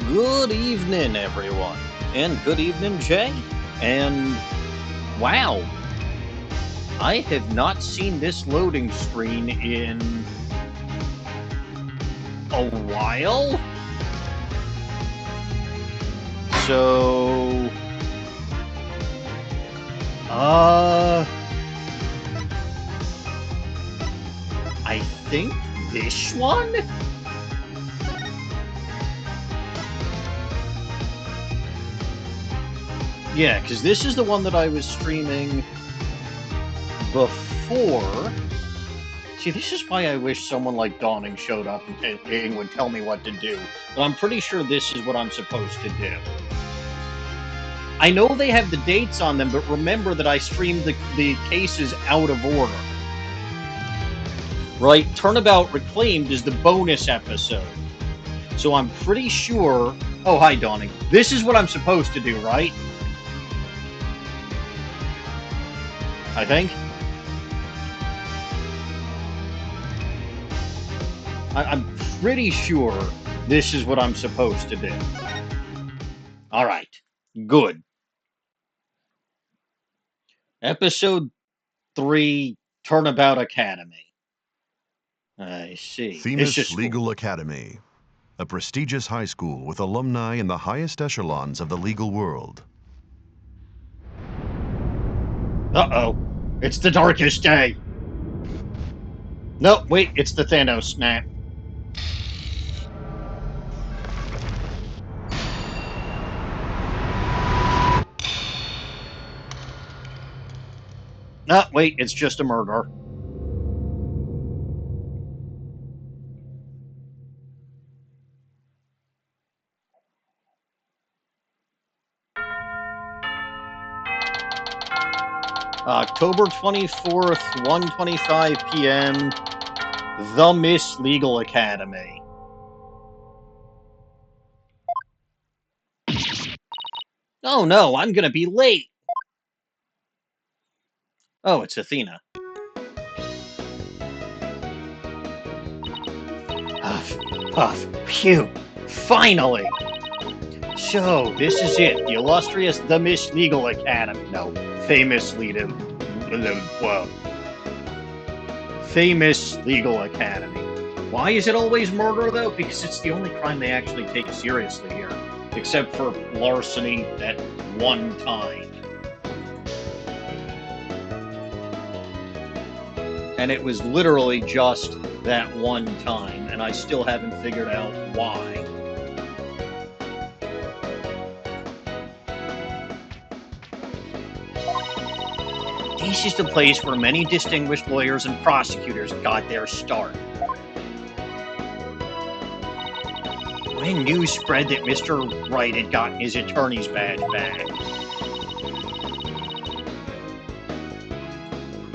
Good evening, everyone. And good evening, Jay. And wow, I have not seen this loading screen in a while. So, I think this one? Yeah, because this is the one that I was streaming before. See, this is why I wish someone like Dawning showed up and would tell me what to do. But I'm pretty sure this is what I'm supposed to do. I know they have the dates on them, but remember that I streamed the cases out of order. Right? Turnabout Reclaimed is the bonus episode. So I'm pretty sure... Oh, hi, Dawning. This is what I'm supposed to do, right? I think. I'm pretty sure this is what I'm supposed to do. All right. Good. Episode 3, Turnabout Academy. I see. Phoenix Legal Academy, a prestigious high school with alumni in the highest echelons of the legal world. Uh-oh. It's the darkest day. No, wait, it's the Thanos snap. No, wait, it's just a murder. October 24th, 1:25 p.m., The Miss Legal Academy. Oh no, I'm gonna be late! Oh, it's Athena. Puff, puff, phew, finally! So, this is it, the illustrious The Miss Legal Academy. No, famous Legal... Famous Legal Academy. Why is it always murder, though? Because it's the only crime they actually take seriously here. Except for larceny at one time. And it was literally just that one time, and I still haven't figured out why. This is the place where many distinguished lawyers and prosecutors got their start. When news spread that Mr. Wright had gotten his attorney's badge back,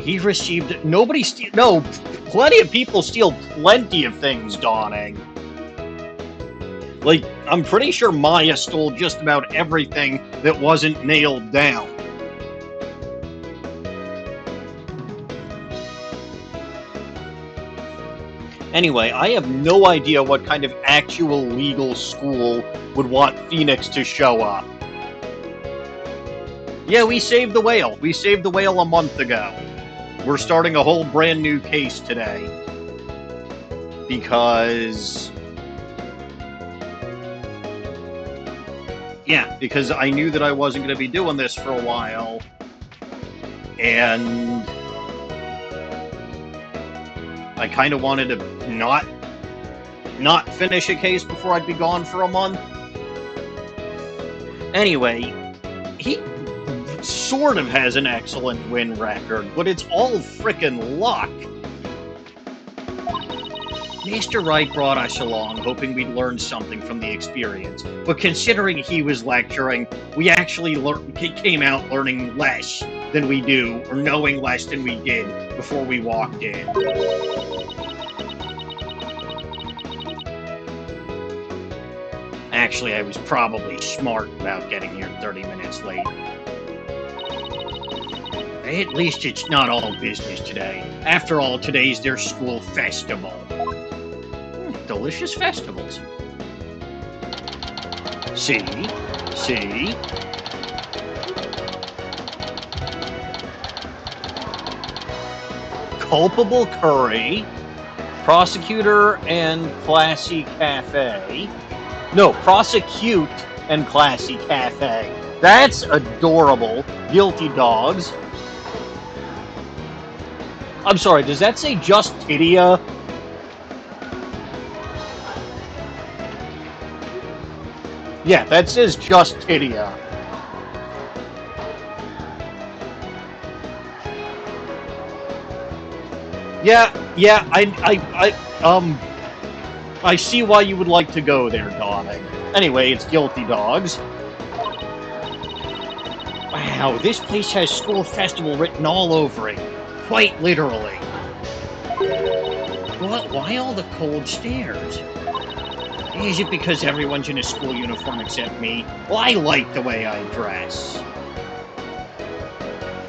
he received... plenty of people steal plenty of things, Dawning. Like, I'm pretty sure Maya stole just about everything that wasn't nailed down. Anyway, I have no idea what kind of actual legal school would want Phoenix to show up. Yeah, we saved the whale. We saved the whale a month ago. We're starting a whole brand new case today. Because... yeah, because I knew that I wasn't going to be doing this for a while. And... I kind of wanted to not finish a case before I'd be gone for a month. Anyway, he sort of has an excellent win record, but it's all frickin' luck. Mr. Wright brought us along, hoping we'd learn something from the experience. But considering he was lecturing, we actually came out learning less than we do, or knowing less than we did before we walked in. Actually, I was probably smart about getting here 30 minutes late. At least it's not all business today. After all, today's their school festival. Delicious festivals. See? See? Culpable Curry, Prosecutor and Classy Cafe. No, Prosecute and Classy Cafe. That's adorable. Guilty Dogs. I'm sorry, does that say just Tidia? Yeah, that says just Tidia. Yeah, I see why you would like to go there, Dawning. Anyway, it's Guilty Dogs. Wow, this place has school festival written all over it. Quite literally. But why all the cold stares? Is it because everyone's in a school uniform except me? Well, I like the way I dress.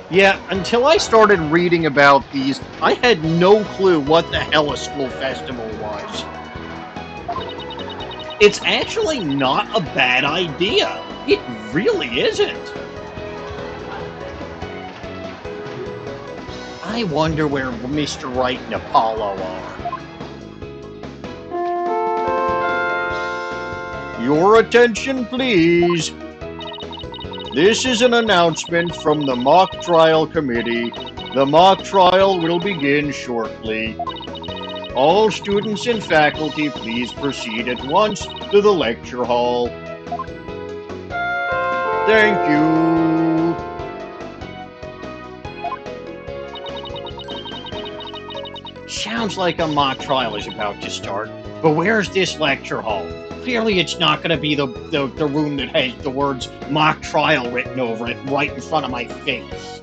Yeah, until I started reading about these, I had no clue what the hell a school festival was. It's actually not a bad idea. It really isn't. I wonder where Mr. Wright and Apollo are. Your attention, please. This is an announcement from the Mock Trial Committee. The mock trial will begin shortly. All students and faculty, please proceed at once to the lecture hall. Thank you. Sounds like a mock trial is about to start, but where's this lecture hall? Clearly it's not going to be the room that has the words mock trial written over it right in front of my face.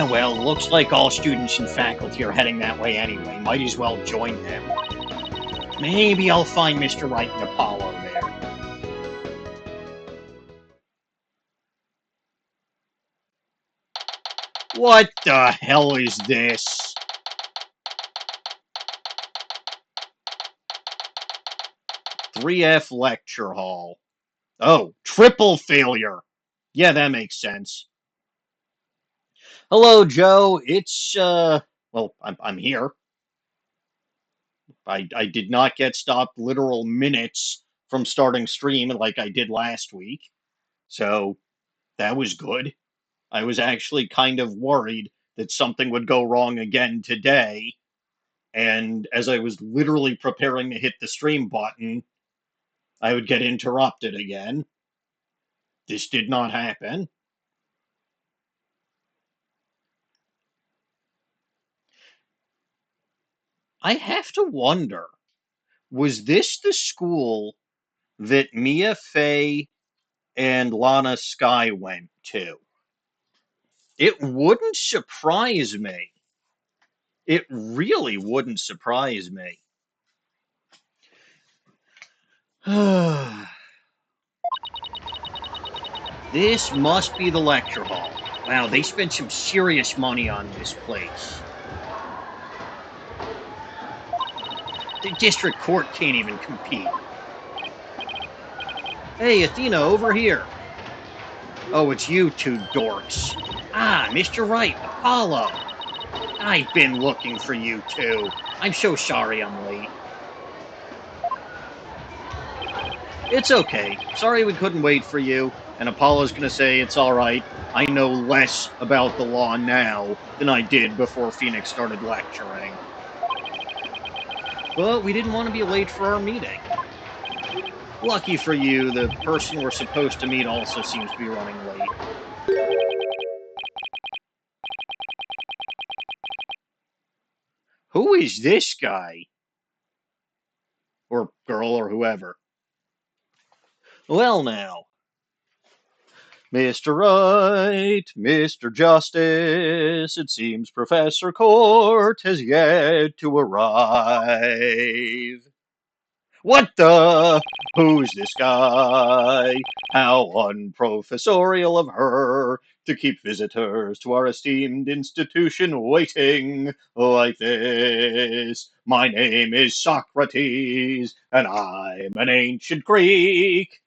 Well, looks like all students and faculty are heading that way anyway. Might as well join them. Maybe I'll find Mr. Wright and Apollo there. What the hell is this? "3F Lecture Hall." Oh, triple failure. Yeah, that makes sense. Hello, Joe. It's, well, I'm here. I did not get stopped literal minutes from starting stream like I did last week. So that was good. I was actually kind of worried that something would go wrong again today. And as I was literally preparing to hit the stream button, I would get interrupted again. This did not happen. I have to wonder, was this the school that Mia Fey and Lana Sky went to? It wouldn't surprise me. It really wouldn't surprise me. This must be the lecture hall. Wow, they spent some serious money on this place. The district court can't even compete. Hey, Athena, over here. Oh, it's you two dorks. Ah, Mr. Wright, Apollo. I've been looking for you two. I'm so sorry I'm late. It's okay. Sorry we couldn't wait for you. And Apollo's gonna say it's alright. I know less about the law now than I did before Phoenix started lecturing. But we didn't want to be late for our meeting. Lucky for you, the person we're supposed to meet also seems to be running late. Who is this guy? Or girl, or whoever. Well, now. Mr. Wright, Mr. Justice, it seems Professor Court has yet to arrive. What the? Who's this guy? How unprofessorial of her to keep visitors to our esteemed institution waiting like this. My name is Socrates, and I'm an ancient Greek.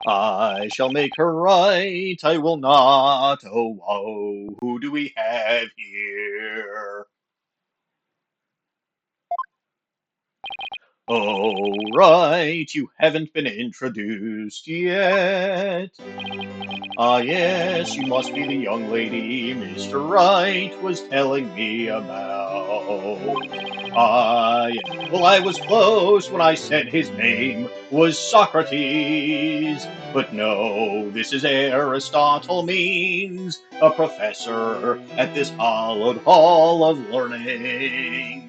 I shall make her right, I will not. Oh, whoa, who do we have here? Oh, right, you haven't been introduced yet. Ah, yes, you must be the young lady Mr. Wright was telling me about. Ah, yeah. Well, I was close when I said his name was Socrates. But no, this is Aristotle means a professor at this hallowed hall of learning.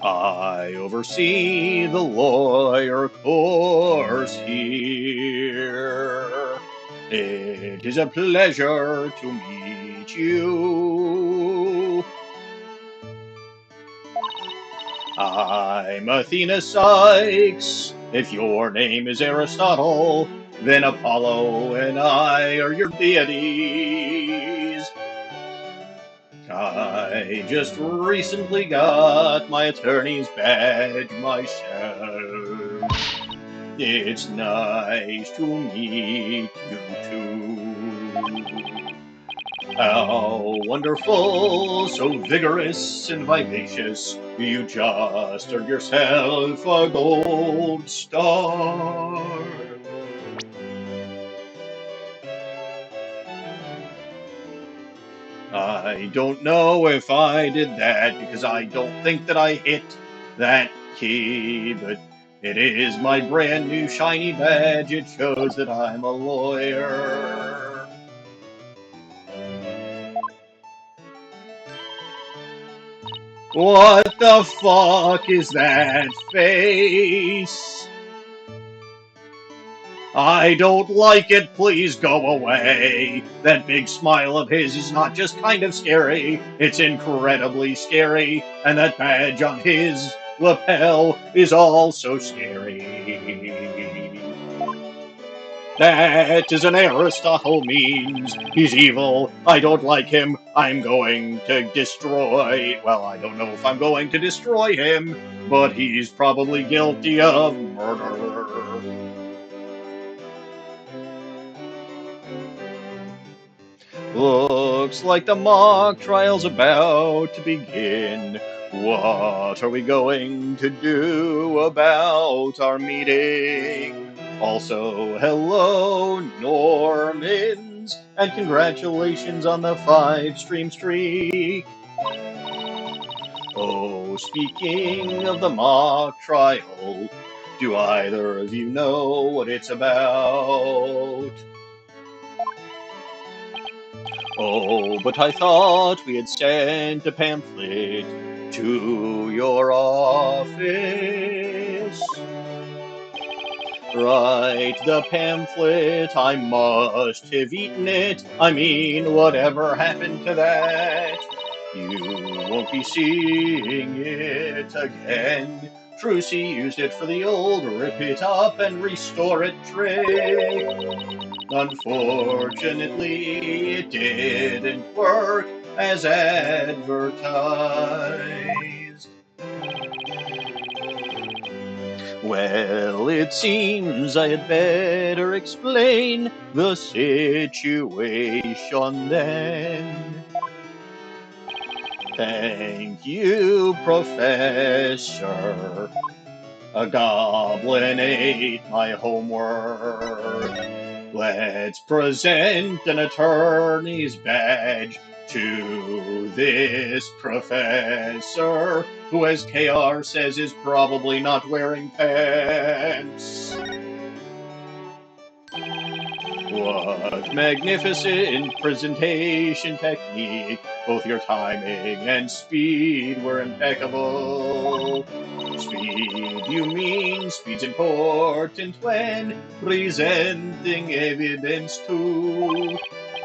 I oversee the lawyer course here. It is a pleasure to meet you. I'm Athena Sykes. If your name is Aristotle, then Apollo and I are your deities. I just recently got my attorney's badge myself. It's nice to meet you too. How wonderful, so vigorous and vivacious. You just earned yourself a gold star. I don't know if I did that because I don't think that I hit that key, but it is my brand new shiny badge. It shows that I'm a lawyer. What the fuck is that face? I don't like it, please go away. That big smile of his is not just kind of scary, it's incredibly scary. And that badge on his lapel is also scary. That is an Aristotle means. He's evil. I don't like him. I'm going to destroy. Well, I don't know if I'm going to destroy him, but he's probably guilty of murder. Looks like the mock trial's about to begin. What are we going to do about our meeting? Also, hello, Normans, and congratulations on the 5-stream streak. Oh, speaking of the mock trial, do either of you know what it's about? Oh, but I thought we had sent a pamphlet to your office. Right, the pamphlet, I must have eaten it. I mean, whatever happened to that? You won't be seeing it again. Trucy used it for the old rip it up and restore it trick. Unfortunately, it didn't work as advertised. Well, it seems I had better explain the situation then. Thank you, Professor. A goblin ate my homework. Let's present an attorney's badge to this professor, who, as KR says, is probably not wearing pants. What magnificent presentation technique. Both your timing and speed were impeccable. Speed, you mean speed's important when presenting evidence too.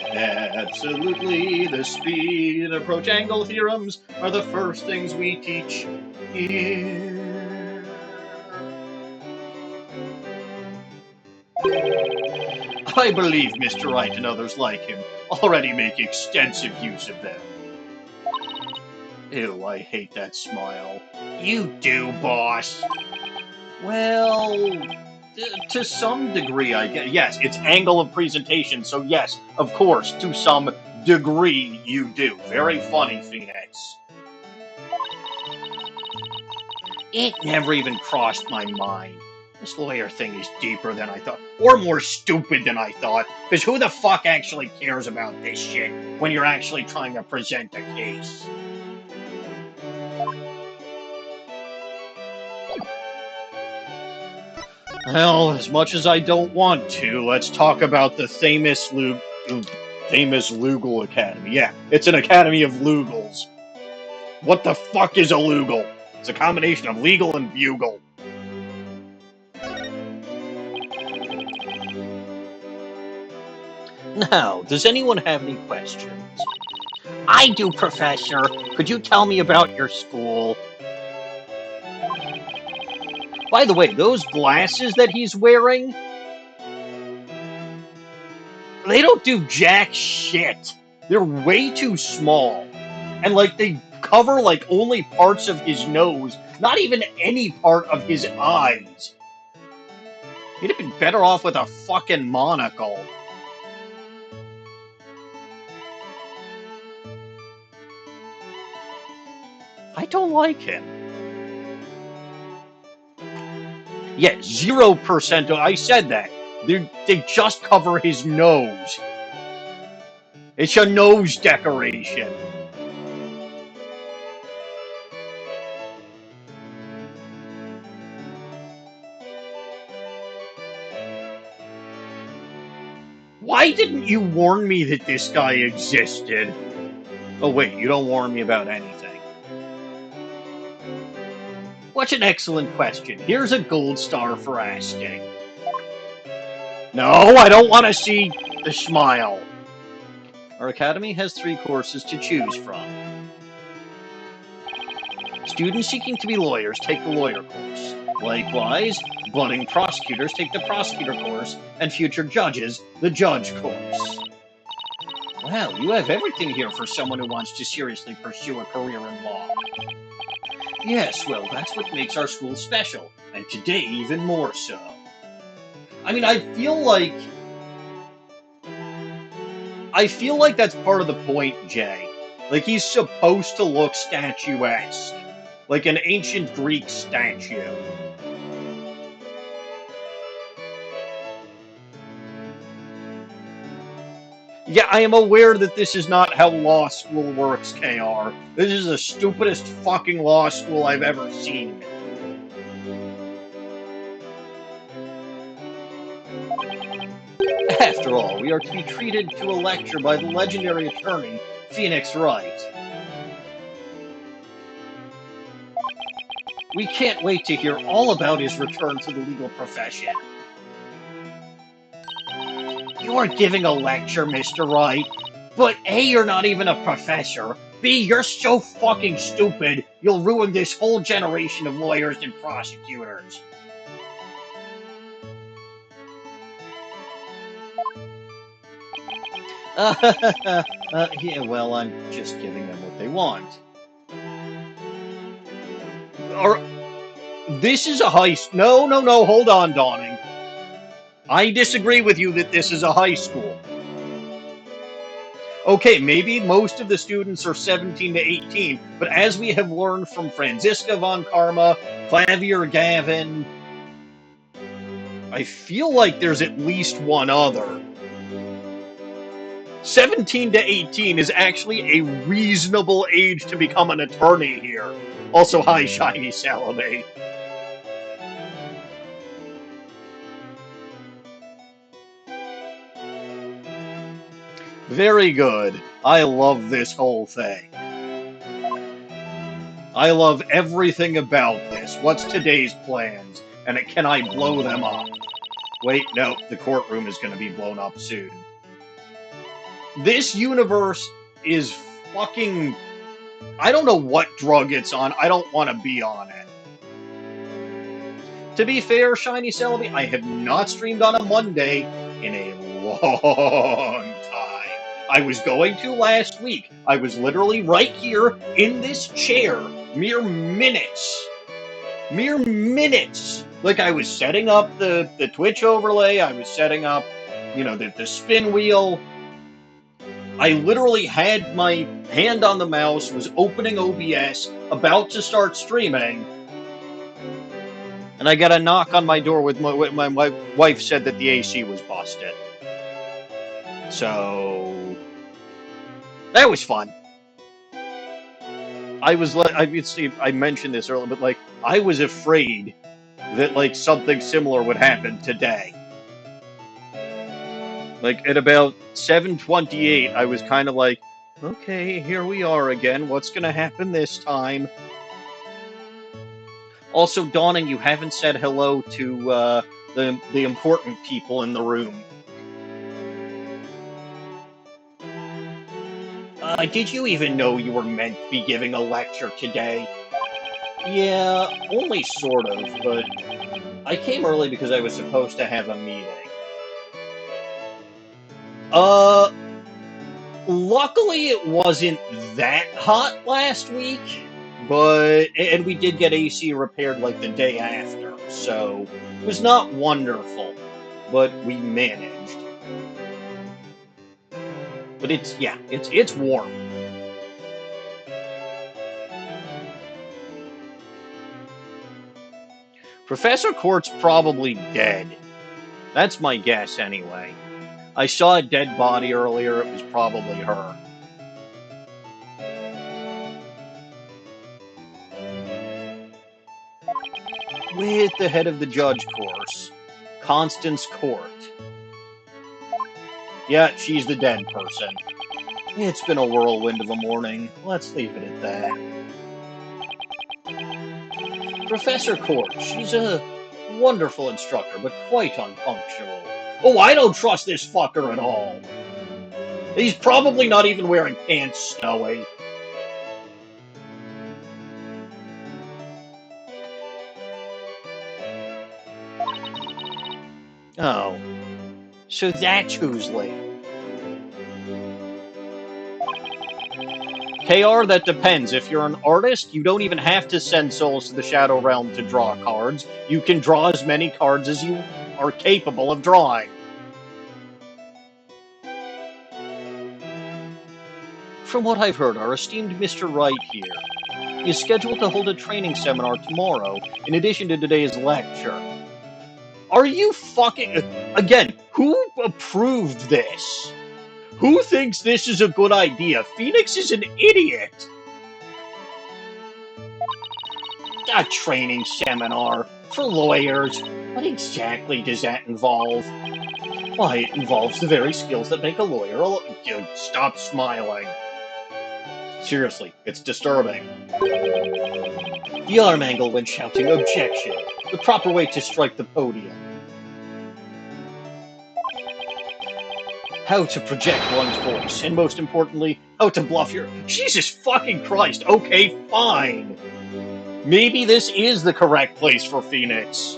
Absolutely, the speed and approach angle theorems are the first things we teach here. I believe Mr. Wright and others like him already make extensive use of them. Ew, I hate that smile. You do, boss. Well, to some degree, I guess. Yes, it's angle of presentation, so yes, of course, to some degree, you do. Very funny, Phoenix. It never even crossed my mind. This lawyer thing is deeper than I thought, or more stupid than I thought, because who the fuck actually cares about this shit when you're actually trying to present a case? Well, as much as I don't want to, let's talk about the famous Lugal Academy. Yeah, it's an academy of Lugals. What the fuck is a Lugal? It's a combination of legal and bugle. Now, does anyone have any questions? I do, Professor. Could you tell me about your school? By the way, those glasses that he's wearing, they don't do jack shit. They're way too small. And, like, they cover, like, only parts of his nose, not even any part of his eyes. He'd have been better off with a fucking monocle. I don't like him. Yeah, 0%. I said that. They just cover his nose. It's a nose decoration. Why didn't you warn me that this guy existed? Oh wait, you don't warn me about anything. What an excellent question. Here's a gold star for asking. No, I don't want to see the smile. Our academy has 3 courses to choose from. Students seeking to be lawyers take the lawyer course. Likewise, budding prosecutors take the prosecutor course, and future judges the judge course. Well, you have everything here for someone who wants to seriously pursue a career in law. Yes, well, that's what makes our school special, and today even more so. I mean, I feel like that's part of the point, Jay. Like, he's supposed to look statuesque. Like an ancient Greek statue. Yeah, I am aware that this is not how law school works, KR. This is the stupidest fucking law school I've ever seen. After all, we are to be treated to a lecture by the legendary attorney, Phoenix Wright. We can't wait to hear all about his return to the legal profession. You're giving a lecture, Mr. Wright. But A, you're not even a professor. B, you're so fucking stupid, you'll ruin this whole generation of lawyers and prosecutors. Yeah, well, I'm just giving them what they want. This is a heist. No, hold on, Dawning. I disagree with you that this is a high school. Okay, maybe most of the students are 17 to 18, but as we have learned from Franziska von Karma, Clavier Gavin, I feel like there's at least one other. 17 to 18 is actually a reasonable age to become an attorney here. Also, hi, Shiny Salome. Very good. I love this whole thing. I love everything about this. What's today's plans? And can I blow them up? Wait, no, the courtroom is going to be blown up soon. This universe is fucking... I don't know what drug it's on. I don't want to be on it. To be fair, Shiny Celebi, I have not streamed on a Monday in a long time. I was going to last week. I was literally right here in this chair. Mere minutes. Mere minutes. Like I was setting up the Twitch overlay. I was setting up, the spin wheel. I literally had my hand on the mouse, was opening OBS, about to start streaming, and I got a knock on my door with my wife said that the AC was busted. So that was fun. I was like, I mentioned this earlier, but like I was afraid that like something similar would happen today. Like at about 7:28, I was kind of like, okay, here we are again. What's gonna happen this time? Also, Dawning, you haven't said hello to the important people in the room. Did you even know you were meant to be giving a lecture today? Yeah, only sort of, but I came early because I was supposed to have a meeting. Luckily it wasn't that hot last week, and we did get AC repaired like the day after, so it was not wonderful, but we managed. But it's warm. Professor Court's probably dead. That's my guess, anyway. I saw a dead body earlier, it was probably her. With the head of the judge course, Constance Court. Yeah, she's the dead person. It's been a whirlwind of a morning. Let's leave it at that. Professor Court, she's a wonderful instructor, but quite unpunctual. Oh, I don't trust this fucker at all. He's probably not even wearing pants, Snowy. Oh. So that's who's late. KR, that depends. If you're an artist, you don't even have to send souls to the Shadow Realm to draw cards. You can draw as many cards as you are capable of drawing. From what I've heard, our esteemed Mr. Wright here is scheduled to hold a training seminar tomorrow, in addition to today's lecture. Are you fucking... Again, who approved this? Who thinks this is a good idea? Phoenix is an idiot! A training seminar for lawyers. What exactly does that involve? Why, it involves the very skills that make a lawyer Dude, stop smiling. Seriously, it's disturbing. The arm angle when shouting objection. The proper way to strike the podium. How to project one's voice, and most importantly, how to bluff your... Jesus fucking Christ, okay, fine. Maybe this is the correct place for Phoenix.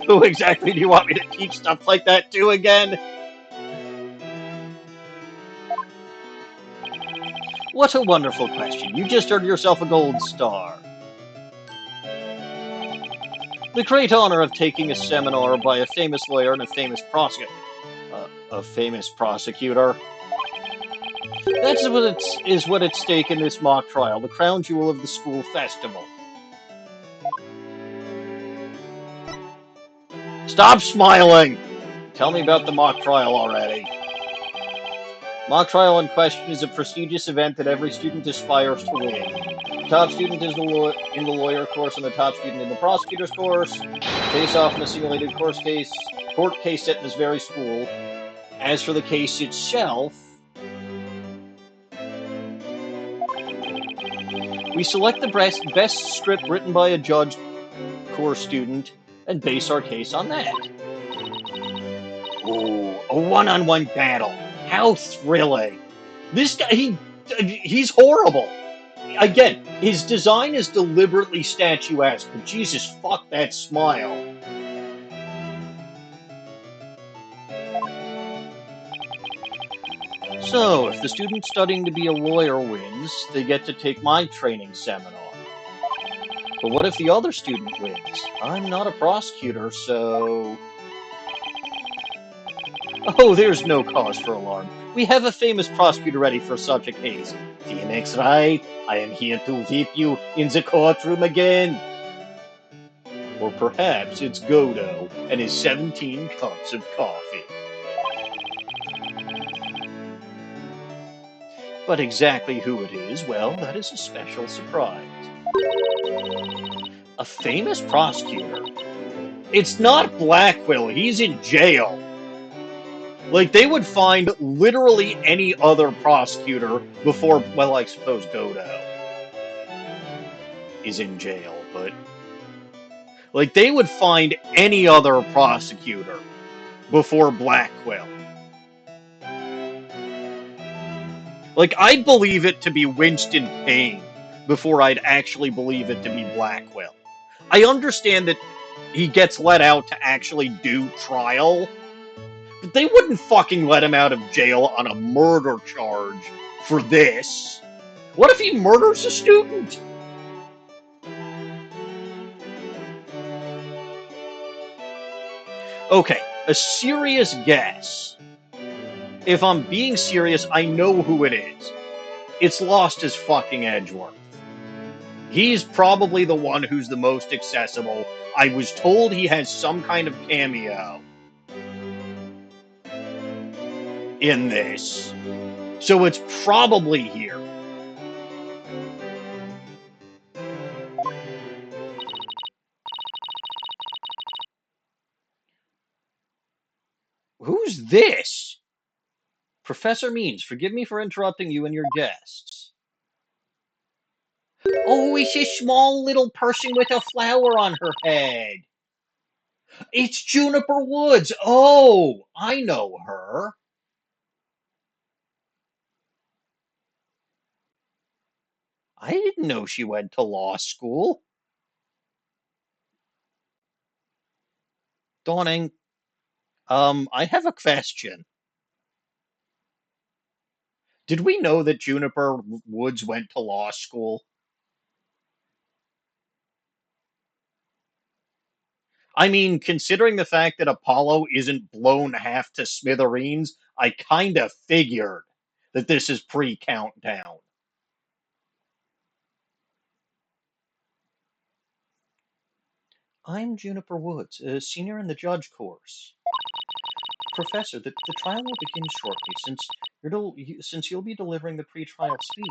Who exactly do you want me to teach stuff like that to again? What a wonderful question. You just earned yourself a gold star. The great honor of taking a seminar by a famous lawyer and a famous prosecutor. That's what at stake in this mock trial, the crown jewel of the school festival. Stop smiling! Tell me about the mock trial already. Mock trial in question is a prestigious event that every student aspires to win. The top student is in the lawyer course and the top student in the prosecutor's course. Face off in a simulated court case set in this very school. As for the case itself, we select the best script written by a judge course student and base our case on that. Ooh, a one-on-one battle. How thrilling. This guy, he's horrible. Again, his design is deliberately statuesque, but Jesus fuck that smile. So, if the student studying to be a lawyer wins, they get to take my training seminar. But what if the other student wins? I'm not a prosecutor, so... Oh, there's no cause for alarm. We have a famous prosecutor ready for such a case. Phoenix, right? I am here to whip you in the courtroom again. Or perhaps it's Godo and his 17 cups of coffee. But exactly who it is, well, that is a special surprise. A famous prosecutor? It's not Blackwell, he's in jail. Like, they would find literally any other prosecutor before, well, I suppose Godo is in jail, but... Like, they would find any other prosecutor before Blackwell. Like, I'd believe it to be Winston Payne before I'd actually believe it to be Blackwell. I understand that he gets let out to actually do trial, but they wouldn't fucking let him out of jail on a murder charge for this. What if he murders a student? Okay, a serious guess. If I'm being serious, I know who it is. It's Lost as fucking Edgeworth. He's probably the one who's the most accessible. I was told he has some kind of cameo in this. So it's probably here. Who's this? Professor Means, forgive me for interrupting you and your guests. Oh, it's a small little person with a flower on her head. It's Juniper Woods. Oh, I know her. I didn't know she went to law school. Dawning, I have a question. Did we know that Juniper Woods went to law school? I mean, considering the fact that Apollo isn't blown half to smithereens, I kind of figured that this is pre-countdown. I'm Juniper Woods, a senior in the judge course. Professor, the trial will begin shortly. Since you'll be delivering the pre-trial speech,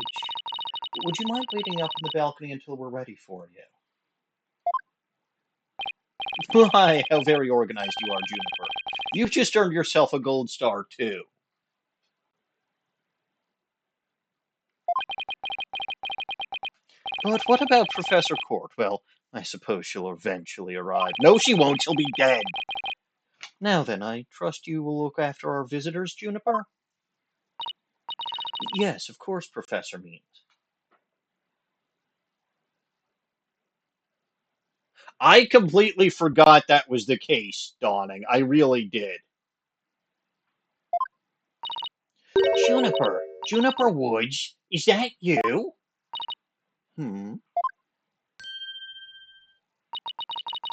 would you mind waiting up in the balcony until we're ready for you? Why, how very organized you are, Juniper. You've just earned yourself a gold star, too. But what about Professor Court? Well, I suppose she'll eventually arrive. No, she won't. She'll be dead. Now then, I trust you will look after our visitors, Juniper? Yes, of course, Professor Means. I completely forgot that was the case, Dawning. I really did. Juniper Woods, is that you? Hmm.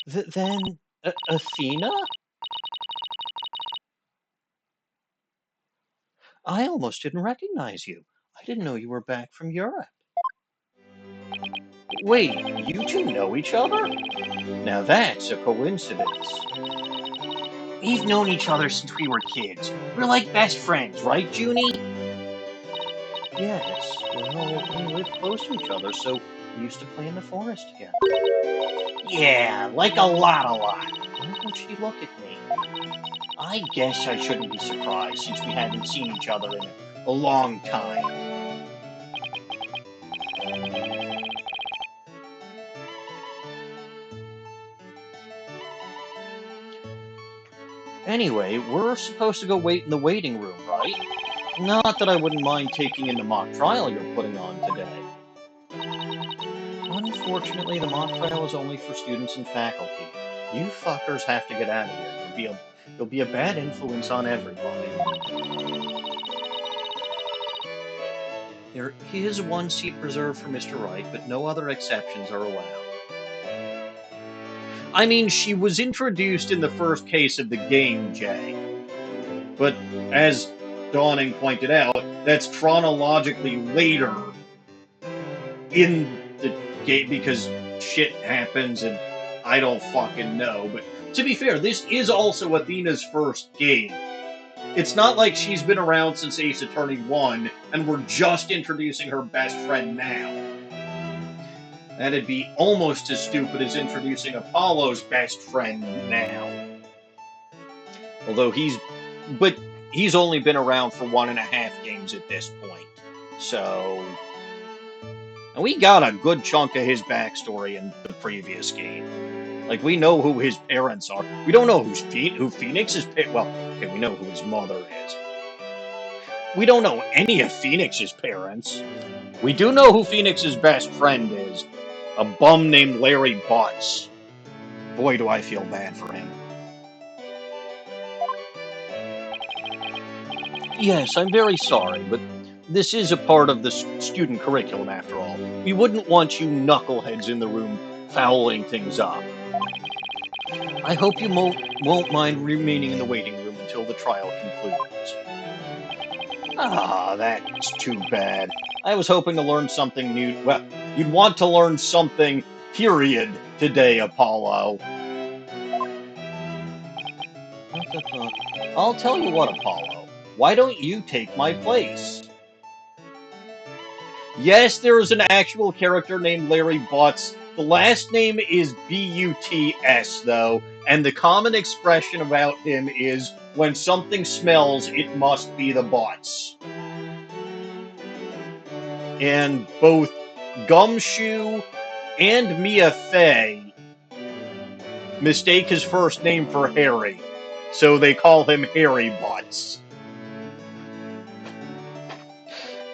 Then, Athena? I almost didn't recognize you. I didn't know you were back from Europe. Wait, you two know each other? Now that's a coincidence. We've known each other since we were kids. We're like best friends, right, Junie? Yes, well, we live close to each other, so we used to play in the forest together. Yeah, like a lot. Why don't she look at me? I guess I shouldn't be surprised since we haven't seen each other in a long time. Anyway, we're supposed to go wait in the waiting room, right? Not that I wouldn't mind taking in the mock trial you're putting on today. Unfortunately, the mock trial is only for students and faculty. You fuckers have to get out of here. You'll be a bad influence on everybody. There is one seat reserved for Mr. Wright, but no other exceptions are allowed. I mean, she was introduced in the first case of the game, Jay. But as Dawning pointed out, that's chronologically later in the game because shit happens and I don't fucking know. But to be fair, this is also Athena's first game. It's not like she's been around since Ace Attorney 1 and we're just introducing her best friend now. That'd be almost as stupid as introducing Apollo's best friend now. Although he's only been around for 1.5 games at this point. So, and we got a good chunk of his backstory in the previous game. Like, we know who his parents are. We don't know who Phoenix's well, okay, we know who his mother is. We don't know any of Phoenix's parents. We do know who Phoenix's best friend is. A bum named Larry Butts. Boy, do I feel bad for him. Yes, I'm very sorry, but this is a part of the student curriculum after all. We wouldn't want you knuckleheads in the room fouling things up. I hope you won't mind remaining in the waiting room until the trial concludes. Ah, that's too bad. I was hoping to learn something new. Well, you'd want to learn something, period, today, Apollo. I'll tell you what, Apollo. Why don't you take my place? Yes, there is an actual character named Larry Butts. The last name is Butts, though, and the common expression about him is, when something smells, it must be the butts. And both Gumshoe and Mia Fey mistake his first name for Harry, so they call him Harry Butts.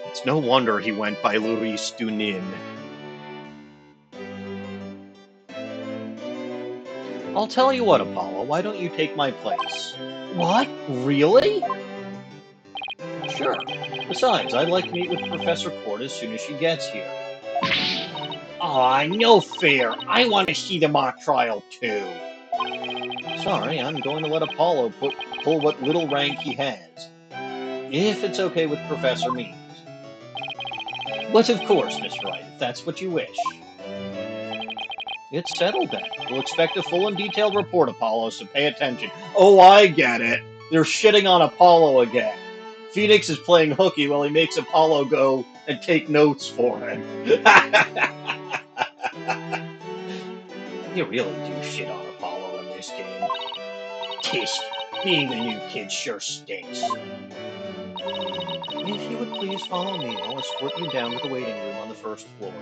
It's no wonder he went by Louis Dunin. I'll tell you what, Apollo, why don't you take my place? What? Really? Sure. Besides, I'd like to meet with Professor Court as soon as she gets here. Aw, no fair. I want to see the mock trial, too. Sorry, I'm going to let Apollo pull what little rank he has. If it's okay with Professor Means. But of course, Miss Wright, if that's what you wish. It's settled then. We'll expect a full and detailed report, Apollo, so pay attention. Oh, I get it. They're shitting on Apollo again. Phoenix is playing hooky while he makes Apollo go and take notes for him. You really do shit on Apollo in this game. Tish, being the new kid sure stinks. If you would please follow me, I'll escort you down to the waiting room on the first floor.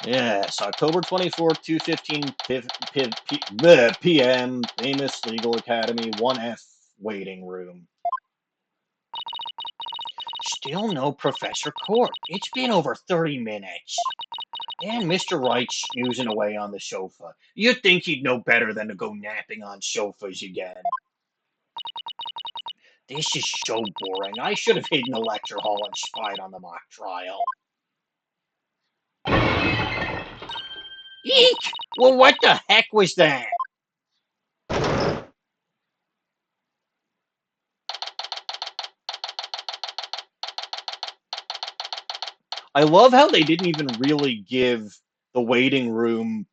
Yes, October 24th, 2:15 p.m., Famous Legal Academy 1F waiting room. Still no Professor Court. It's been over 30 minutes. And Mr. Wright's snoozing away on the sofa. You'd think he'd know better than to go napping on sofas again. This is so boring. I should have hidden the lecture hall and spied on the mock trial. Eek! Well, what the heck was that? I love how they didn't even really give the waiting room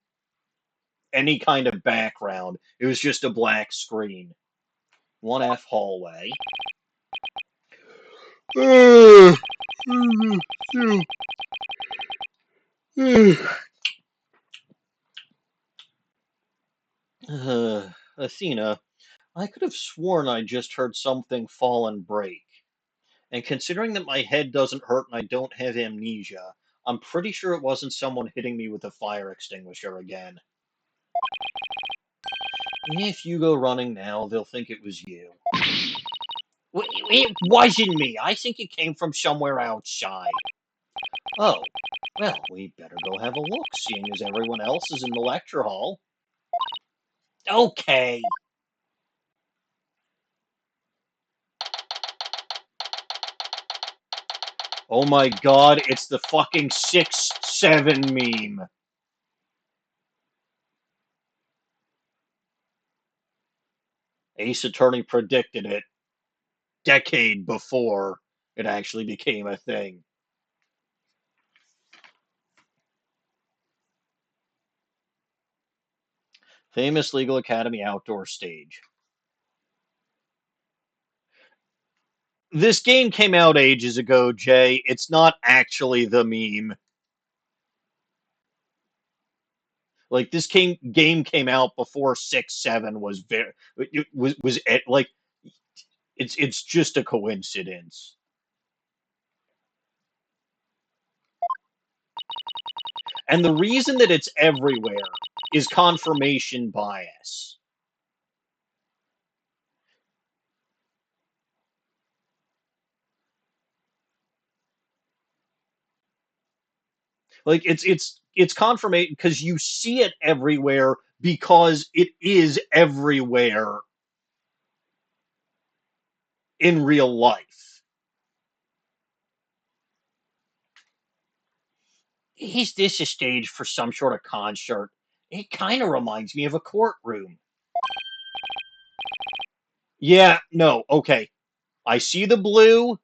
any kind of background. It was just a black screen. 1F hallway. Athena, I could have sworn I just heard something fall and break. And considering that my head doesn't hurt and I don't have amnesia, I'm pretty sure it wasn't someone hitting me with a fire extinguisher again. If you go running now, they'll think it was you. It wasn't me. I think it came from somewhere outside. Oh, well, we better go have a look, seeing as everyone else is in the lecture hall. Okay. Oh my god, it's the fucking 6-7 meme. Ace Attorney predicted it decade before it actually became a thing. Famous Legal Academy outdoor stage. This game came out ages ago, Jay. It's not actually the meme. Like this game came out before 6-7 was very it was like it's just a coincidence. And the reason that it's everywhere is confirmation bias. Like it's confirmation because you see it everywhere because it is everywhere in real life. Is this a stage for some sort of concert? It kind of reminds me of a courtroom. Yeah, no, okay. I see the blue,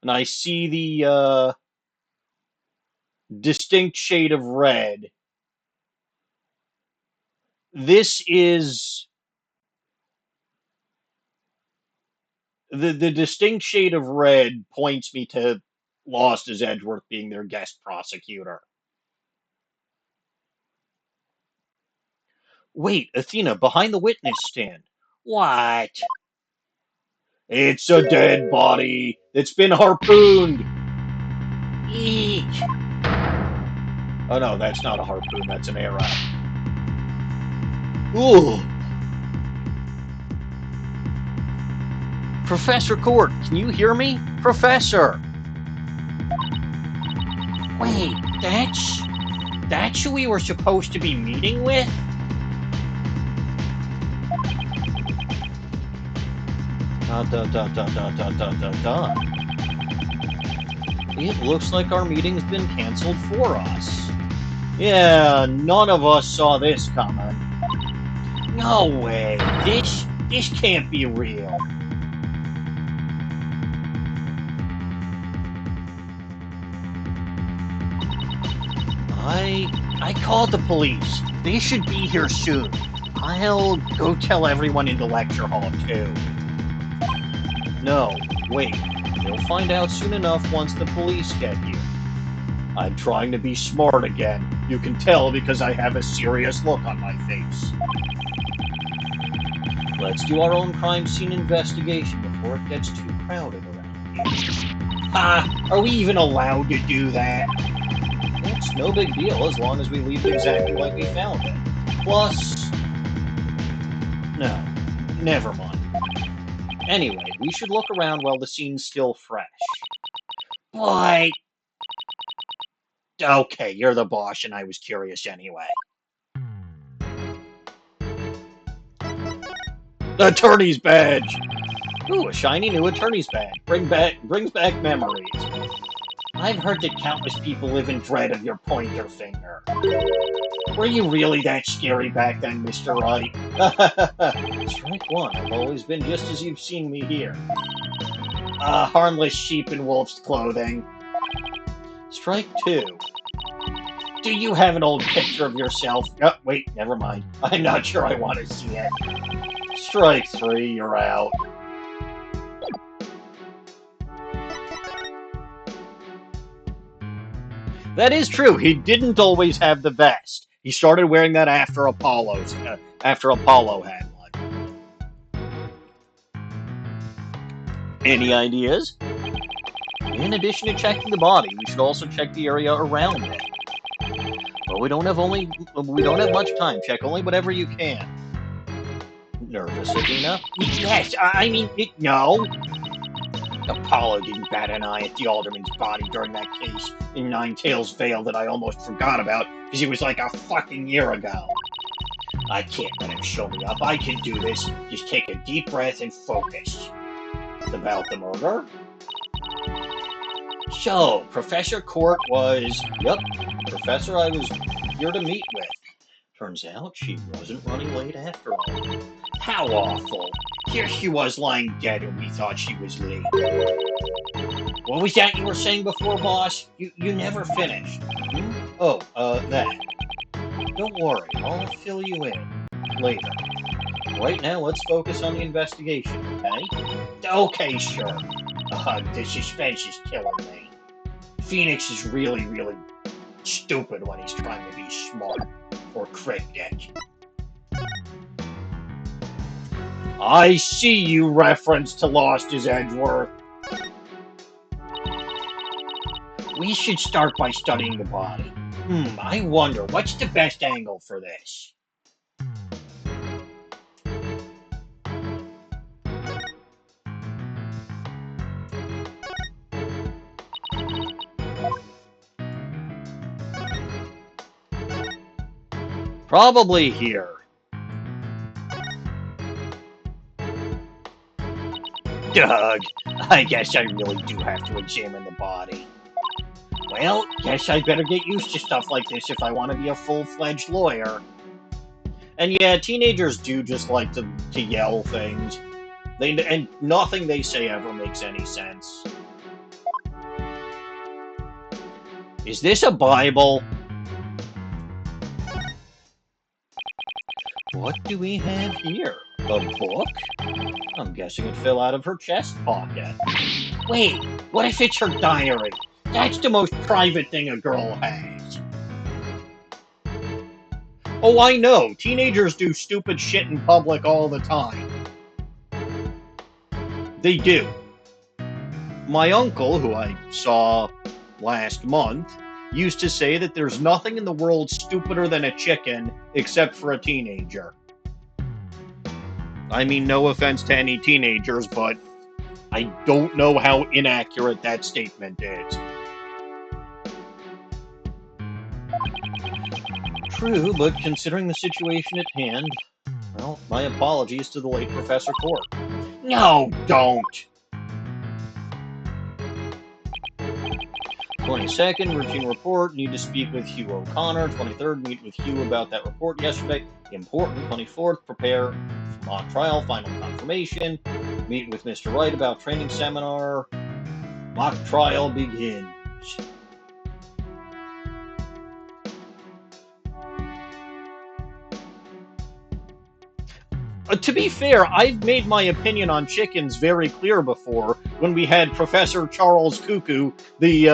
and I see the distinct shade of red. This is the distinct shade of red points me to Lost as Edgeworth being their guest prosecutor. Wait, Athena, behind the witness stand. What? It's a dead body. It's been harpooned. Eek. Oh no, that's not a harpoon, that's an arrow. Ooh. Professor Court, can you hear me? Professor! Wait, that's who we were supposed to be meeting with? It looks like our meeting's been canceled for us. Yeah, none of us saw this coming. No way. This can't be real. I called the police. They should be here soon. I'll go tell everyone in the lecture hall too. No, wait. They'll find out soon enough once the police get here. I'm trying to be smart again. You can tell because I have a serious look on my face. Let's do our own crime scene investigation before it gets too crowded around here. Are we even allowed to do that? It's no big deal as long as we leave it exactly like we found it. Plus... No, never mind. Anyway, we should look around while the scene's still fresh. But... Okay, you're the boss and I was curious anyway. Attorney's badge! Ooh, a shiny new attorney's badge. Brings back memories. I've heard that countless people live in dread of your pointer finger. Were you really that scary back then, Mr. Wright? Strike one. I've always been just as you've seen me here. Harmless sheep in wolf's clothing. Strike two. Do you have an old picture of yourself? Oh, wait, never mind. I'm not sure I want to see it. Strike three, you're out. That is true. He didn't always have the vest. He started wearing that after Apollo had one. Any ideas? In addition to checking the body, we should also check the area around it. But we don't have much time. Check only whatever you can. Nervous, Athena? Yes, I mean, no. Apollo didn't bat an eye at the Alderman's body during that case in Nine Tails Vale that I almost forgot about because it was like a fucking year ago. I can't let him show me up. I can do this. Just take a deep breath and focus. About the murder? So, Professor Court was, yep, the professor I was here to meet with. Turns out she wasn't running late after all. How awful. Here she was lying dead and we thought she was late. What was that you were saying before, boss? You never finished. Hmm? Oh, that. Don't worry, I'll fill you in. Later. Right now, let's focus on the investigation, okay? Okay, sure. The suspense is killing me. Phoenix is really, really stupid when he's trying to be smart. Or cryptic. I see you reference to Lost as Edgeworth. We should start by studying the body. I wonder, what's the best angle for this? Probably here. Doug, I guess I really do have to examine the body. Well, guess I better get used to stuff like this if I want to be a full-fledged lawyer. And yeah, teenagers do just like to yell things. And nothing they say ever makes any sense. Is this a Bible? What do we have here? A book? I'm guessing it fell out of her chest pocket. Wait, what if it's her diary? That's the most private thing a girl has. Oh, I know. Teenagers do stupid shit in public all the time. They do. My uncle, who I saw last month, used to say that there's nothing in the world stupider than a chicken except for a teenager. I mean, no offense to any teenagers, but I don't know how inaccurate that statement is. True, but considering the situation at hand, well, my apologies to the late Professor Court. No, don't! 22nd, routine report, need to speak with Hugh O'Connor. 23rd, meet with Hugh about that report yesterday. Important. 24th, prepare for mock trial, final confirmation. Meet with Mr. Wright about training seminar. Mock trial begins. To be fair, I've made my opinion on chickens very clear before when we had Professor Charles Cuckoo, the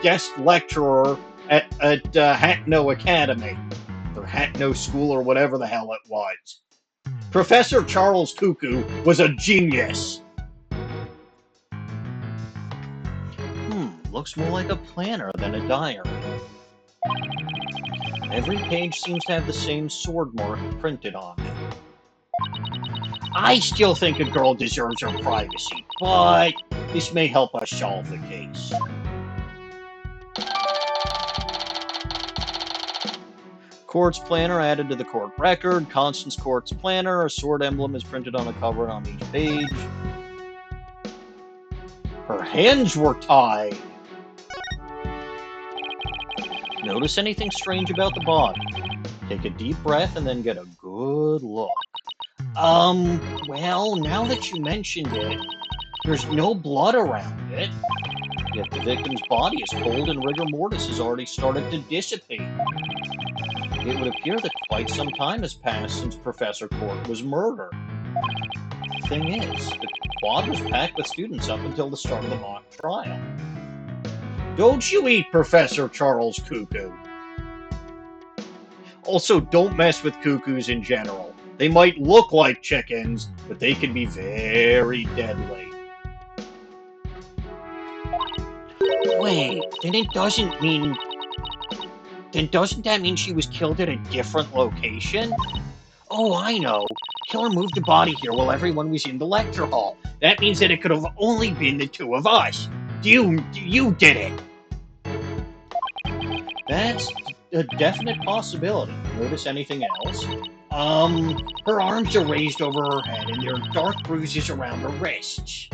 guest lecturer at Hatno Academy, or Hatno School, or whatever the hell it was. Professor Charles Cuckoo was a genius. Looks more like a planner than a diary. Every page seems to have the same sword mark printed on it. I still think a girl deserves her privacy, but this may help us solve the case. Court's planner added to the court record. Constance Court's planner. A sword emblem is printed on the cover and on each page. Her hands were tied. Notice anything strange about the body? Take a deep breath and then get a good look. Well, now that you mentioned it, there's no blood around it. Yet the victim's body is cold and rigor mortis has already started to dissipate. It would appear that quite some time has passed since Professor Court was murdered. The thing is, the quad was packed with students up until the start of the mock trial. Don't you eat Professor Charles Cuckoo. Also, don't mess with cuckoos in general. They might look like chickens, but they can be very deadly. Wait, then doesn't that mean she was killed at a different location? Oh, I know. Killer moved the body here while everyone was in the lecture hall. That means that it could have only been the two of us. You did it. That's a definite possibility. Notice anything else? Her arms are raised over her head and there are dark bruises around her wrists.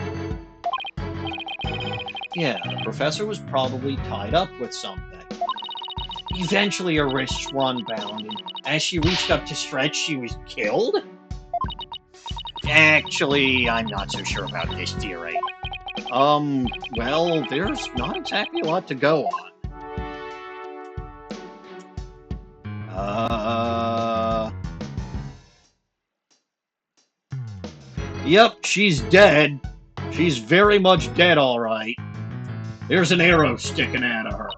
Yeah, the professor was probably tied up with something. Eventually her wrists were unbound, and as she reached up to stretch, she was killed? Actually, I'm not so sure about this theory. Well, there's not exactly a lot to go on. Yep, she's dead. She's very much dead, all right. There's an arrow sticking out of her.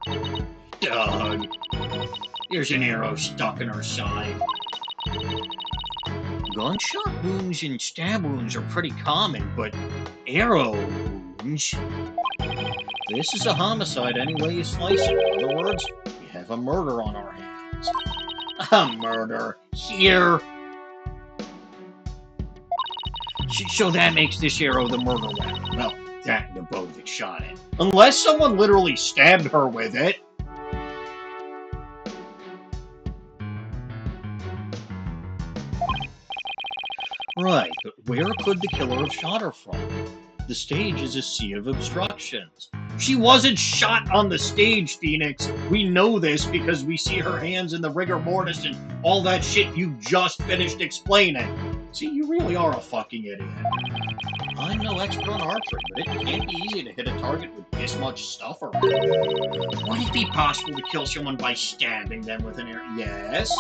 Doug. There's an arrow stuck in her side. Gunshot wounds and stab wounds are pretty common, but arrow wounds? This is a homicide any way you slice it. In other words, we have a murder on our hands. A murder? Here? So that makes this arrow the murder weapon. Well, that and the bow that shot it. Unless someone literally stabbed her with it. Right, but where could the killer have shot her from? The stage is a sea of obstructions. She wasn't shot on the stage, Phoenix. We know this because we see her hands in the rigor mortis and all that shit you just finished explaining. See, you really are a fucking idiot. I'm no expert on archery, but it can't be easy to hit a target with this much stuff around. Would it be possible to kill someone by stabbing them with an arrow? Yes?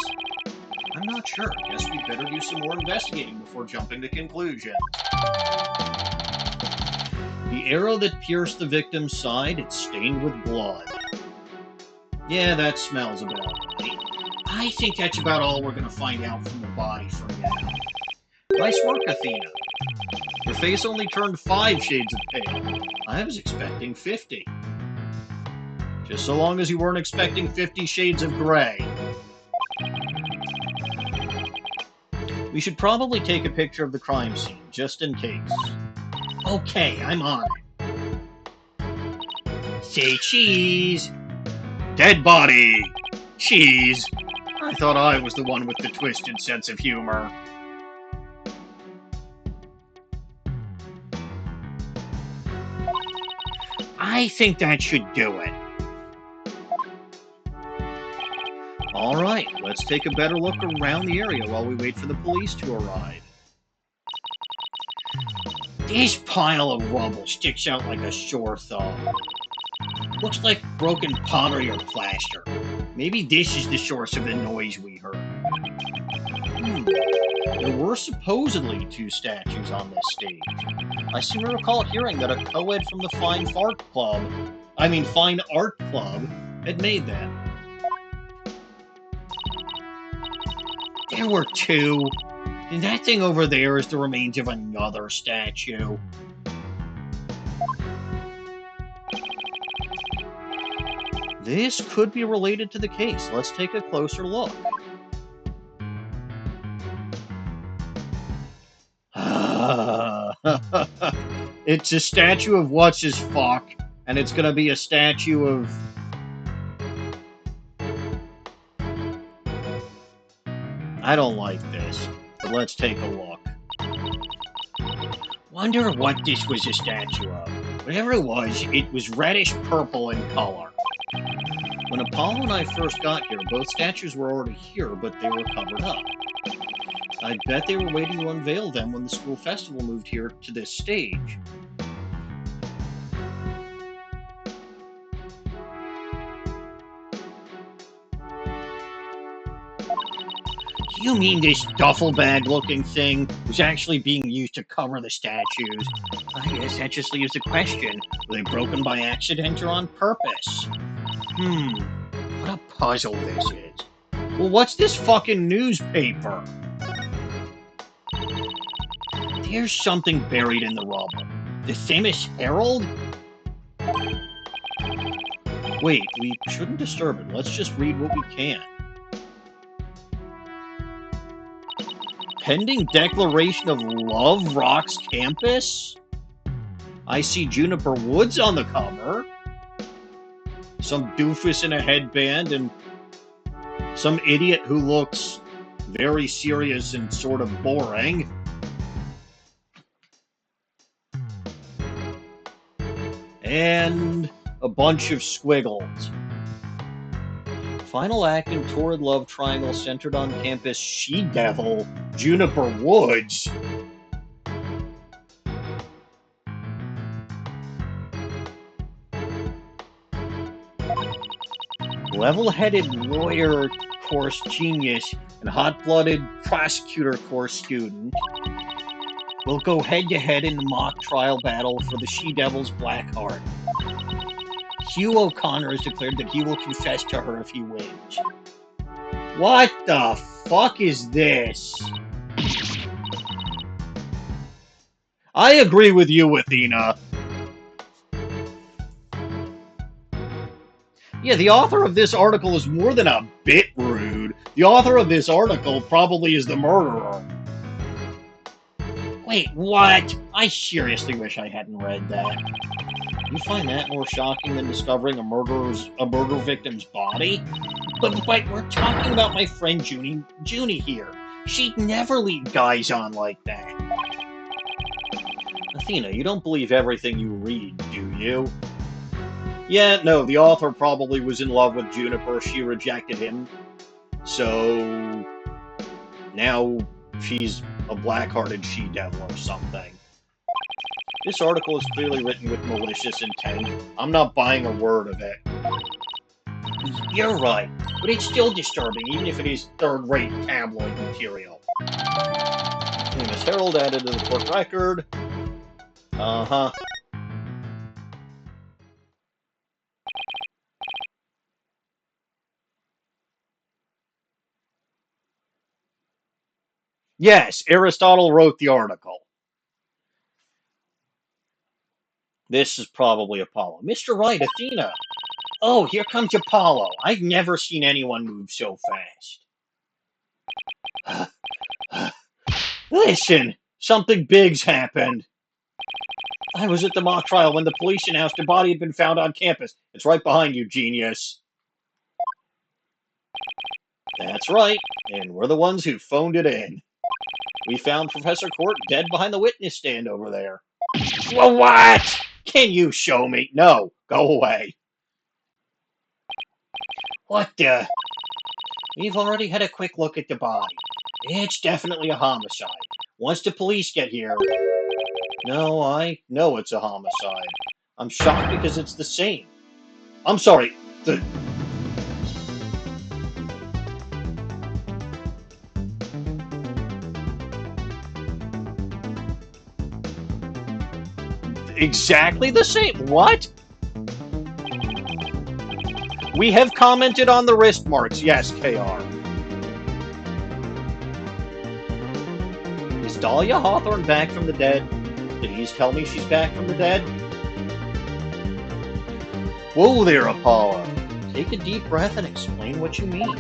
I'm not sure. Guess we'd better do some more investigating before jumping to conclusions. The arrow that pierced the victim's side, it's stained with blood. Yeah, that smells about right. I think that's about all we're going to find out from the body for now. Nice work, Athena. Your face only turned 5 shades of pale. I was expecting 50. Just so long as you weren't expecting 50 shades of gray. We should probably take a picture of the crime scene, just in case. Okay, I'm on it. Say cheese. Dead body. Cheese. I thought I was the one with the twisted sense of humor. I think that should do it. Alright, let's take a better look around the area while we wait for the police to arrive. This pile of rubble sticks out like a sore thumb. Looks like broken pottery or plaster. Maybe this is the source of the noise we heard. There were supposedly 2 statues on this stage. I seem to recall hearing that a co-ed from the Fine Art Club had made them. There were 2. And that thing over there is the remains of another statue. This could be related to the case. Let's take a closer look. It's a statue of what's-his-fuck, and it's gonna be a statue of... I don't like this, but let's take a look. Wonder what this was a statue of. Whatever it was reddish-purple in color. When Apollo and I first got here, both statues were already here, but they were covered up. I bet they were waiting to unveil them when the school festival moved here to this stage. You mean this duffel bag looking thing was actually being used to cover the statues? I guess that just leaves the question, were they broken by accident or on purpose? What a puzzle this is. Well, what's this fucking newspaper? There's something buried in the rubble. The famous Herald? Wait, we shouldn't disturb it. Let's just read what we can. Pending declaration of love rocks campus? I see Juniper Woods on the cover. Some doofus in a headband and some idiot who looks very serious and sort of boring. And a bunch of squiggles. Final act in torrid love triangle centered on campus she-devil Juniper Woods. Level-headed lawyer course genius and hot-blooded prosecutor course student will go head-to-head in the mock trial battle for the she-devil's black heart. Hugh O'Connor has declared that he will confess to her if he wins. What the fuck is this? I agree with you, Athena. Yeah, the author of this article is more than a bit rude. The author of this article probably is the murderer. Wait, what? I seriously wish I hadn't read that. You find that more shocking than discovering a murder victim's body? But we're talking about my friend Junie here. She'd never lead guys on like that. Athena, you don't believe everything you read, do you? Yeah, no, the author probably was in love with Juniper. She rejected him. So now she's a black-hearted she-devil or something. This article is clearly written with malicious intent. I'm not buying a word of it. You're right, but it's still disturbing, even if it is third-rate tabloid material. Famous Herald added to the court record. Uh-huh. Yes, Aristotle wrote the article. This is probably Apollo. Mr. Wright, Athena. Oh, here comes Apollo. I've never seen anyone move so fast. Listen, something big's happened. I was at the mock trial when the police announced a body had been found on campus. It's right behind you, genius. That's right, and we're the ones who phoned it in. We found Professor Court dead behind the witness stand over there. Well, what? Can you show me? No, go away. What the? We've already had a quick look at the body. It's definitely a homicide. Once the police get here... No, I know it's a homicide. I'm shocked because it's the same. I'm sorry, exactly the same. What? We have commented on the wrist marks. Yes, KR. Is Dahlia Hawthorne back from the dead? Please tell me she's back from the dead. Whoa there, Apollo. Take a deep breath and explain what you mean.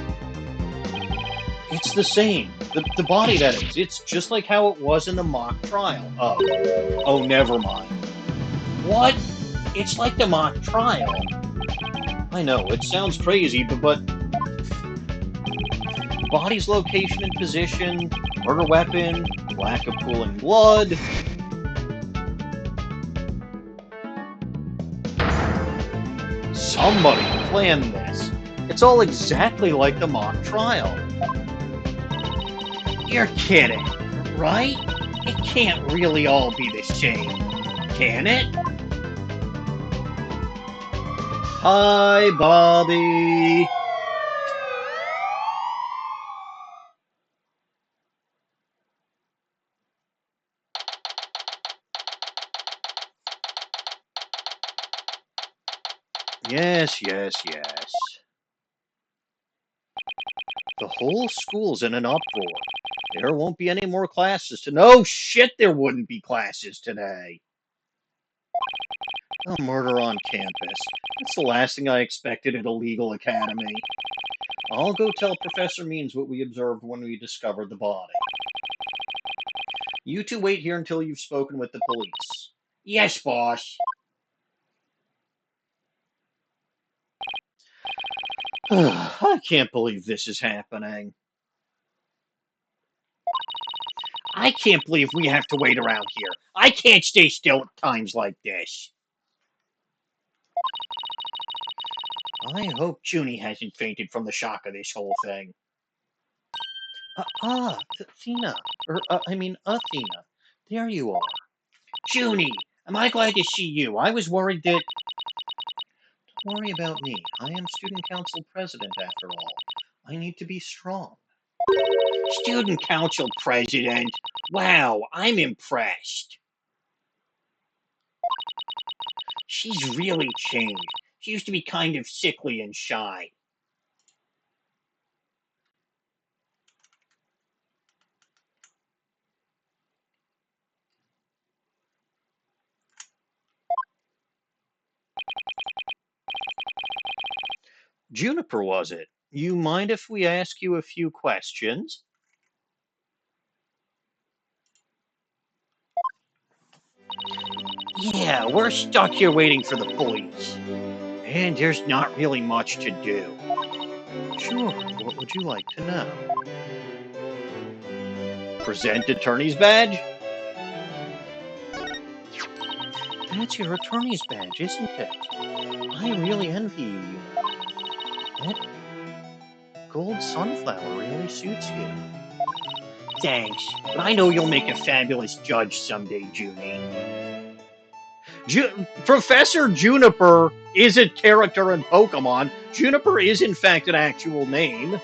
It's the same. The body, that is. It's just like how it was in the mock trial. Oh, never mind. What? It's like the mock trial. I know, it sounds crazy, but body's location and position, murder weapon, lack of pooling blood. Somebody planned this. It's all exactly like the mock trial. You're kidding, right? It can't really all be the same, can it? Hi, Bobby. Yes. The whole school's in an uproar. There won't be any more classes to... No shit, there wouldn't be classes today. A murder on campus. That's the last thing I expected at a legal academy. I'll go tell Professor Means what we observed when we discovered the body. You two wait here until you've spoken with the police. Yes, boss. I can't believe this is happening. I can't believe we have to wait around here. I can't stay still at times like this. I hope Junie hasn't fainted from the shock of this whole thing. Athena. Athena. There you are. Junie, am I glad to see you? I was worried that... Don't worry about me. I am student council president after all. I need to be strong. Student council president? Wow, I'm impressed. She's really changed. She used to be kind of sickly and shy. Juniper, was it? You mind if we ask you a few questions? Yeah, we're stuck here waiting for the police. And there's not really much to do. Sure, what would you like to know? Present attorney's badge? That's your attorney's badge, isn't it? I really envy you. That gold sunflower really suits you. Thanks, but I know you'll make a fabulous judge someday, Junie. Professor Juniper is a character in Pokemon. Juniper is, in fact, an actual name.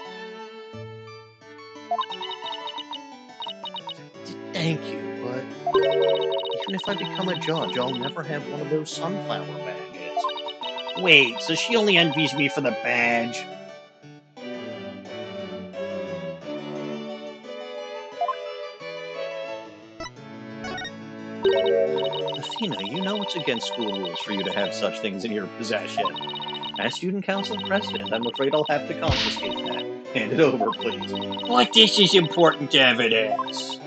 Thank you, but even if I become a judge, I'll never have one of those sunflower badges. Wait, so she only envies me for the badge? Athena, you know it's against school rules for you to have such things in your possession. As student council president, I'm afraid I'll have to confiscate that. Hand it over, please. But this is important evidence.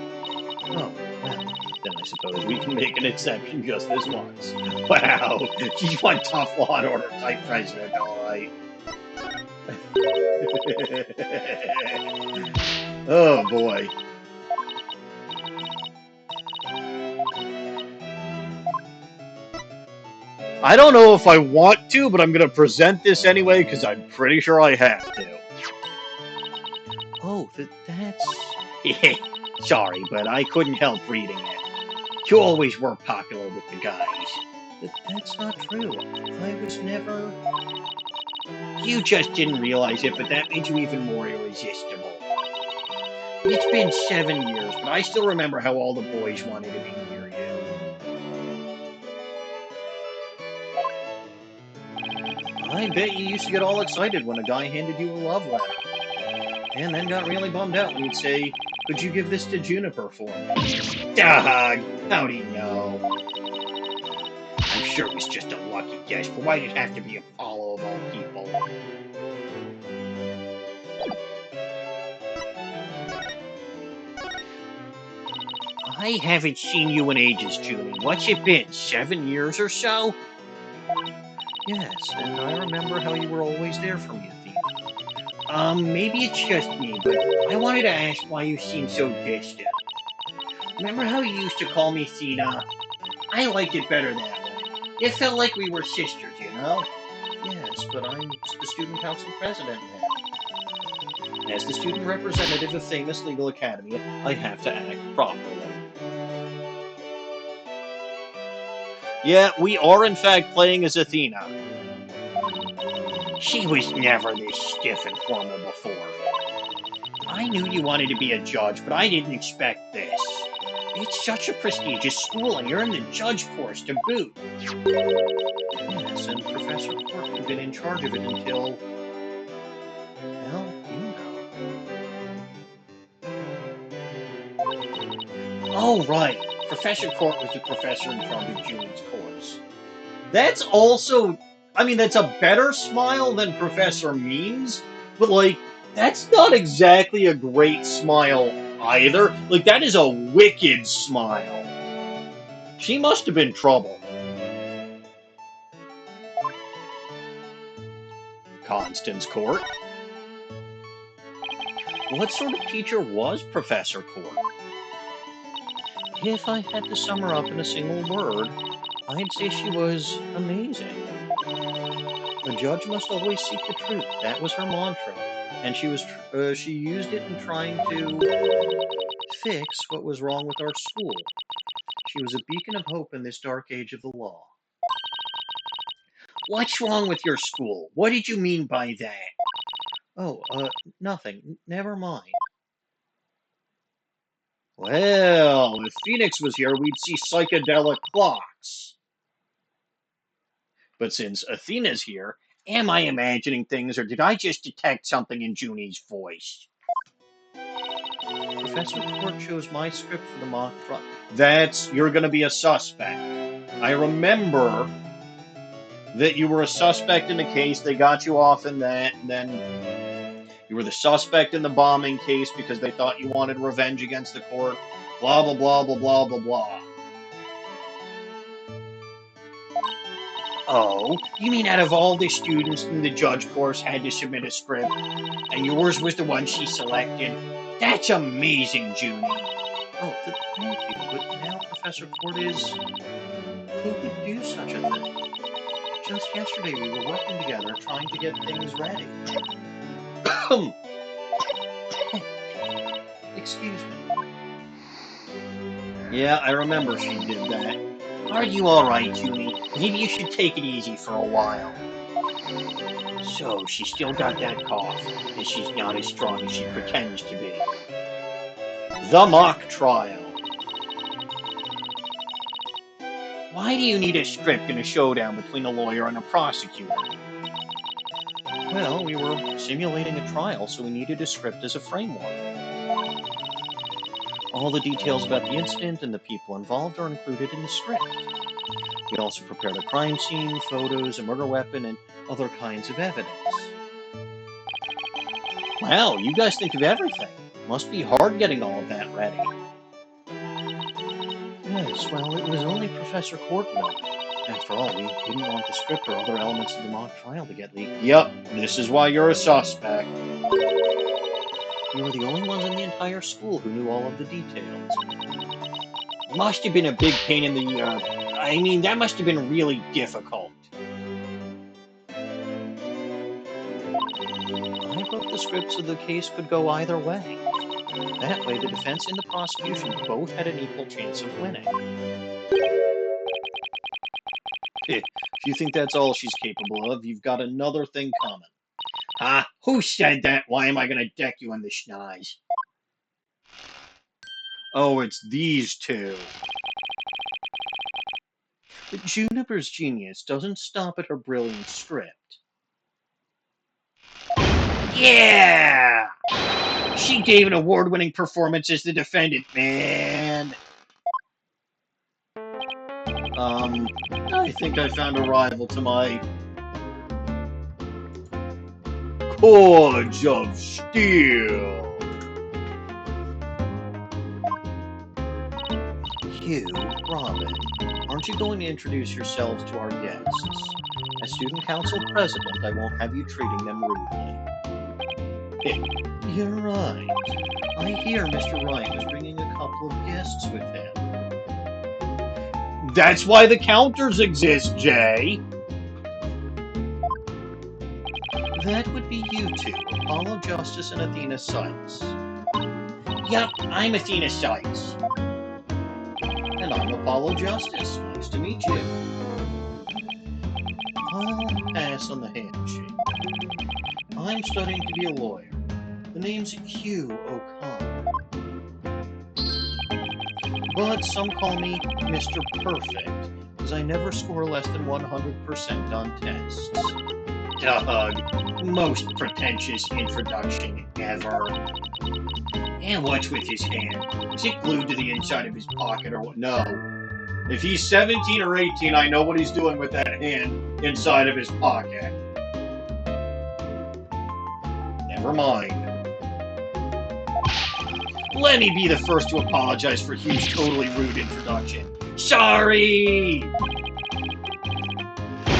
Oh, well, then I suppose we can make an exception just this once. Wow, she's one tough law and order type president, all right. Oh, boy. I don't know if I want to, but I'm going to present this anyway because I'm pretty sure I have to. Oh, that's... Yeah, sorry, but I couldn't help reading it. You always were popular with the guys. But that's not true. I was never... You just didn't realize it, but that made you even more irresistible. It's been 7 years, but I still remember how all the boys wanted to be near you. I bet you used to get all excited when a guy handed you a love letter. And then got really bummed out when he'd say, could you give this to Juniper for me? Dog, how'd he know? I'm sure it was just a lucky guess, but why did it have to be Apollo of all people? I haven't seen you in ages, Junie. What's it been, 7 years or so? Yes, and I remember how you were always there for me, Athena. Maybe it's just me, but I wanted to ask why you seem so distant. Remember how you used to call me Athena? I liked it better that way. It felt like we were sisters, you know? Yes, but I'm the student council president now. As the student representative of famous legal academy, I have to act properly. Yeah, we are in fact playing as Athena. She was never this stiff and formal before. I knew you wanted to be a judge, but I didn't expect this. It's such a prestigious school, and you're in the judge course to boot. Yes, and Professor Courteing been in charge of it until... Well, you know. Oh, right. Professor Court was the professor in charge of Junie's course. That's also... I mean, that's a better smile than Professor Means, but, like, that's not exactly a great smile either. Like, that is a wicked smile. She must have been trouble. Constance Court. What sort of teacher was Professor Court? If I had to sum her up in a single word, I'd say she was amazing. A judge must always seek the truth. That was her mantra, and she used it in trying to fix what was wrong with our school. She was a beacon of hope in this dark age of the law. What's wrong with your school? What did you mean by that? Oh, nothing. Never mind. Well, if Phoenix was here, we'd see psychedelic clocks. But since Athena's here, am I imagining things, or did I just detect something in Junie's voice? Professor Court chose my script for the mock trial. You're going to be a suspect. I remember that you were a suspect in the case. They got you off in that, and then you were the suspect in the bombing case because they thought you wanted revenge against the court. Blah, blah, blah, blah, blah, blah, blah. Oh, you mean out of all the students in the judge course had to submit a script, and yours was the one she selected? That's amazing, Junie. Oh, thank you, but now Professor Court is... Who would do such a thing? Just yesterday we were working together trying to get things ready. Excuse me. Yeah, I remember she did that. Are you alright, Junie? Maybe you should take it easy for a while. So, she still got that cough, and she's not as strong as she pretends to be. The mock trial. Why do you need a script in a showdown between a lawyer and a prosecutor? Well, we were simulating a trial, so we needed a script as a framework. All the details about the incident and the people involved are included in the script. We also prepared a crime scene, photos, a murder weapon, and other kinds of evidence. Wow, you guys think of everything. Must be hard getting all of that ready. Yes, well, it was only Professor Courtney. After all, we didn't want the script or other elements of the mock trial to get leaked. Yep, this is why you're a suspect. We were the only ones in the entire school who knew all of the details. Must have been a big pain in the... that must have been really difficult. I wrote the script so the case could go either way. That way, the defense and the prosecution both had an equal chance of winning. If you think that's all she's capable of, you've got another thing coming. Who said that? Why am I going to deck you in the schnoz? Oh, it's these two. But Juniper's genius doesn't stop at her brilliant script. Yeah! She gave an award-winning performance as the defendant, man. I think I found a rival to my Cords of Steel. Hugh, Robin, aren't you going to introduce yourselves to our guests? As student council president, I won't have you treating them rudely. You're right. I hear Mr. Wright is bringing a couple of guests with him. That's why the counters exist, Jay. That would be you two, Apollo Justice and Athena Sykes. Yep, I'm Athena Sykes. And I'm Apollo Justice. Nice to meet you. I'll pass on the handshake. I'm studying to be a lawyer. The name's Hugh O'Connor. But some call me Mr. Perfect, because I never score less than 100% on tests. Doug, most pretentious introduction ever. And what's with his hand? Is it glued to the inside of his pocket or what? No. If he's 17 or 18, I know what he's doing with that hand inside of his pocket. Never mind. Let me be the first to apologize for Hugh's totally rude introduction. Sorry!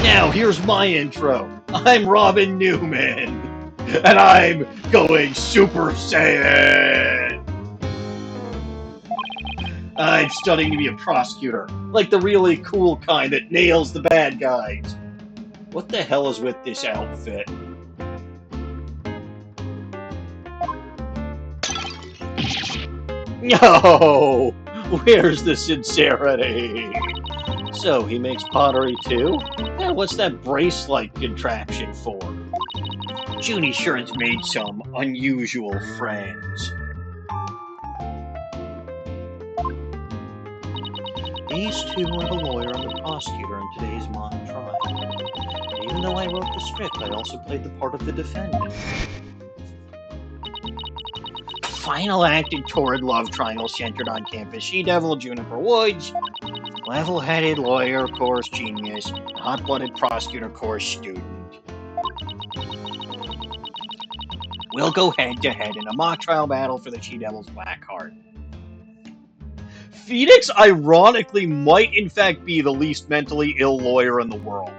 Now, here's my intro. I'm Robin Newman, and I'm going Super Saiyan! I'm studying to be a prosecutor, like the really cool kind that nails the bad guys. What the hell is with this outfit? No! Where's the sincerity? So, he makes pottery too? Yeah, what's that brace-like contraption for? Junie sure has made some unusual friends. These two are the lawyer and the prosecutor in today's mock trial. Even though I wrote the script, I also played the part of the defendant. Final act in torrid love triangle centered on campus. She-Devil, Juniper Woods. Level-headed lawyer, course genius. Hot-blooded prosecutor, course student. We'll go head-to-head in a mock trial battle for the She-Devil's Black Heart. Phoenix, ironically, might in fact be the least mentally ill lawyer in the world.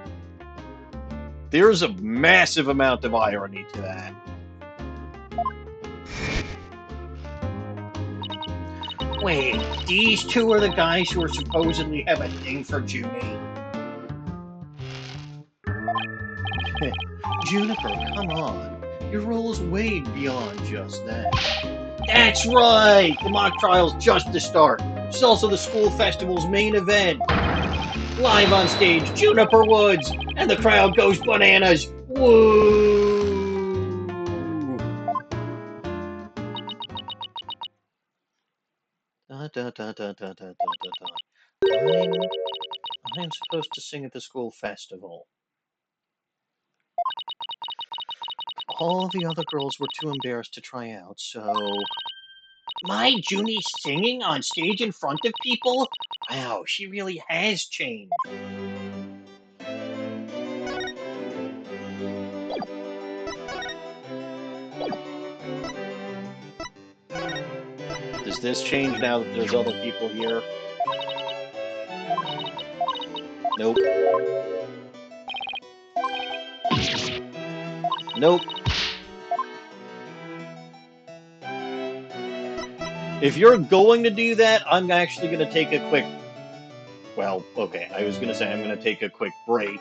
There's a massive amount of irony to that. Wait, these two are the guys who are supposedly have a thing for Junie? Juniper, come on. Your role is way beyond just that. That's right! The mock trial's just the start. It's also the school festival's main event. Live on stage, Juniper Woods, and the crowd goes bananas. Woo! Da, da, da, da, da, da, da, da. I'm supposed to sing at the school festival. All the other girls were too embarrassed to try out, so... My Junie singing on stage in front of people? Wow, she really has changed. Does this change now that there's other people here? Nope. Nope. If you're going to do that, I'm actually going to take a quick... Well, okay, I was going to say I'm going to take a quick break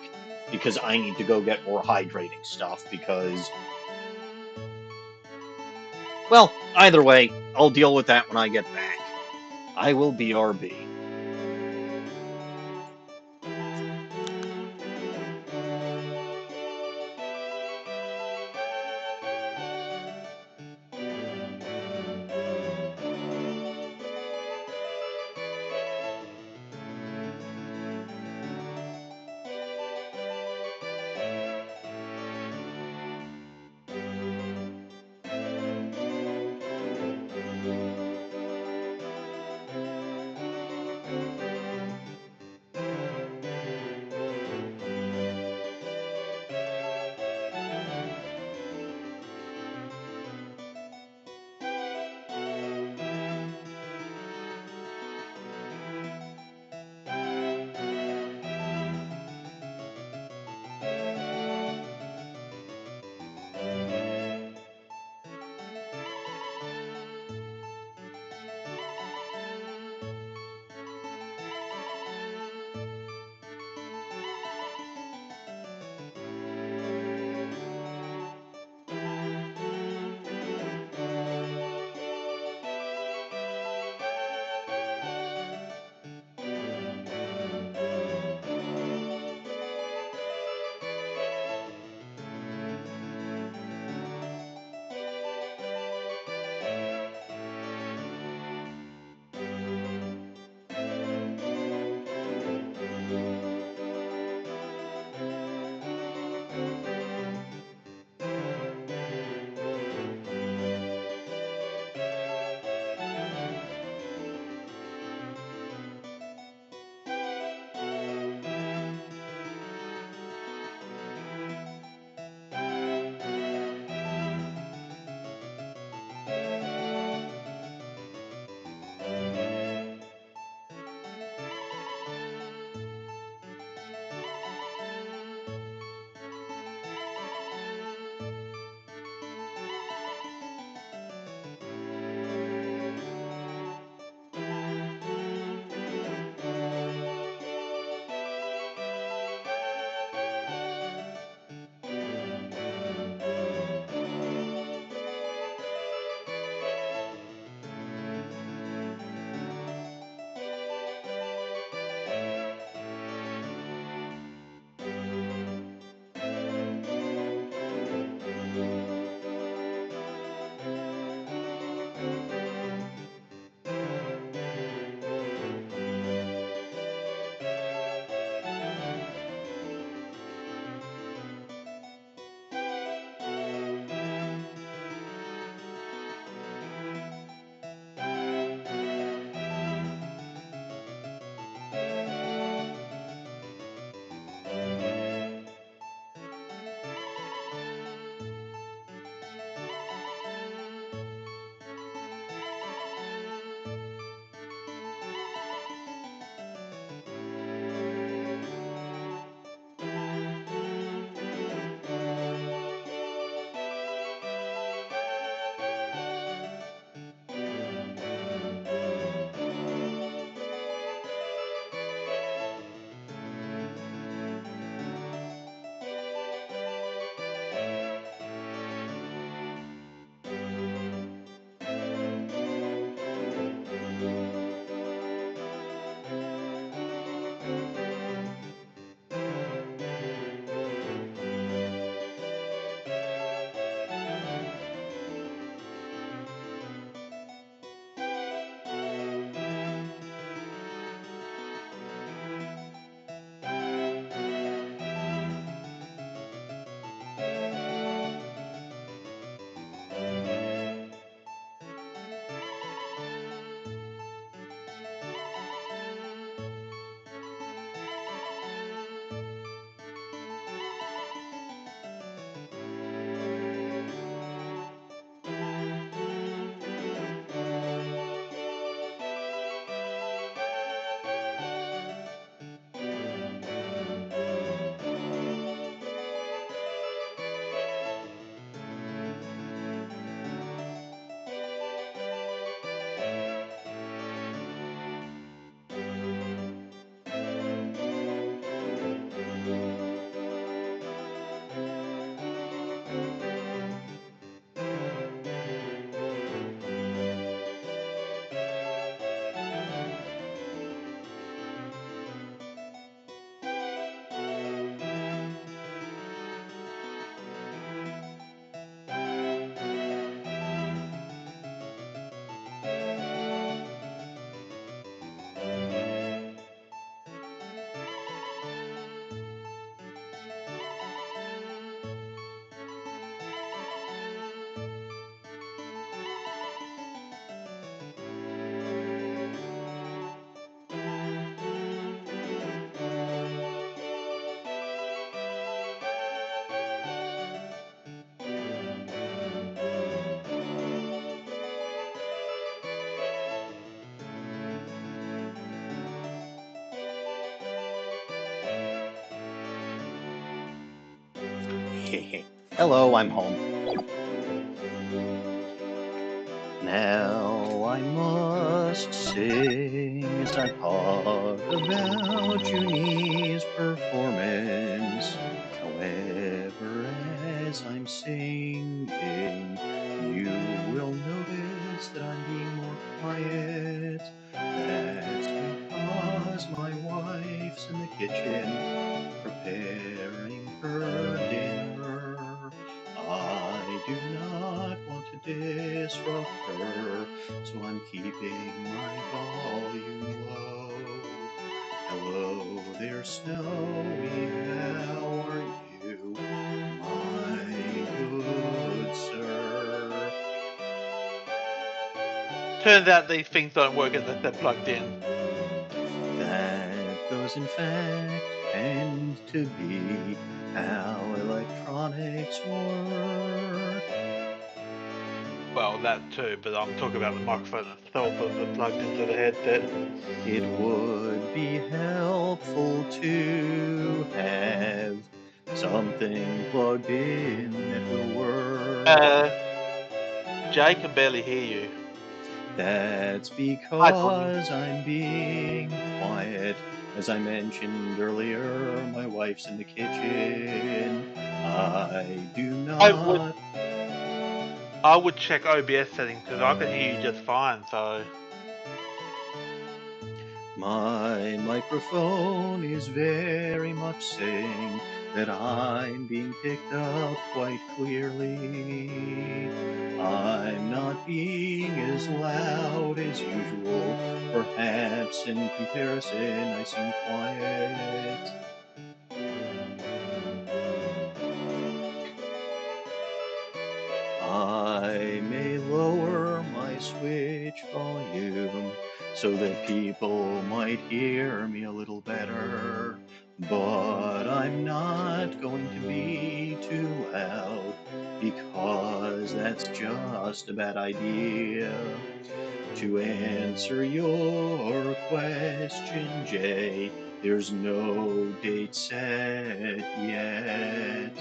because I need to go get more hydrating stuff because... Well, either way, I'll deal with that when I get back. I will BRB. Hello, I'm home. Now I must sing as I talk about Juni's performance. However, as I'm singing, you will notice that I'm being more quiet. That's because my wife's in the kitchen preparing her dinner. I do not want to disrupt her, so I'm keeping my volume low. Hello there, Snowy, how are you, my good sir? Turns out these things don't work unless they're plugged in. That does in fact tend to be how electronics work. Well, that too, but I'm talking about the microphone itself as it's plugged into the headset. It would be helpful to have something plugged in that will work. Jay can barely hear you. That's Hi, Tommy. because I'm being quiet. As I mentioned earlier, my wife's in the kitchen. I do not. I would check OBS settings because I can hear you just fine. So My microphone is very much saying that I'm being picked up quite clearly. I'm not being as loud as usual. Perhaps in comparison, I seem quiet. I may lower my switch volume so that people might hear me a little better, but I'm not going to be too loud because that's just a bad idea. To answer your question, Jay, there's no date set yet.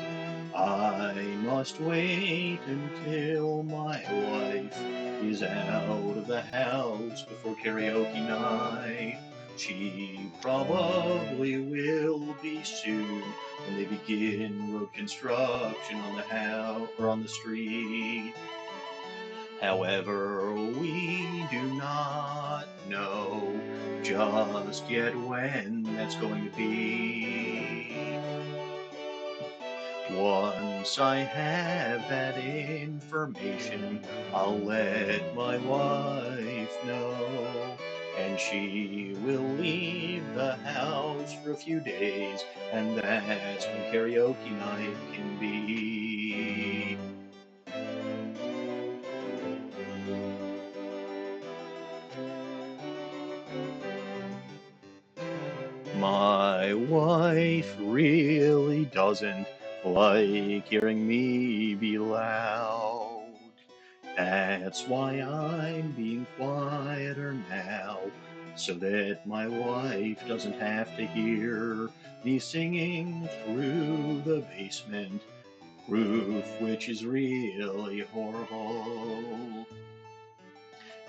I must wait until my wife is out of the house before karaoke night. She probably will be soon when they begin road construction on the house or on the street. However, we do not know just yet when that's going to be. Once I have that information, I'll let my wife know. And she will leave the house for a few days, and that's when karaoke night can be. My wife really doesn't like hearing me be loud. That's why I'm being quieter now, so that my wife doesn't have to hear me singing through the basement roof, which is really horrible.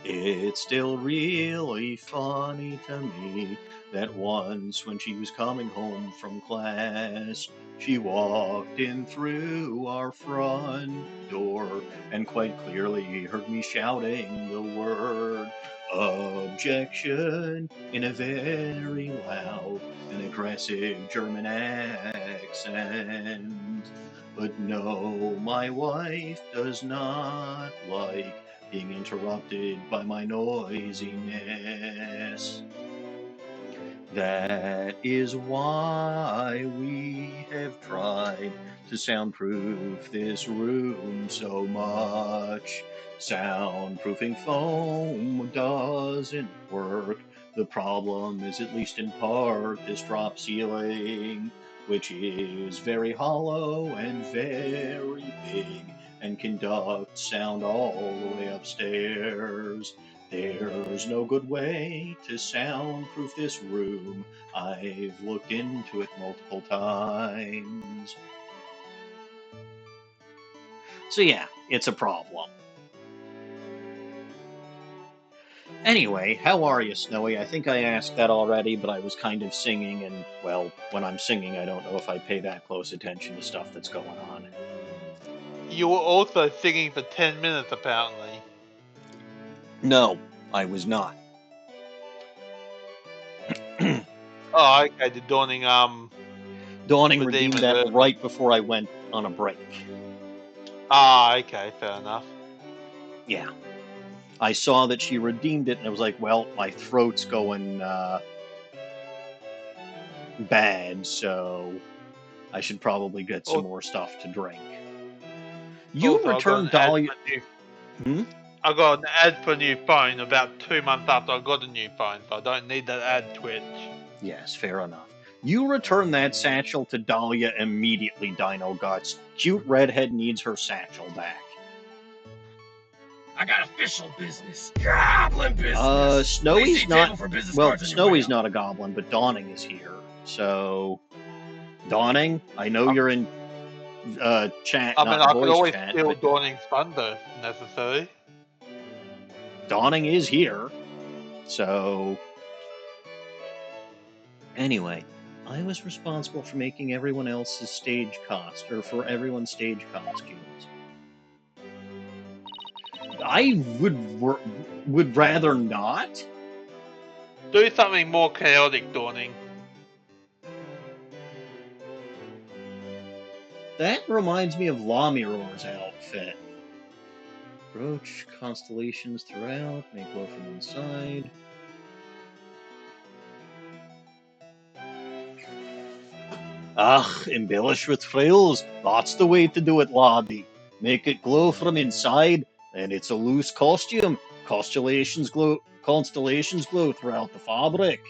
It's still really funny to me that once when she was coming home from class, she walked in through our front door and quite clearly heard me shouting the word objection in a very loud and aggressive German accent. But no, my wife does not like being interrupted by my noisiness. That is why we have tried to soundproof this room so much. Soundproofing foam doesn't work. The problem is, at least in part, this drop ceiling, which is very hollow and very big and conduct sound all the way upstairs. There's no good way to soundproof this room. I've looked into it multiple times. So yeah, it's a problem. Anyway, how are you, Snowy? I think I asked that already, but I was kind of singing, and, well, when I'm singing, I don't know if I pay that close attention to stuff that's going on. You were also singing for 10 minutes, apparently. No, I was not. Oh, okay, the Dawning, Dawning Redeemer redeemed that version. right before I went on a break. Ah, okay, fair enough. Yeah. I saw that she redeemed it, and I was like, well, my throat's going bad, so I should probably get some Oh. more stuff to drink. You Also, returned Dahlia. I got an ad for a new phone about 2 months after I got a new phone, so I don't need that ad twitch. Yes, fair enough. You return that satchel to Dahlia immediately, Dino Guts. Cute redhead needs her satchel back. I got official business. Goblin business. Snowy's Please not. table for business Well, cards on your way Snowy's out. not a goblin, but Dawning is here. So, Dawning, I know you're in chat, I mean, not I could voice always chat, steal but Dawning's thunder if necessary. Dawning is here. So, anyway, I was responsible for making everyone else's stage for everyone's stage costumes. I would rather not. Do something more chaotic, Dawning. That reminds me of Lamiro's outfit. Brooch constellations throughout, make glow from inside. Embellish with frills. That's the way to do it, laddie. Make it glow from inside, and it's a loose costume. Constellations glow throughout the fabric.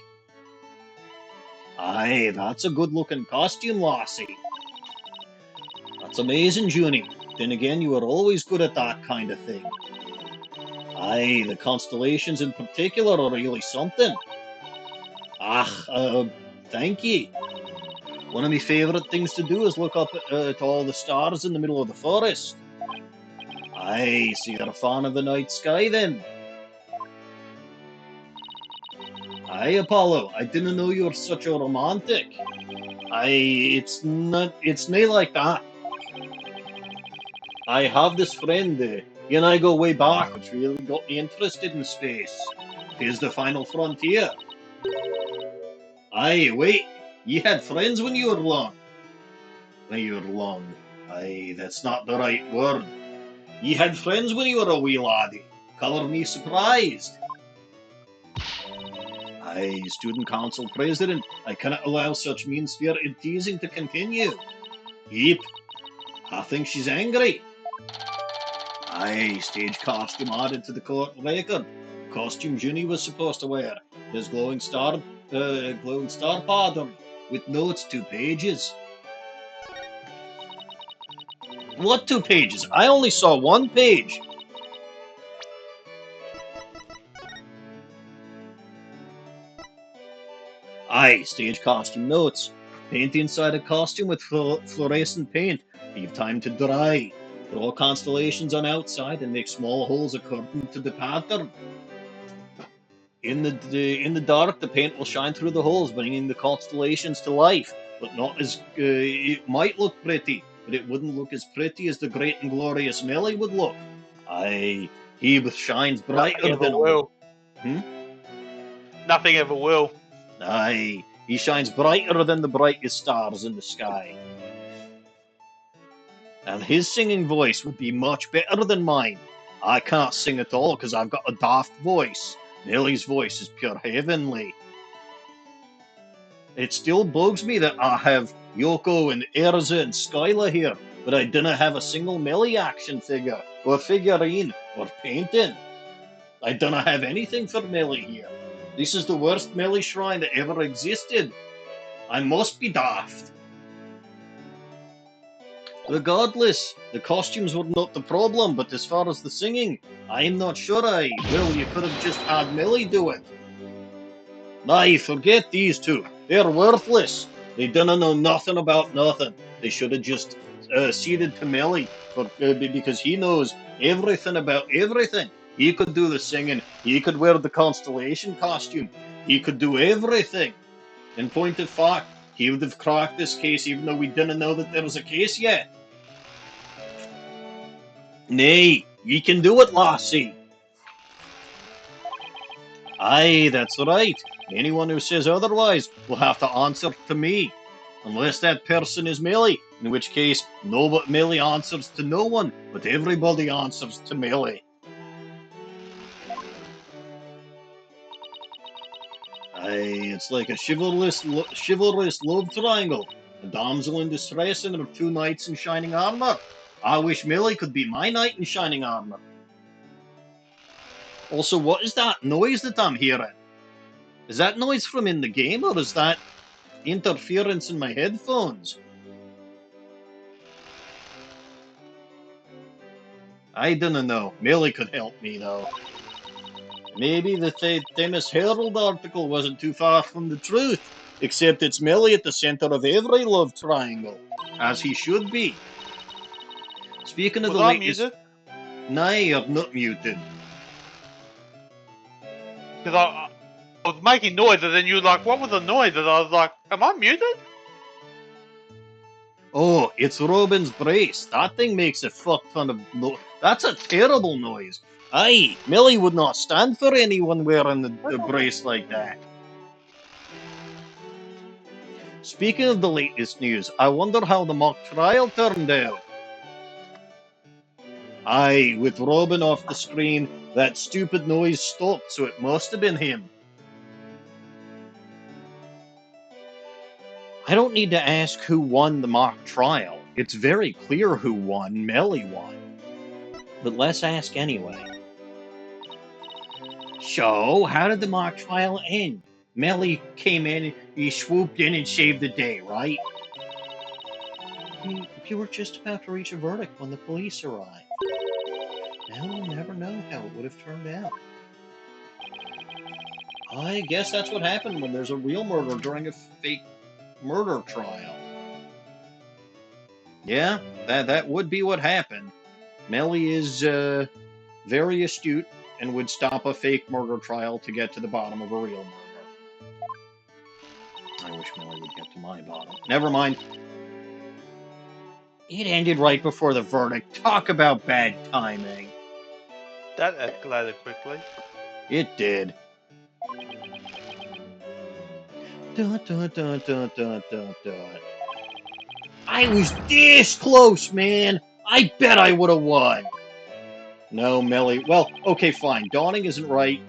Aye, that's a good-looking costume, lassie. That's amazing, Junie. Then again, you are always good at that kind of thing. Aye, the constellations in particular are really something. Thank ye. One of my favourite things to do is look up at all the stars in the middle of the forest. Aye, so you're a fan of the night sky then? Aye, Apollo, I didn't know you were such a romantic. Aye, it's not like that. I have this friend, he and I go way back, which really got me interested in space. Here's the final frontier. Aye, wait, you had friends when you were young. When you were young. Aye, that's not the right word. You had friends when you were a wee laddie. Colour me surprised. Aye, student council president, I cannot allow such mean-spirited teasing to continue. Yep, I think she's angry. Aye, stage costume added to the court record. Costume Junie was supposed to wear. His glowing star pattern with notes 2 pages. What 2 pages? I only saw 1 page. Aye, stage costume notes. Paint the inside of costume with fluorescent paint. Leave time to dry. Draw constellations on outside and make small holes according to the pattern. In the dark, the paint will shine through the holes, bringing the constellations to life. But not as it might look pretty, but it wouldn't look as pretty as the great and glorious Melly would look. Aye, he shines brighter than will. Nothing ever will. Aye, he shines brighter than the brightest stars in the sky. And his singing voice would be much better than mine. I can't sing at all because I've got a daft voice. Nelly's voice is pure heavenly. It still bugs me that I have Yoko and Erza and Skylar here, but I didn't have a single Melly action figure, or figurine, or painting. I don't have anything for Melly here. This is the worst Melly shrine that ever existed. I must be daft. Regardless, the costumes were not the problem, but as far as the singing, I'm not sure well, you could have just had Melly do it. Nah, forget these two. They're worthless. They don't know nothing about nothing. They should have just ceded to Millie because he knows everything about everything. He could do the singing. He could wear the constellation costume. He could do everything. In point of fact, he would have cracked this case even though we didn't know that there was a case yet. Nay, ye can do it, lassie. Aye, that's right. Anyone who says otherwise will have to answer to me. Unless that person is Millie, in which case Millie answers to no one, but everybody answers to Millie. Aye, it's like a chivalrous love triangle. A damsel in distress and her two knights in shining armor. I wish Millie could be my knight in shining armor. Also, what is that noise that I'm hearing? Is that noise from in the game, or is that interference in my headphones? I don't know. Millie could help me, though. Maybe the famous Herald article wasn't too far from the truth, except it's Millie at the center of every love triangle, as he should be. Speaking of the latest... muted? Nay, I'm not muted. Because I was making noise, and then you were like, what was the noise? And I was like, am I muted? Oh, it's Robin's brace. That thing makes a fuck ton of noise. That's a terrible noise. Aye, Millie would not stand for anyone wearing the brace like that. Speaking of the latest news, I wonder how the mock trial turned out. Aye, with Robin off the screen, that stupid noise stopped, so it must have been him. I don't need to ask who won the mock trial. It's very clear who won. Millie won. But let's ask anyway. So, how did the mock trial end? Millie came in, he swooped in and saved the day, right? You were just about to reach a verdict when the police arrived. Now we'll never know how it would have turned out. I guess that's what happened when there's a real murder during a fake murder trial. Yeah, that would be what happened. Millie is very astute and would stop a fake murder trial to get to the bottom of a real murder. I wish Millie would get to my bottom. Never mind. It ended right before the verdict. Talk about bad timing. That escalated quickly. It did. I was this close, man. I bet I would have won. No, Millie. Well, okay, fine. Dawning isn't right.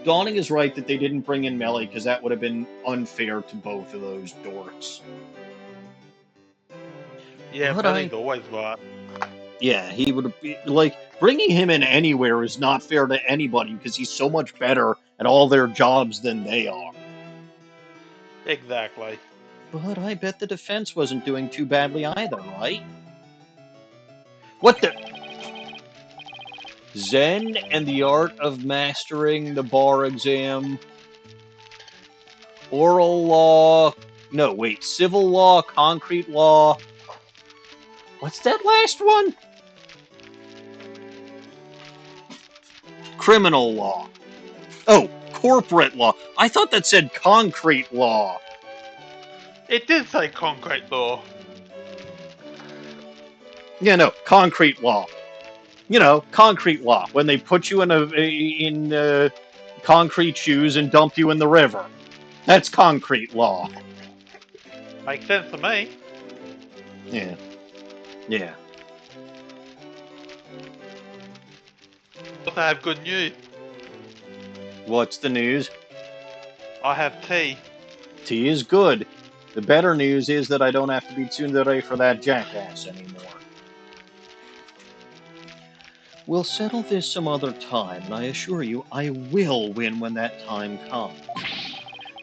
Dawning is right that they didn't bring in Millie because that would have been unfair to both of those dorks. Yeah, Millie's always right. Yeah, he would have been, like, bringing him in anywhere is not fair to anybody because he's so much better at all their jobs than they are. Exactly. But I bet the defense wasn't doing too badly either, right? What the... Zen and the Art of Mastering the Bar Exam. Oral law... No, wait. Civil law, concrete law... What's that last one? Criminal law. Oh, corporate law. I thought that said concrete law. It did say concrete law. Yeah, no, concrete law. You know, concrete law. When they put you in concrete shoes and dump you in the river. That's concrete law. Makes sense to me. Yeah. Yeah. But I have good news. What's the news? I have tea. Tea is good. The better news is that I don't have to be tsundere for that jackass anymore. We'll settle this some other time, and I assure you, I will win when that time comes.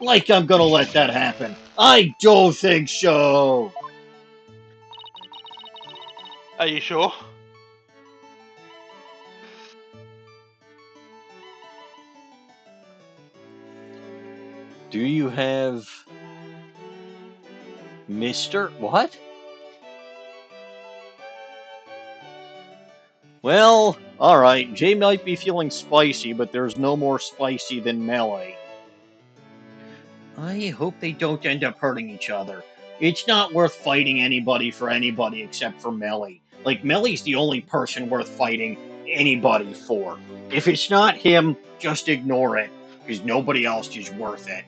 Like I'm gonna let that happen. I don't think so! Are you sure? Do you have... Mr. What? Well, alright, Jay might be feeling spicy, but there's no more spicy than Melee. I hope they don't end up hurting each other. It's not worth fighting anybody for anybody except for Melee. Like, Melee's the only person worth fighting anybody for. If it's not him, just ignore it, because nobody else is worth it.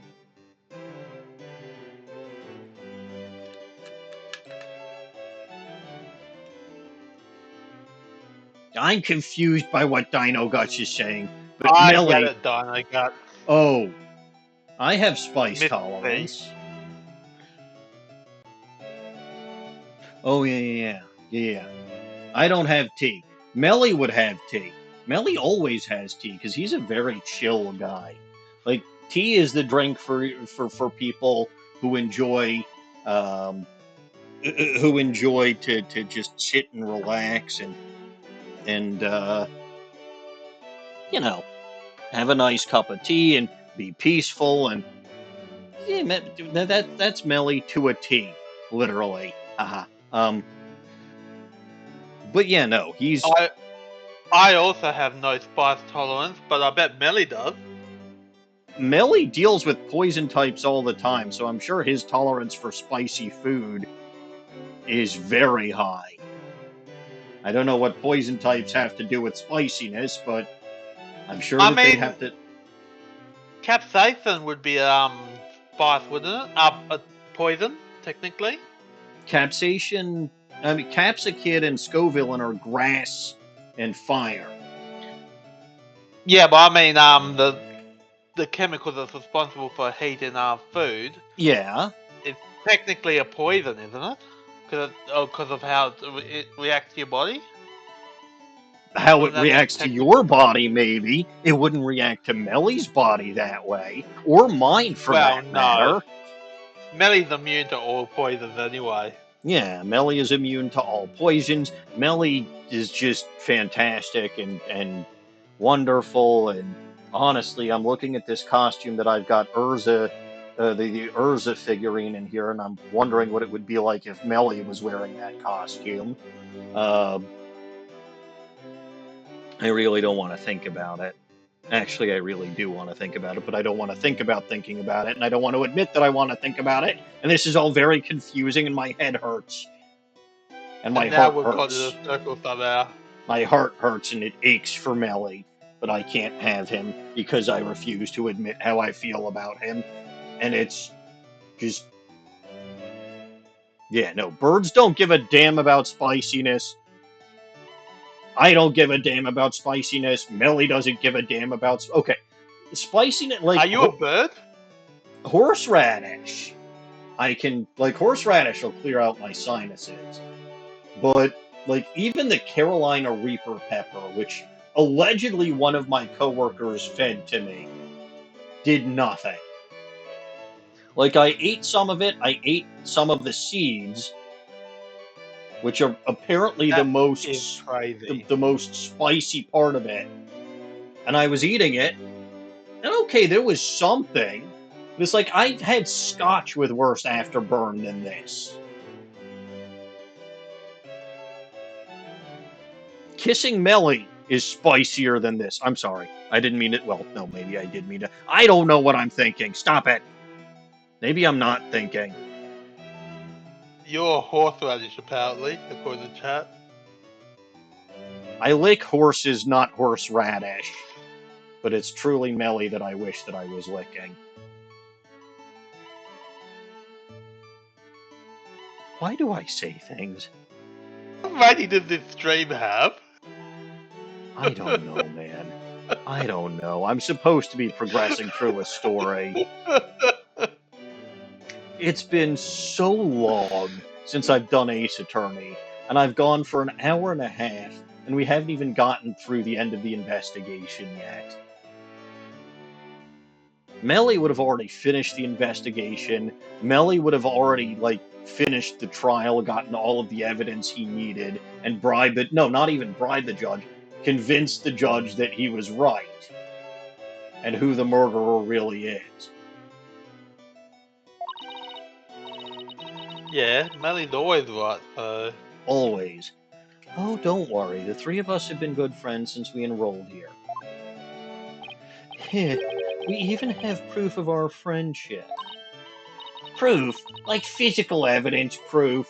I'm confused by what Dino Guts is saying, but I Melee... get it, Dino Guts. Oh, I have spice Miss tolerance. Oh, yeah. I don't have tea. Melly would have tea. Melly always has tea because he's a very chill guy. Like, tea is the drink for people who enjoy to just sit and relax and you know, have a nice cup of tea and be peaceful and yeah, that's Melly to a T, literally. Haha. But yeah, no, he's. I also have no spice tolerance, but I bet Melly does. Melly deals with poison types all the time, so I'm sure his tolerance for spicy food is very high. I don't know what poison types have to do with spiciness, but I'm sure that they'd have to. Capsaicin would be spice, wouldn't it? Poison, technically. Capsaicin. I mean, Capsicid and Scovillin are grass and fire. Yeah, but I mean, the chemical that's responsible for heating our food. Yeah. It's technically a poison, isn't it? Because of how it reacts to your body. How it reacts to your body, maybe. It wouldn't react to Melly's body that way, or mine for that matter. Melly's immune to all poisons anyway. Yeah, Melly is immune to all poisons. Melly is just fantastic and wonderful. And honestly, I'm looking at this costume that I've got Urza, the Urza figurine in here, and I'm wondering what it would be like if Melly was wearing that costume. I really don't want to think about it. Actually, I really do want to think about it, but I don't want to think about thinking about it, and I don't want to admit that I want to think about it, and this is all very confusing, and my head hurts. And my heart hurts. My heart hurts, and it aches for Melly, but I can't have him because I refuse to admit how I feel about him, and it's just... Yeah, no, birds don't give a damn about spiciness. I don't give a damn about spiciness. Melly doesn't give a damn about... Okay, spiciness, like... Are you a bird? Horseradish. I can... Like, horseradish will clear out my sinuses. But, like, even the Carolina Reaper pepper, which allegedly one of my coworkers fed to me, did nothing. Like, I ate some of it. I ate some of the seeds, which are apparently the most spicy part of it. And I was eating it, and okay, there was something. But it's like, I've had scotch with worse afterburn than this. Kissing Melly is spicier than this. I'm sorry. I didn't mean it. Well, no, maybe I did mean it. I don't know what I'm thinking. Stop it. Maybe I'm not thinking. You're a horseradish, apparently, according to chat. I lick horses, not horseradish. But it's truly Melly that I wish that I was licking. Why do I say things? How many did this stream have? I don't know, man. I don't know. I'm supposed to be progressing through a story. It's been so long since I've done Ace Attorney, and I've gone for an hour and a half, and we haven't even gotten through the end of the investigation yet. Melly would have already finished the investigation. Melly would have already, like, finished the trial, gotten all of the evidence he needed, and bribed the... No, not even bribed the judge. Convinced the judge that he was right. And who the murderer really is. Yeah, Melly's always right, so... Always. Oh, don't worry. The three of us have been good friends since we enrolled here. Heck, we even have proof of our friendship. Proof? Like physical evidence proof?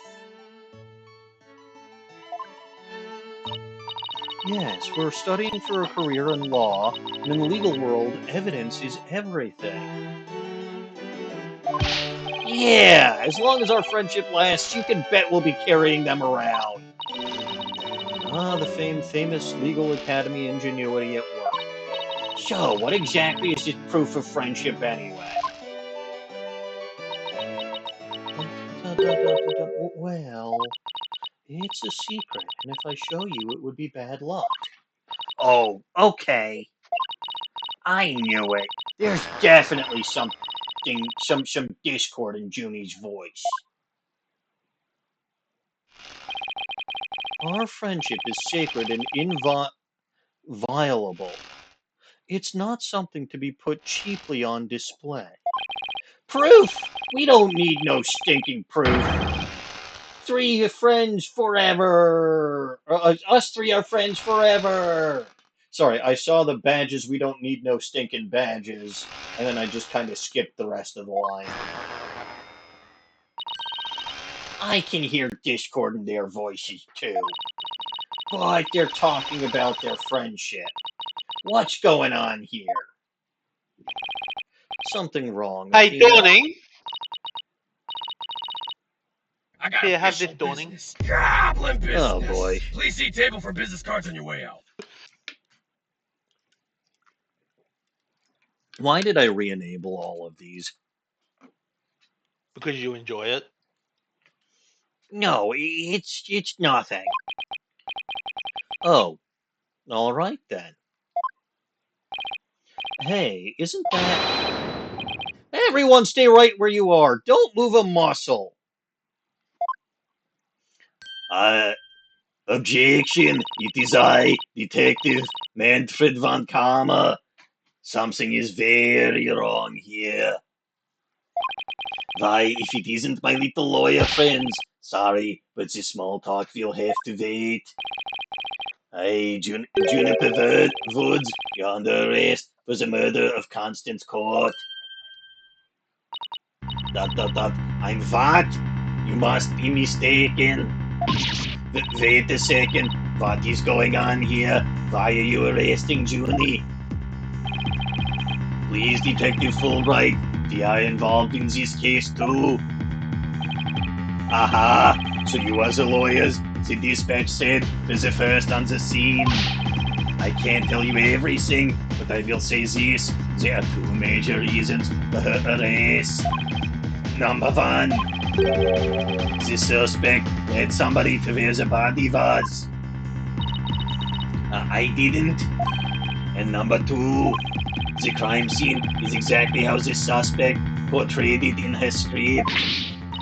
Yes, we're studying for a career in law, and in the legal world, evidence is everything. Yeah, as long as our friendship lasts, you can bet we'll be carrying them around. Ah, the famous legal academy ingenuity at work. So, what exactly is this proof of friendship anyway? Well, it's a secret, and if I show you, it would be bad luck. Oh, okay. I knew it. There's definitely some discord in Junie's voice. Our friendship is sacred and inviolable. It's not something to be put cheaply on display. Proof? We don't need no stinking proof. Three friends forever. Us three are friends forever. Sorry, I saw the badges. We don't need no stinking badges. And then I just kind of skipped the rest of the line. I can hear discord in their voices too. But they're talking about their friendship. What's going on here? Something wrong. Hey, Athena? Dawning. I got Here, have official this, Dawning. business. Goblin business. Oh, boy. Please see table for business cards on your way out. Why did I re-enable all of these? Because you enjoy it. No, it's nothing. Oh, all right then. Hey, isn't that... Everyone stay right where you are. Don't move a muscle. Objection. It is I, Detective Manfred von Kammer. Something is very wrong here. Why, if it isn't my little lawyer friends, sorry, but the small talk will have to wait. Hey, Juniper Woods, you're under arrest for the murder of Constance Court. ... I'm what? You must be mistaken. Wait a second. What is going on here? Why are you arresting Junie? Please, Detective Fulbright, we are involved in this case too. Aha! So you are the lawyers the dispatch said were the first on the scene. I can't tell you everything, but I will say this. There are two major reasons for her arrest. Number one, the suspect led somebody to where the body was. I didn't. And number two, the crime scene is exactly how the suspect portrayed it in her script.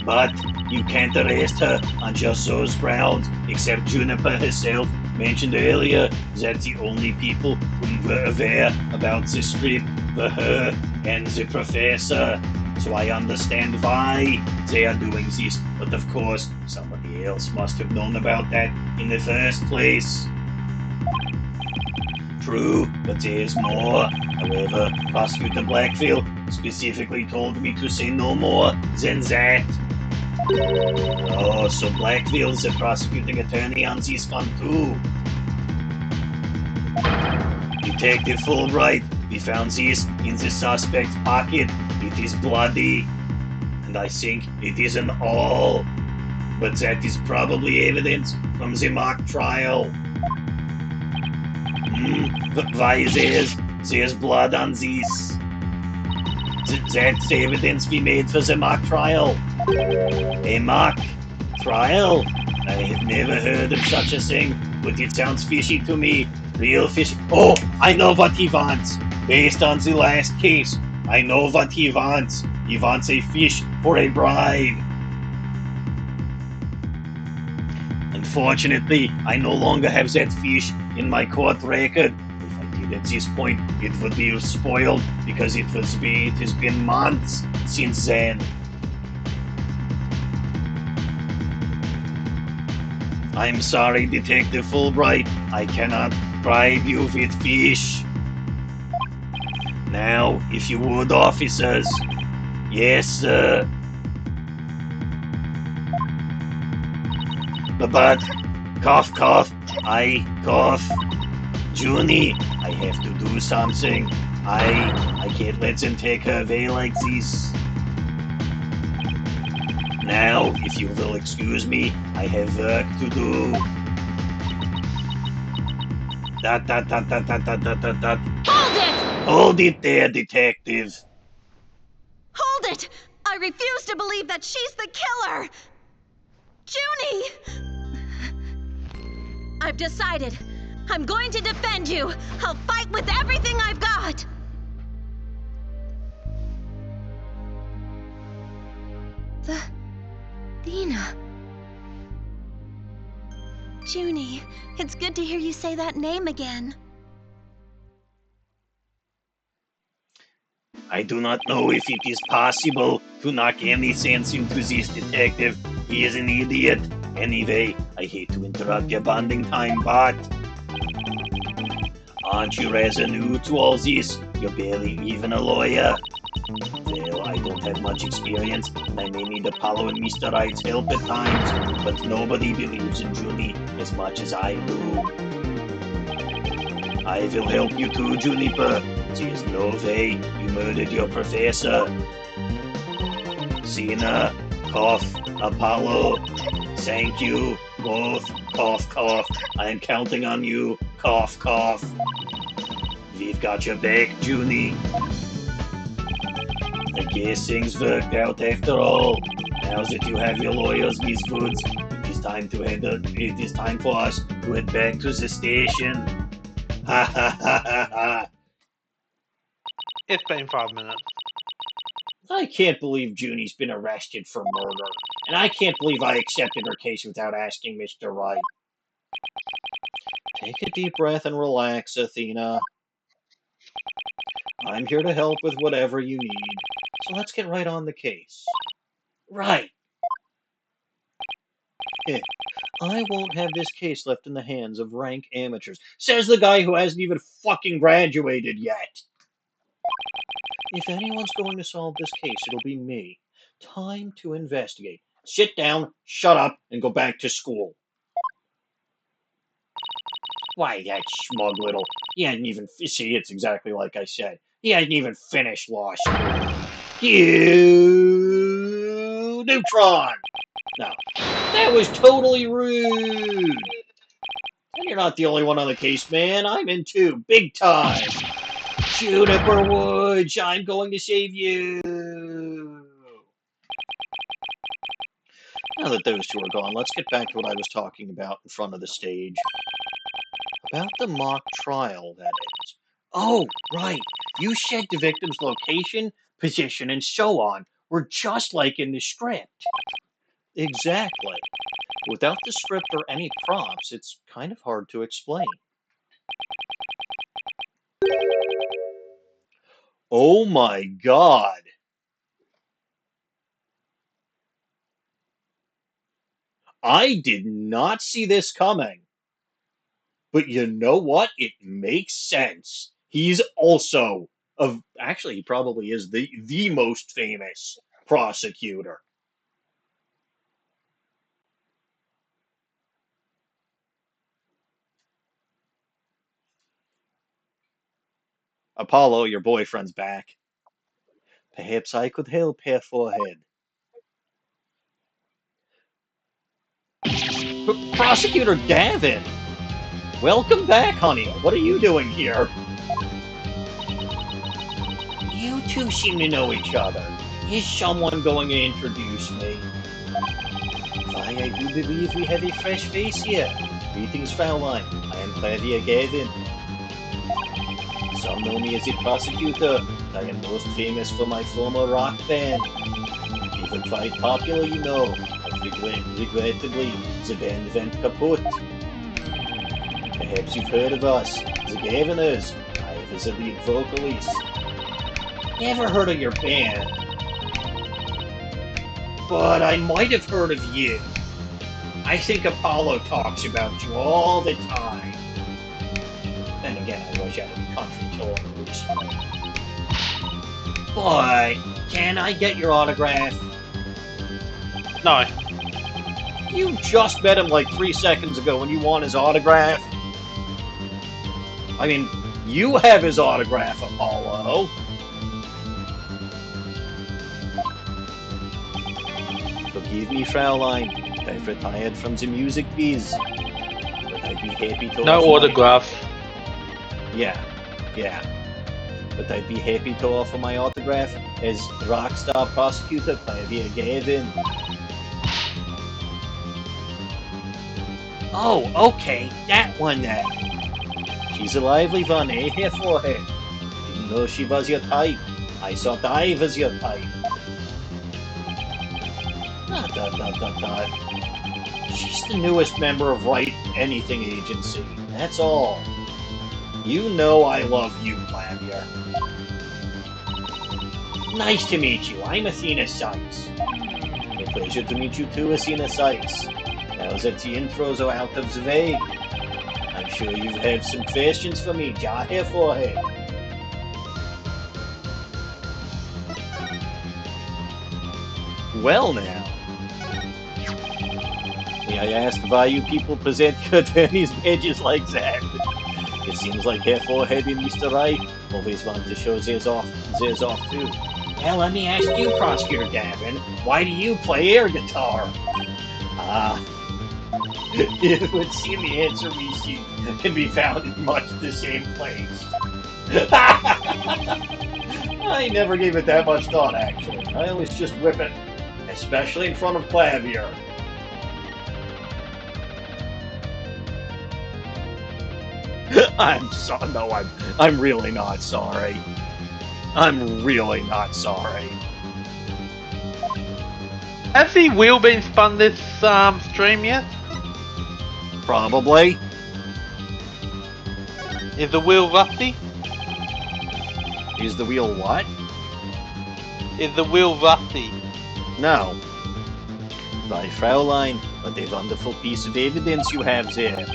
But you can't arrest her on just those grounds, except Juniper herself mentioned earlier that the only people who were aware about the script were her and the professor. So I understand why they are doing this, but of course, somebody else must have known about that in the first place. True, but there's more. However, Prosecutor Blackfield specifically told me to say no more than that. Oh, so Blackfield's the prosecuting attorney on this one too. Detective Fulbright, we found this in the suspect's pocket. It is bloody, and I think it is an awl. But that is probably evidence from the mock trial. Why there's blood on this? That's evidence we made for the mock trial. A mock trial? I have never heard of such a thing, but it sounds fishy to me. Real fishy. Oh, I know what he wants. Based on the last case, I know what he wants. He wants a fish for a bribe. Unfortunately, I no longer have that fish in my court record. If I did at this point, it would be spoiled because it has been months since then. I'm sorry, Detective Fulbright. I cannot bribe you with fish. Now, if you would, officers. Yes, sir. But, cough, cough. I cough. Junie, I have to do something. I can't let them take her away like this. Now, if you will excuse me, I have work to do. Dot, dot, dot, dot, dot, dot, dot, dot, dot. Hold it! Hold it there, detective. Hold it! I refuse to believe that she's the killer! Junie! I've decided. I'm going to defend you. I'll fight with everything I've got. Thina. Junie, it's good to hear you say that name again. I do not know if it is possible to knock any sense into this detective. He is an idiot. Anyway, I hate to interrupt your bonding time, but... Aren't you rather new to all this? You're barely even a lawyer. Well, I don't have much experience, and I may need Apollo and Mr. Wright's help at times, but nobody believes in Junie as much as I do. I will help you too, Juniper. There's no way you murdered your professor. Cena, cough, Apollo, thank you, both, cough, cough. I am counting on you, cough, cough. We've got your back, Junie. I guess things worked out after all. Now that you have your lawyers, Miss Goods, it is time for us to head back to the station. Ha ha ha ha ha. It's been 5 minutes. I can't believe Junie's been arrested for murder. And I can't believe I accepted her case without asking Mr. Wright. Take a deep breath and relax, Athena. I'm here to help with whatever you need. So let's get right on the case. Right. I won't have this case left in the hands of rank amateurs, says the guy who hasn't even fucking graduated yet. If anyone's going to solve this case, it'll be me. Time to investigate. Sit down, shut up, and go back to school. Why, that smug little... He hadn't even... See, it's exactly like I said. He hadn't even finished law school. You... Neutron! No, that was totally rude. And you're not the only one on the case, man. I'm in too, big time. Juniper Woods, I'm going to save you. Now that those two are gone, let's get back to what I was talking about in front of the stage. About the mock trial, that is. Oh, right. You said the victim's location, position, and so on were just like in the script. Exactly. Without the script or any prompts, it's kind of hard to explain. Oh my God. I did not see this coming. But you know what? It makes sense. He's also actually he probably is the most famous prosecutor. Apollo, your boyfriend's back. Perhaps I could help, Herr Forehead. Prosecutor Gavin! Welcome back, honey. What are you doing here? You two seem to know each other. Is someone going to introduce me? Why, I do believe we have a fresh face here. Greetings, Fraulein. I am Clavier Gavin. Some know me as a prosecutor, but I am most famous for my former rock band. Even quite popular, you know. But regrettably, the band went kaput. Perhaps you've heard of us, the Gaviners. I was the lead vocalist. Never heard of your band, but I might have heard of you. I think Apollo talks about you all the time. Then again, I was out of the country till only recently. But can I get your autograph? No. You just met him like 3 seconds ago and you want his autograph? I mean, you have his autograph, Apollo. Forgive me, Fraulein. I've retired from the music biz. But I'd be happy to No offer autograph. Yeah. But I'd be happy to offer my autograph as rockstar prosecutor Claudia Gavin. Oh, okay, that one then. She's a lively one, eh, here for her. Didn't know she was your type. I thought I was your type. She's the newest member of Write Anything Agency. That's all. You know I love you, Flavia. Nice to meet you. I'm Athena Sykes. A pleasure to meet you too, Athena Sykes. Now that the intros are out of the way, I'm sure you have some questions for me, ja here forehead. Well now. May I ask why you people present your attorney's badges like that? It seems like Herr Forehead and Mr. Wright always want to show theirs off too. Well, let me ask you, Prosecutor Gavin, why do you play air guitar? It would seem the answer we seek can be found in much the same place. I never gave it that much thought, actually. I always just whip it, especially in front of Clavier. I'm really not sorry. I'm really not sorry. Has the wheel been spun this stream yet? Probably. Is the wheel rusty? Is the wheel what? Is the wheel rusty? No. By Fraulein, what a wonderful piece of evidence you have there.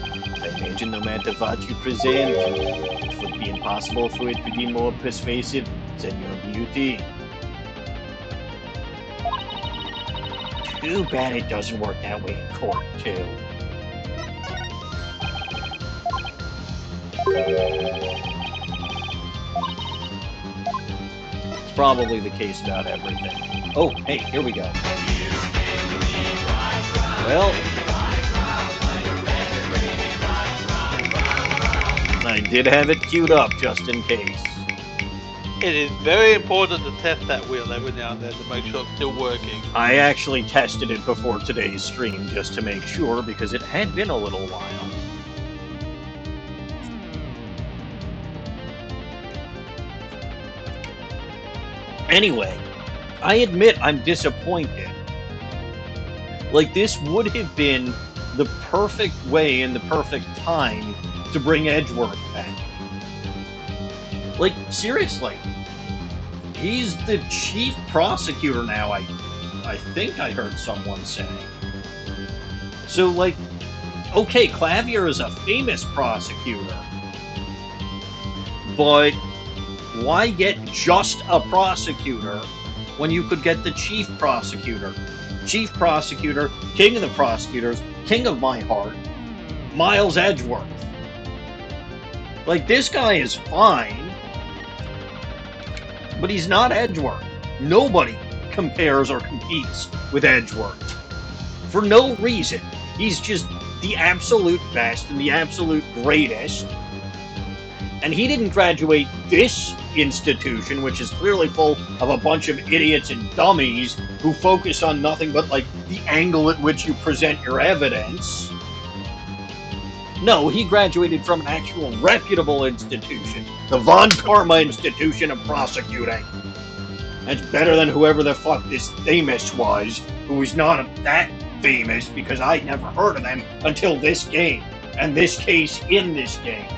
I imagine no matter what you present, it would be impossible for it to be more persuasive than your beauty. Too bad it doesn't work that way in court, too. It's probably the case about everything. Oh, hey, here we go. Well, I did have it queued up just in case. It is very important to test that wheel every now and then to make sure it's still working. I actually tested it before today's stream just to make sure because it had been a little while. Anyway, I admit I'm disappointed. Like, this would have been the perfect way and the perfect time to bring Edgeworth back. Like, seriously. He's the chief prosecutor now, I think I heard someone say. So, like, okay, Clavier is a famous prosecutor. But why get just a prosecutor when you could get the chief prosecutor? Chief prosecutor, king of the prosecutors, king of my heart, Miles Edgeworth. Like, this guy is fine, but he's not Edgeworth. Nobody compares or competes with Edgeworth. For no reason. He's just the absolute best and the absolute greatest. And he didn't graduate this institution, which is clearly full of a bunch of idiots and dummies who focus on nothing but, like, the angle at which you present your evidence. No, he graduated from an actual reputable institution, the Von Karma Institution of Prosecuting. That's better than whoever the fuck this famous was, who was not that famous because I'd never heard of them until this game, and this case in this game.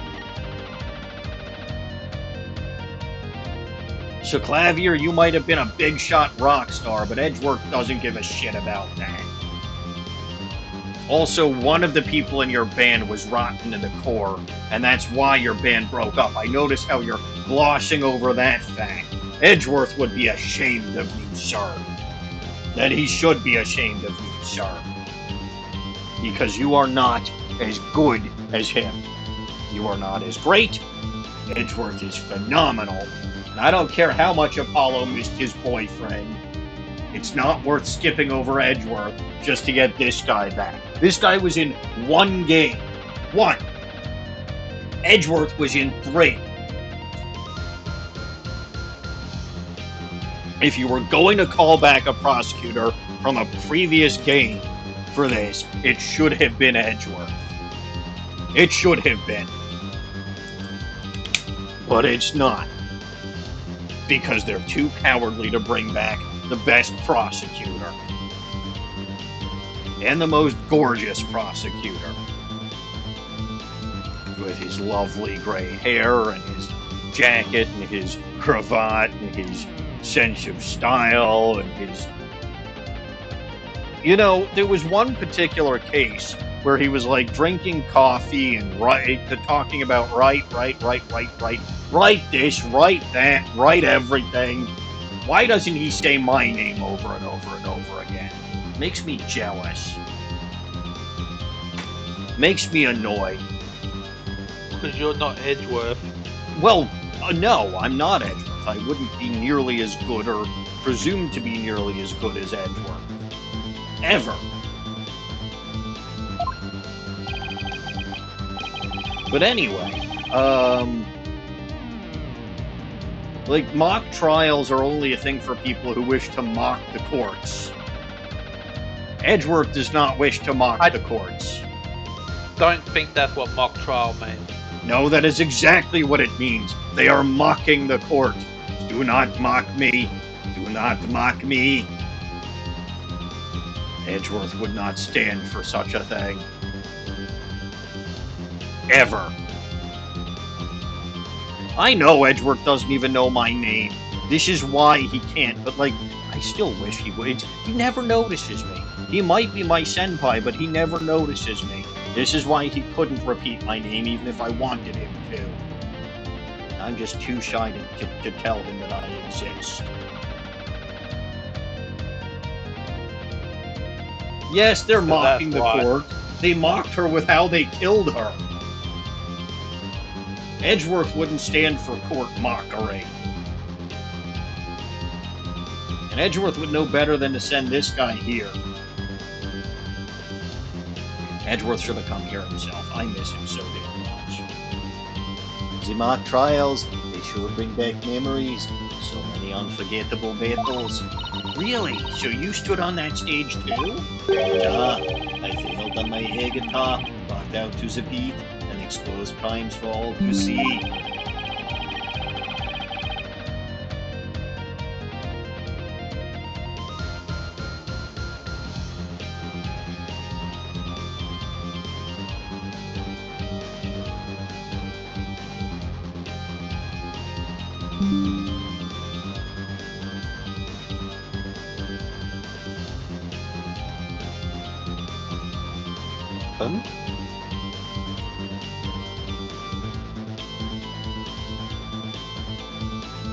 So Clavier, you might have been a big shot rock star, but Edgeworth doesn't give a shit about that. Also, one of the people in your band was rotten to the core, and that's why your band broke up. I notice how you're glossing over that fact. Edgeworth would be ashamed of you, sir. That he should be ashamed of you, sir. Because you are not as good as him. You are not as great. Edgeworth is phenomenal. And I don't care how much Apollo missed his boyfriend. It's not worth skipping over Edgeworth just to get this guy back. This guy was in 1 game. 1. Edgeworth was in 3. If you were going to call back a prosecutor from a previous game for this, it should have been Edgeworth. It should have been. But it's not. Because they're too cowardly to bring back the best prosecutor. And the most gorgeous prosecutor. With his lovely gray hair and his jacket and his cravat and his sense of style and his... You know, there was one particular case where he was like drinking coffee and talking about right this, right that, right everything. Why doesn't he say my name over and over and over again? Makes me jealous. Makes me annoyed. Because you're not Edgeworth. Well, no, I'm not Edgeworth. I wouldn't be nearly as good or presumed to be nearly as good as Edgeworth. Ever. But anyway, like, mock trials are only a thing for people who wish to mock the courts. Edgeworth does not wish to mock the courts. Don't think that's what mock trial means. No, that is exactly what it means. They are mocking the court. Do not mock me. Do not mock me. Edgeworth would not stand for such a thing. Ever. I know Edgeworth doesn't even know my name. This is why he can't, but like, I still wish he would. He never notices me. He might be my senpai, but he never notices me. This is why he couldn't repeat my name even if I wanted him to. I'm just too shy to tell him that I exist. Yes, they're mocking the court. They mocked her with how they killed her. Edgeworth wouldn't stand for court mockery. And Edgeworth would know better than to send this guy here. Edgeworth should have come here himself. I miss him so damn much. The mock trials, they sure bring back memories. So many unforgettable battles. Really? So you stood on that stage too? I failed on my air guitar, rocked out to the beat, and exposed crimes for all to see.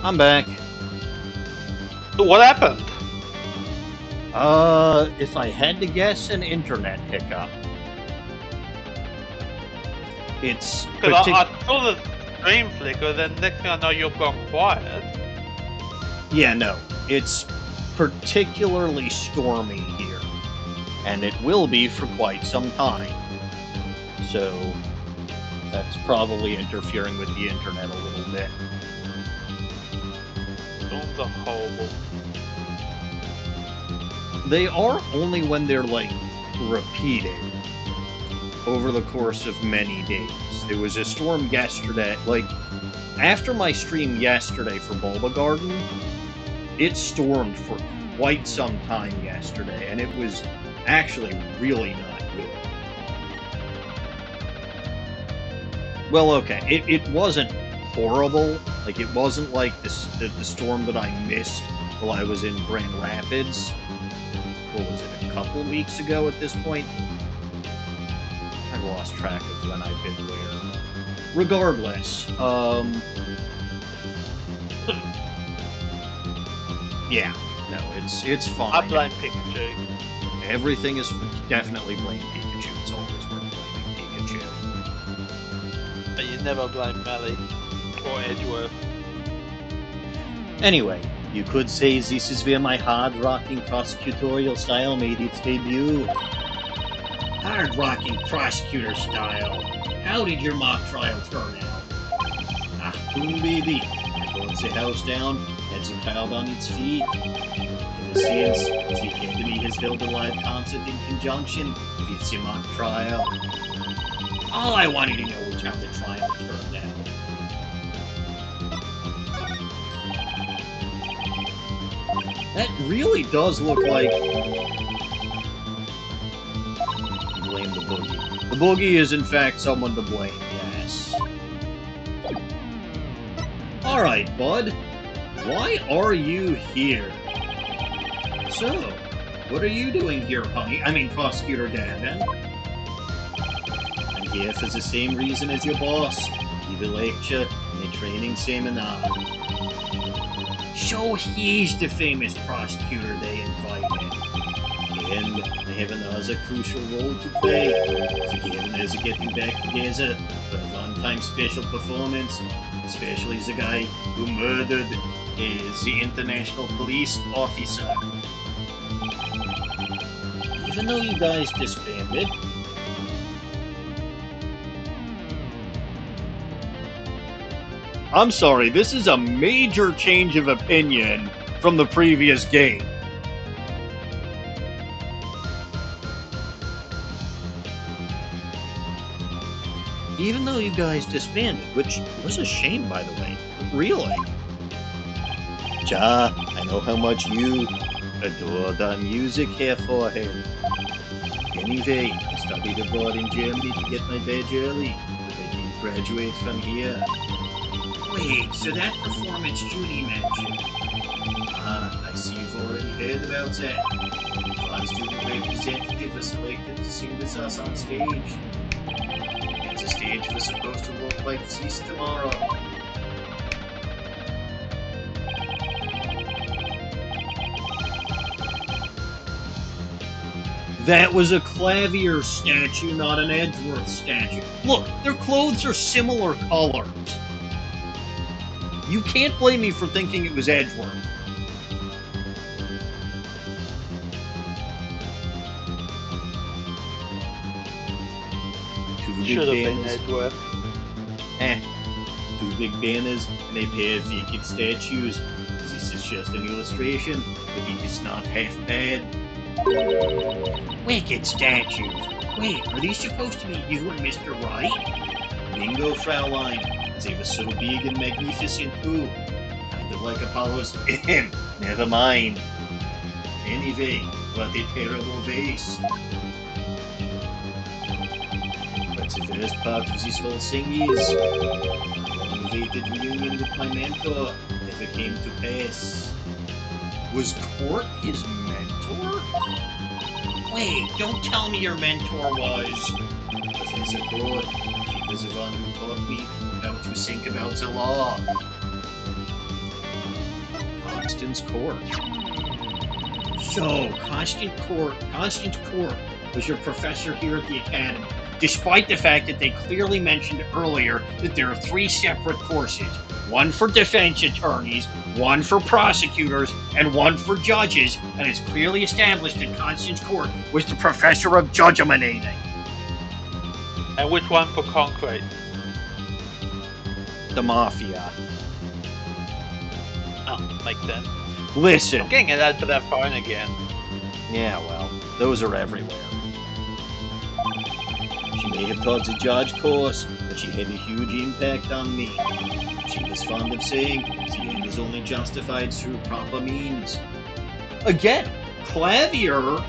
I'm back. What happened? If I had to guess, an internet hiccup. It's Because I saw the stream flicker, then next thing I know you've gone quiet. Yeah, no. It's particularly stormy here. And it will be for quite some time. So, that's probably interfering with the internet a little bit. Storms are horrible. They are only when they're, like, repeated over the course of many days. There was a storm yesterday, like, after my stream yesterday for Bulba Garden, it stormed for quite some time yesterday, and it was actually really not good. Well, okay, it wasn't horrible. Like, it wasn't like the storm that I missed while I was in Grand Rapids. What was it, a couple weeks ago at this point? I've lost track of when I've been where. Regardless, yeah, no, it's fine. I blame Pikachu. Everything is definitely blame Pikachu. It's always worth blaming Pikachu. But you never blame Melly or Edgeworth. Anyway, you could say this is where my hard-rocking prosecutorial style made its debut. Hard-rocking prosecutor style? How did your mock trial turn out? Ah, boom, baby. I brought the house down, had the crowd on its feet. Ever since, the Academy has held a live concert in conjunction with the mock trial. All I wanted to know was how the trial turned out. That really does look like... Blame the boogie. The boogie is in fact someone to blame, yes. Alright, bud. Why are you here? So, what are you doing here, honey? I mean, Prosecutor Gavin. I'm here for the same reason as your boss. Give a lecture and a training seminar. So he's the famous prosecutor they invited. And I have another crucial role to play. So Gavin is getting back together for a one-time special performance. Especially the guy who murdered the international police officer. Even though you guys disbanded, I'm sorry, this is a major change of opinion from the previous game. Even though you guys disbanded, which was a shame, by the way. Really. Ja, I know how much you adore the music here for him. Anyway, I studied abroad in Germany to get my badge early, but I didn't graduate from here. Wait, so that performance Junie mentioned. Ah, I see you've already heard about that. One student representative was selected to sing with us on stage. And the stage was supposed to look like this tomorrow. That was a Clavier statue, not an Edgeworth statue. Look, their clothes are similar colors. You can't blame me for thinking it was Edgeworth. Should have been Edgeworth. Two big banners and a pair of vacant statues. This is just an illustration, but it is not half bad. Wicked statues. Wait, are these supposed to be you and Mr. Right? Bingo, Fraulein. They were so big and magnificent too. Kind of like Apollo's. Never mind. Anyway, what a terrible vase. But the first part of this whole thing is the long-awaited reunion with my mentor never came to pass. Was Court his mentor? Wait, don't tell me your mentor was Professor Court. He was the one who taught me how to think about the law. Constance Court. So, Constance Court was your professor here at the Academy, despite the fact that they clearly mentioned earlier that there are 3 separate courses. One for defense attorneys, one for prosecutors, and one for judges, and it's clearly established that Constance Court was the professor of judgminating. And which one for concrete? The Mafia. Oh, makes sense. Listen. I'm getting an ad for that phone again. Yeah, well, those are everywhere. She may have taught the judge course, but she had a huge impact on me. She was fond of saying, the end is only justified through proper means. Again, Clavier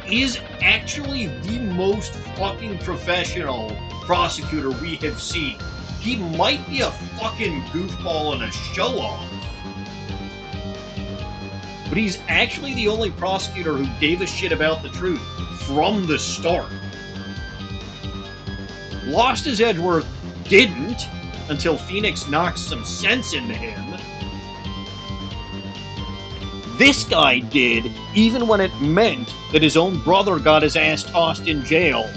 is actually the most fucking professional prosecutor we have seen. He might be a fucking goofball and a show-off, but he's actually the only prosecutor who gave a shit about the truth from the start. Lost as Edgeworth didn't until Phoenix knocked some sense into him. This guy did, even when it meant that his own brother got his ass tossed in jail.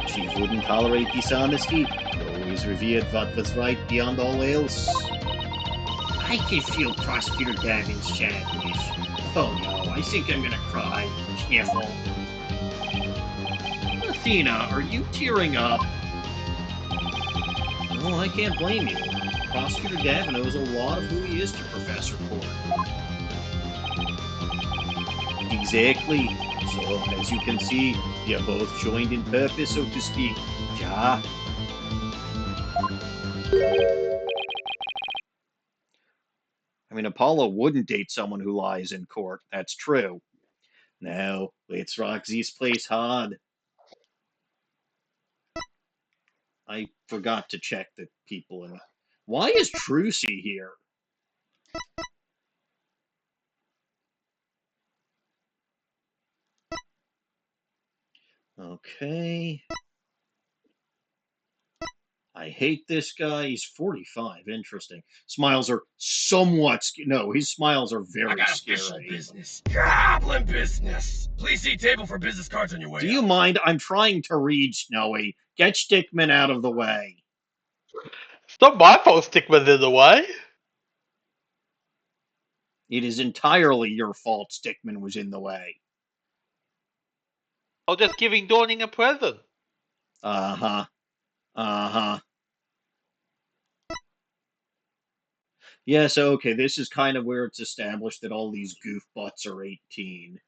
She wouldn't tolerate dishonesty, but always revered what was right beyond all else. I can feel Prosecutor Gavin's sadness. Oh no, I think I'm gonna cry. Sniffle. Athena, are you tearing up? Well, I can't blame you. Prosecutor Gavin owes a lot of who he is to Professor Court. Exactly. So, as you can see, we are both joined in purpose, so to speak. Ja. I mean, Apollo wouldn't date someone who lies in court. That's true. Now, let's rock this place hard. I forgot to check the people in. Why is Trucy here? Okay. I hate this guy. He's 45. Interesting. Smiles are somewhat no, his smiles are very I got scary. official business. Goblin business. Please see table for business cards on your way Do out. you mind? I'm trying to read, Snowy. Get Stickman out of the way. It's not my fault Stickman's in the way. It is entirely your fault Stickman was in the way. I was just giving Dawning a present. Uh-huh. Uh-huh. Yes, okay, this is kind of where it's established that all these goofbutts are 18.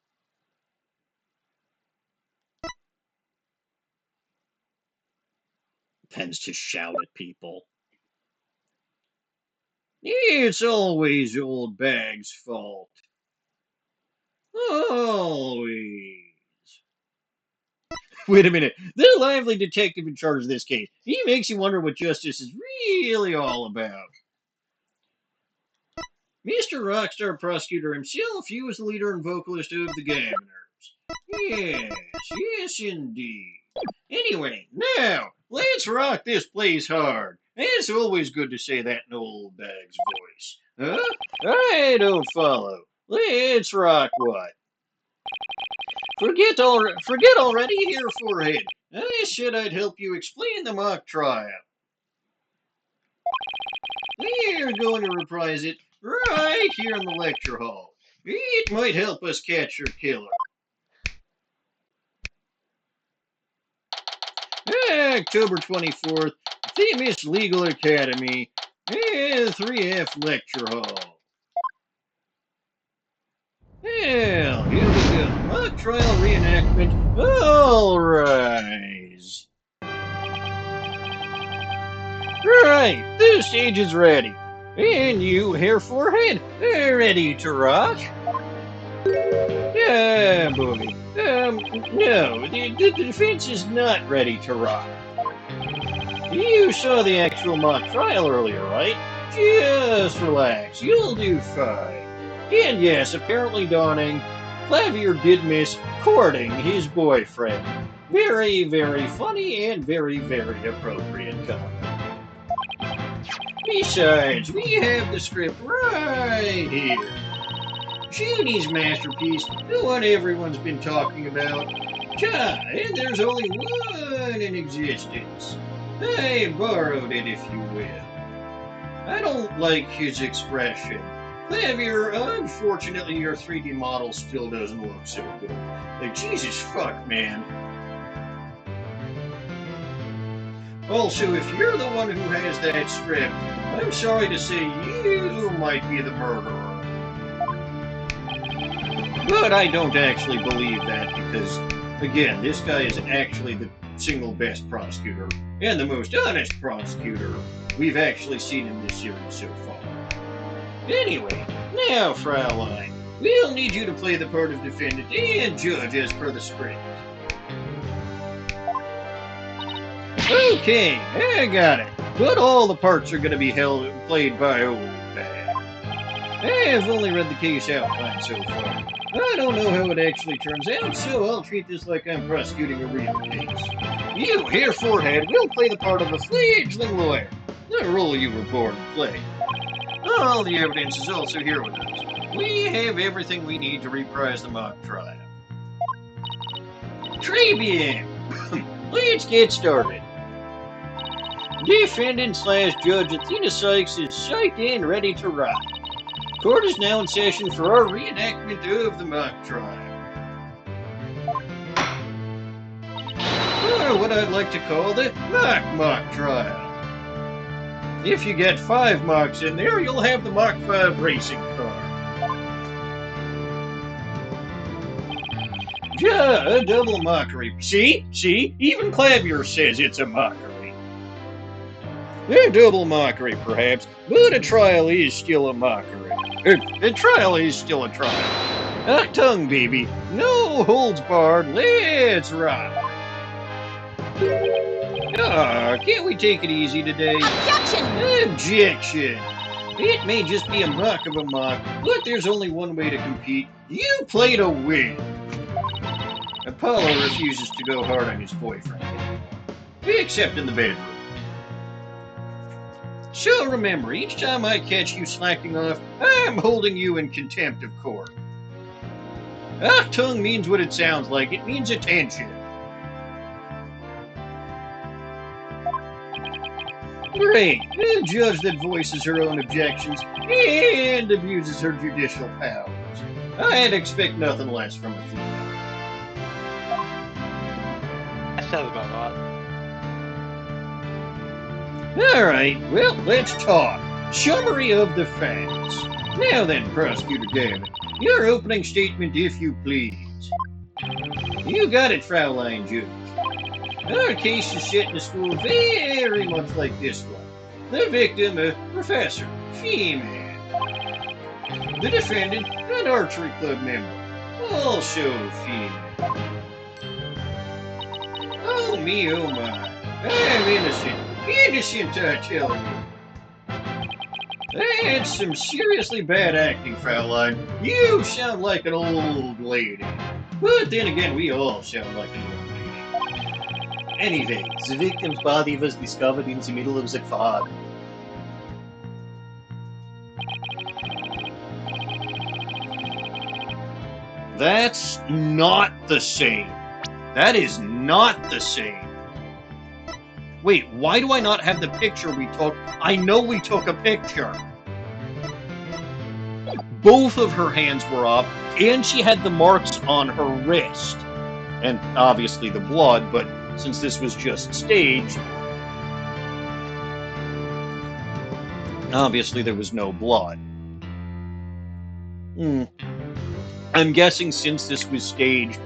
Tends to shout at people. It's always old Bag's fault. Always. Wait a minute. The lively detective in charge of this case. He makes you wonder what justice is really all about. Mr. Rockstar Prosecutor himself, he was the leader and vocalist of the Governors. Yes, indeed. Anyway, now, let's rock this place hard. It's always good to say that in old Bag's voice. Huh? I don't follow. Let's rock what? Forget already, here, forehead. I said I'd help you explain the mock trial. We're going to reprise it right here in the lecture hall. It might help us catch your killer. October 24th, Famous Legal Academy, 3F Lecture Hall. Well, here we go. Mock trial reenactment. All rise. Right, the stage is ready. And you, Hair Forehead, are ready to rock? Yeah, boy. No, the defense is not ready to rock. You saw the actual mock trial earlier, right? Just relax, you'll do fine. And yes, apparently Dawning, Clavier did miss courting his boyfriend. Very, very funny and very, very appropriate comment. Besides, we have the script right here. Judy's masterpiece, the one everyone's been talking about. And there's only one in existence. I borrowed it, if you will. I don't like his expression. Clavier, unfortunately, your 3D model still doesn't look so good. Like, Jesus fuck, man. Also, if you're the one who has that script, I'm sorry to say you might be the murderer. But I don't actually believe that because, again, this guy is actually the single best prosecutor and the most honest prosecutor we've actually seen in this series so far. Anyway, now, Fraulein, we'll need you to play the part of defendant and judge as per the script. Okay, I got it. But all the parts are going to be played by old Bag. I've only read the case outline so far. I don't know how it actually turns out, so I'll treat this like I'm prosecuting a real case. You, Herr Forehead, will play the part of a fledgling lawyer, the role you were born to play. All the evidence is also here with us. We have everything we need to reprise the mock trial. Très bien. Let's get started. Defendant/Judge Athena Sykes is psyched and ready to rock. Court is now in session for our reenactment of the mock trial. Or what I'd like to call the mock trial. If you get 5 mocks in there, you'll have the Mach 5 racing car. Yeah, a double mockery. See? Even Clavier says it's a mockery. A double mockery, perhaps, but a trial is still a mockery. A trial is still a trial. Tongue, baby. No holds barred. Let's rock. Can't we take it easy today? Objection! Objection! It may just be a mock of a mock, but there's only one way to compete. You play to win. Apollo refuses to go hard on his boyfriend anymore, except in the bedroom. So remember, each time I catch you slacking off, I'm holding you in contempt of court. Tongue means what it sounds like. It means attention. Great. A judge that voices her own objections and abuses her judicial powers. I'd expect nothing less from Athena. That sounds about right. Alright, well, let's talk. Summary of the facts. Now then, Prosecutor Gavin, your opening statement, if you please. You got it, Fraulein Judge. Our case is set in a school very much like this one. The victim, a professor, female. The defendant, an archery club member, also female. Oh me, oh my. I'm innocent. Innocent, I tell you. That's some seriously bad acting, Fraulein. You sound like an old lady. But then again, we all sound like an old lady. Anyway, the victim's body was discovered in the middle of the farm. That's not the same. That is not the same. Wait, why do I not have the picture we took? I know we took a picture. Both of her hands were up, and she had the marks on her wrist. And obviously the blood, but since this was just staged, obviously there was no blood. I'm guessing since this was staged,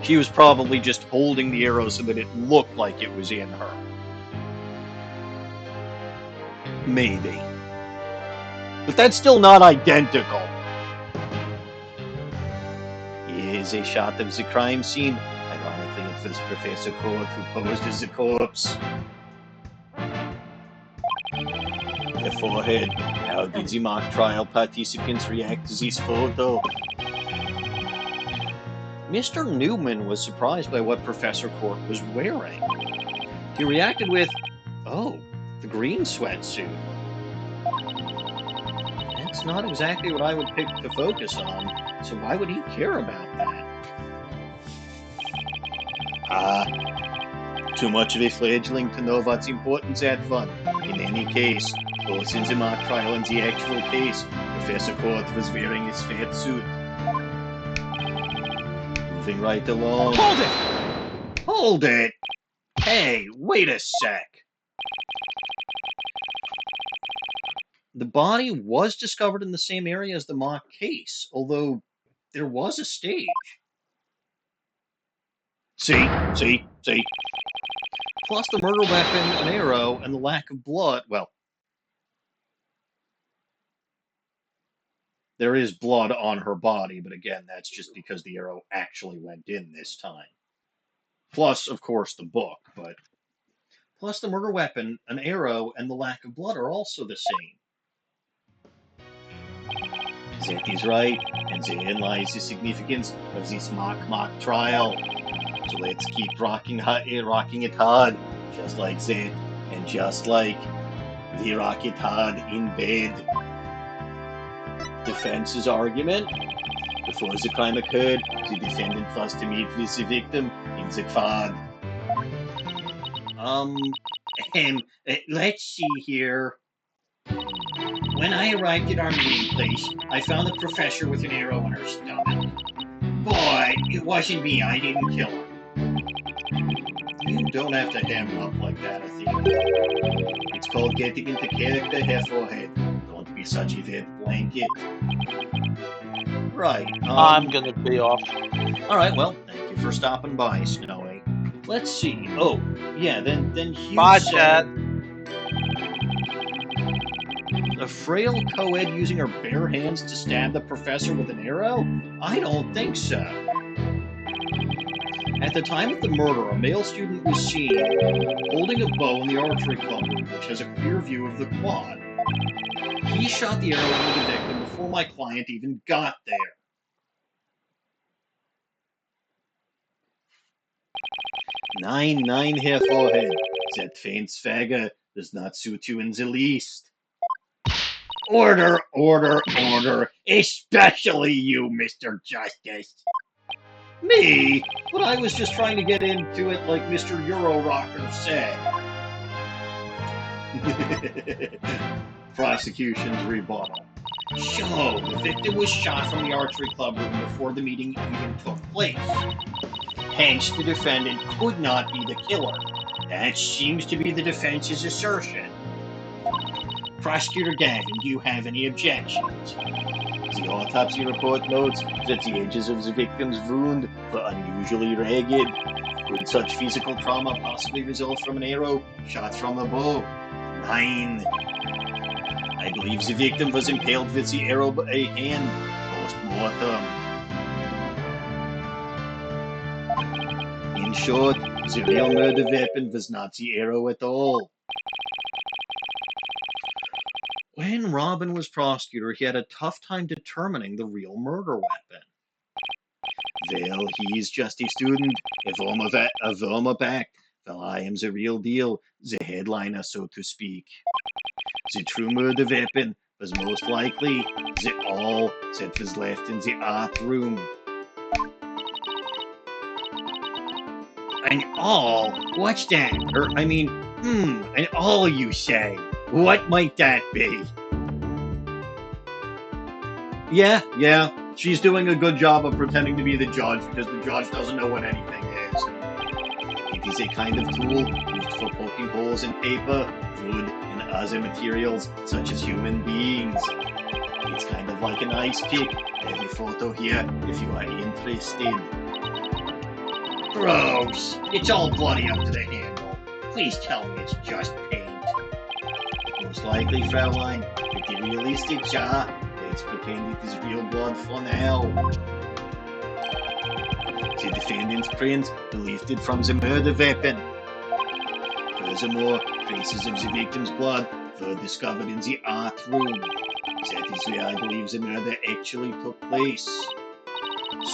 she was probably just holding the arrow so that it looked like it was in her. Maybe. But that's still not identical. Here's a shot of the crime scene. Ironically, it was Professor Court who posed as the corpse. The forehead. How did the mock trial participants react to this photo? Mr. Newman was surprised by what Professor Court was wearing. He reacted with, "Oh, the green sweatsuit. That's not exactly what I would pick to focus on, so why would he care about that?" Too much of a fledgling to know what's important that one. In any case, both in the mock trial and the actual case, Professor Court was wearing his fat suit. Moving right along. Hold it! Hold it! Hey, wait a sec. The body was discovered in the same area as the mock case, although there was a stage. See? Plus the murder weapon, an arrow, and the lack of blood. Well, there is blood on her body, but again, that's just because the arrow actually went in this time. Plus, of course, the book, but plus the murder weapon, an arrow, and the lack of blood are also the same. That is right, and therein lies the significance of this mock trial. So let's keep rocking it hard, just like that, and just like the rock it hard in bed. Defense's argument. Before the crime occurred, the defendant was to meet with the victim in the quad. Let's see here. When I arrived at our meeting place, I found the professor with an arrow in her stomach. Boy, it wasn't me. I didn't kill her. You don't have to ham it up like that, I think. It's called getting into character, forehead. Don't be such a wet blanket. Right. I'm gonna be off. All right. Well, thank you for stopping by, Snowy. Let's see. Oh, yeah. Then Hugh Bye, said, Chad. a frail co-ed using her bare hands to stab the professor with an arrow? I don't think so. At the time of the murder, a male student was seen holding a bow in the archery club room, which has a clear view of the quad. He shot the arrow into the victim before my client even got there. Nine here, forehead. That faint swagger does not suit you in the least. Order, especially you, Mr. Justice. Me? But I was just trying to get into it like Mr. Euro Rocker said. Prosecution's rebuttal. So, the victim was shot from the archery club room before the meeting even took place. Hence, the defendant could not be the killer. That seems to be the defense's assertion. Prosecutor Gavin, do you have any objections? The autopsy report notes that the edges of the victim's wound were unusually ragged. Could such physical trauma possibly result from an arrow shot from a bow? 9. I believe the victim was impaled with the arrow by a hand post-mortem. In short, the real murder weapon was not the arrow at all. When Robin was prosecutor, he had a tough time determining the real murder weapon. Well, he's just a student, a warm-up act, while I am the real deal, the headliner, so to speak. The true murder weapon was most likely the awl that was left in the art room. An awl? What's that? An awl, you say? What might that be? Yeah, she's doing a good job of pretending to be the judge because the judge doesn't know what anything is. It is a kind of tool used for poking holes in paper, wood, and other materials such as human beings. It's kind of like an ice pick. I have a photo here if you are interested. Gross! It's all bloody up to the handle. Please tell me it's just paint. Most likely, Fraulein, but the realistic jar, let's pretend it is real blood for now. The defendant's print lifted from the murder weapon. Furthermore, traces of the victim's blood were discovered in the art room. That is where I believe the murder actually took place.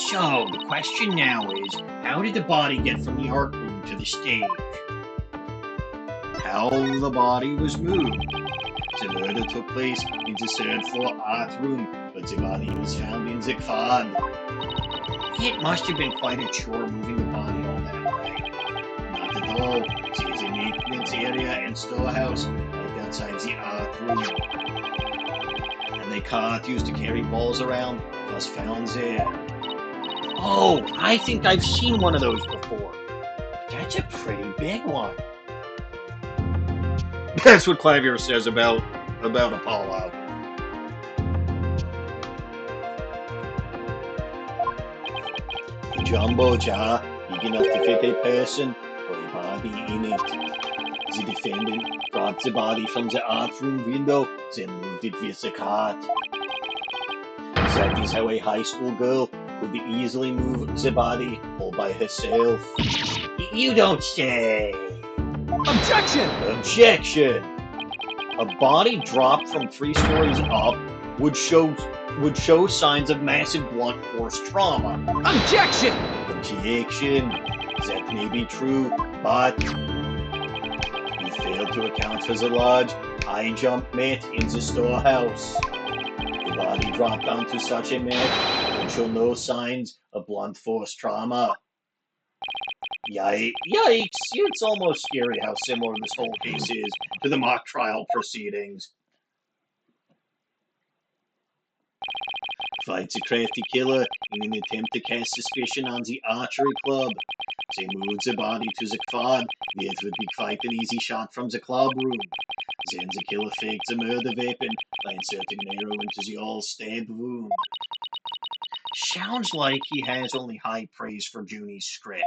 So, the question now is, how did the body get from the art room to the stage? How the body was moved. The murder took place in the third floor art room, but the body was found in the quad. It must have been quite a chore moving the body all that way. Not at all. There is a maintenance area and storehouse right outside the art room. And the cart used to carry balls around was found there. Oh, I think I've seen one of those before. That's a pretty big one. That's what Clavier says about Apollo. The jumbo jar, big enough to fit a person or a body in it. The defendant brought the body from the art room window, then moved it with the cart. That is how a high school girl could easily move the body all by herself. You don't say. Objection! Objection! A body dropped from 3 stories up would show would show signs of massive blunt force trauma. Objection! Objection. That may be true, but you failed to account for the large high jump mat in the storehouse. The body dropped onto such a mat would show no signs of blunt force trauma. Yikes! It's almost scary how similar this whole case is to the mock trial proceedings. Fights a crafty killer in an attempt to cast suspicion on the archery club. They moved the body to the quad, where it would be quite an easy shot from the club room. Then the killer faked the murder weapon by inserting an arrow into the all-stab wound. Sounds like he has only high praise for Junie's script.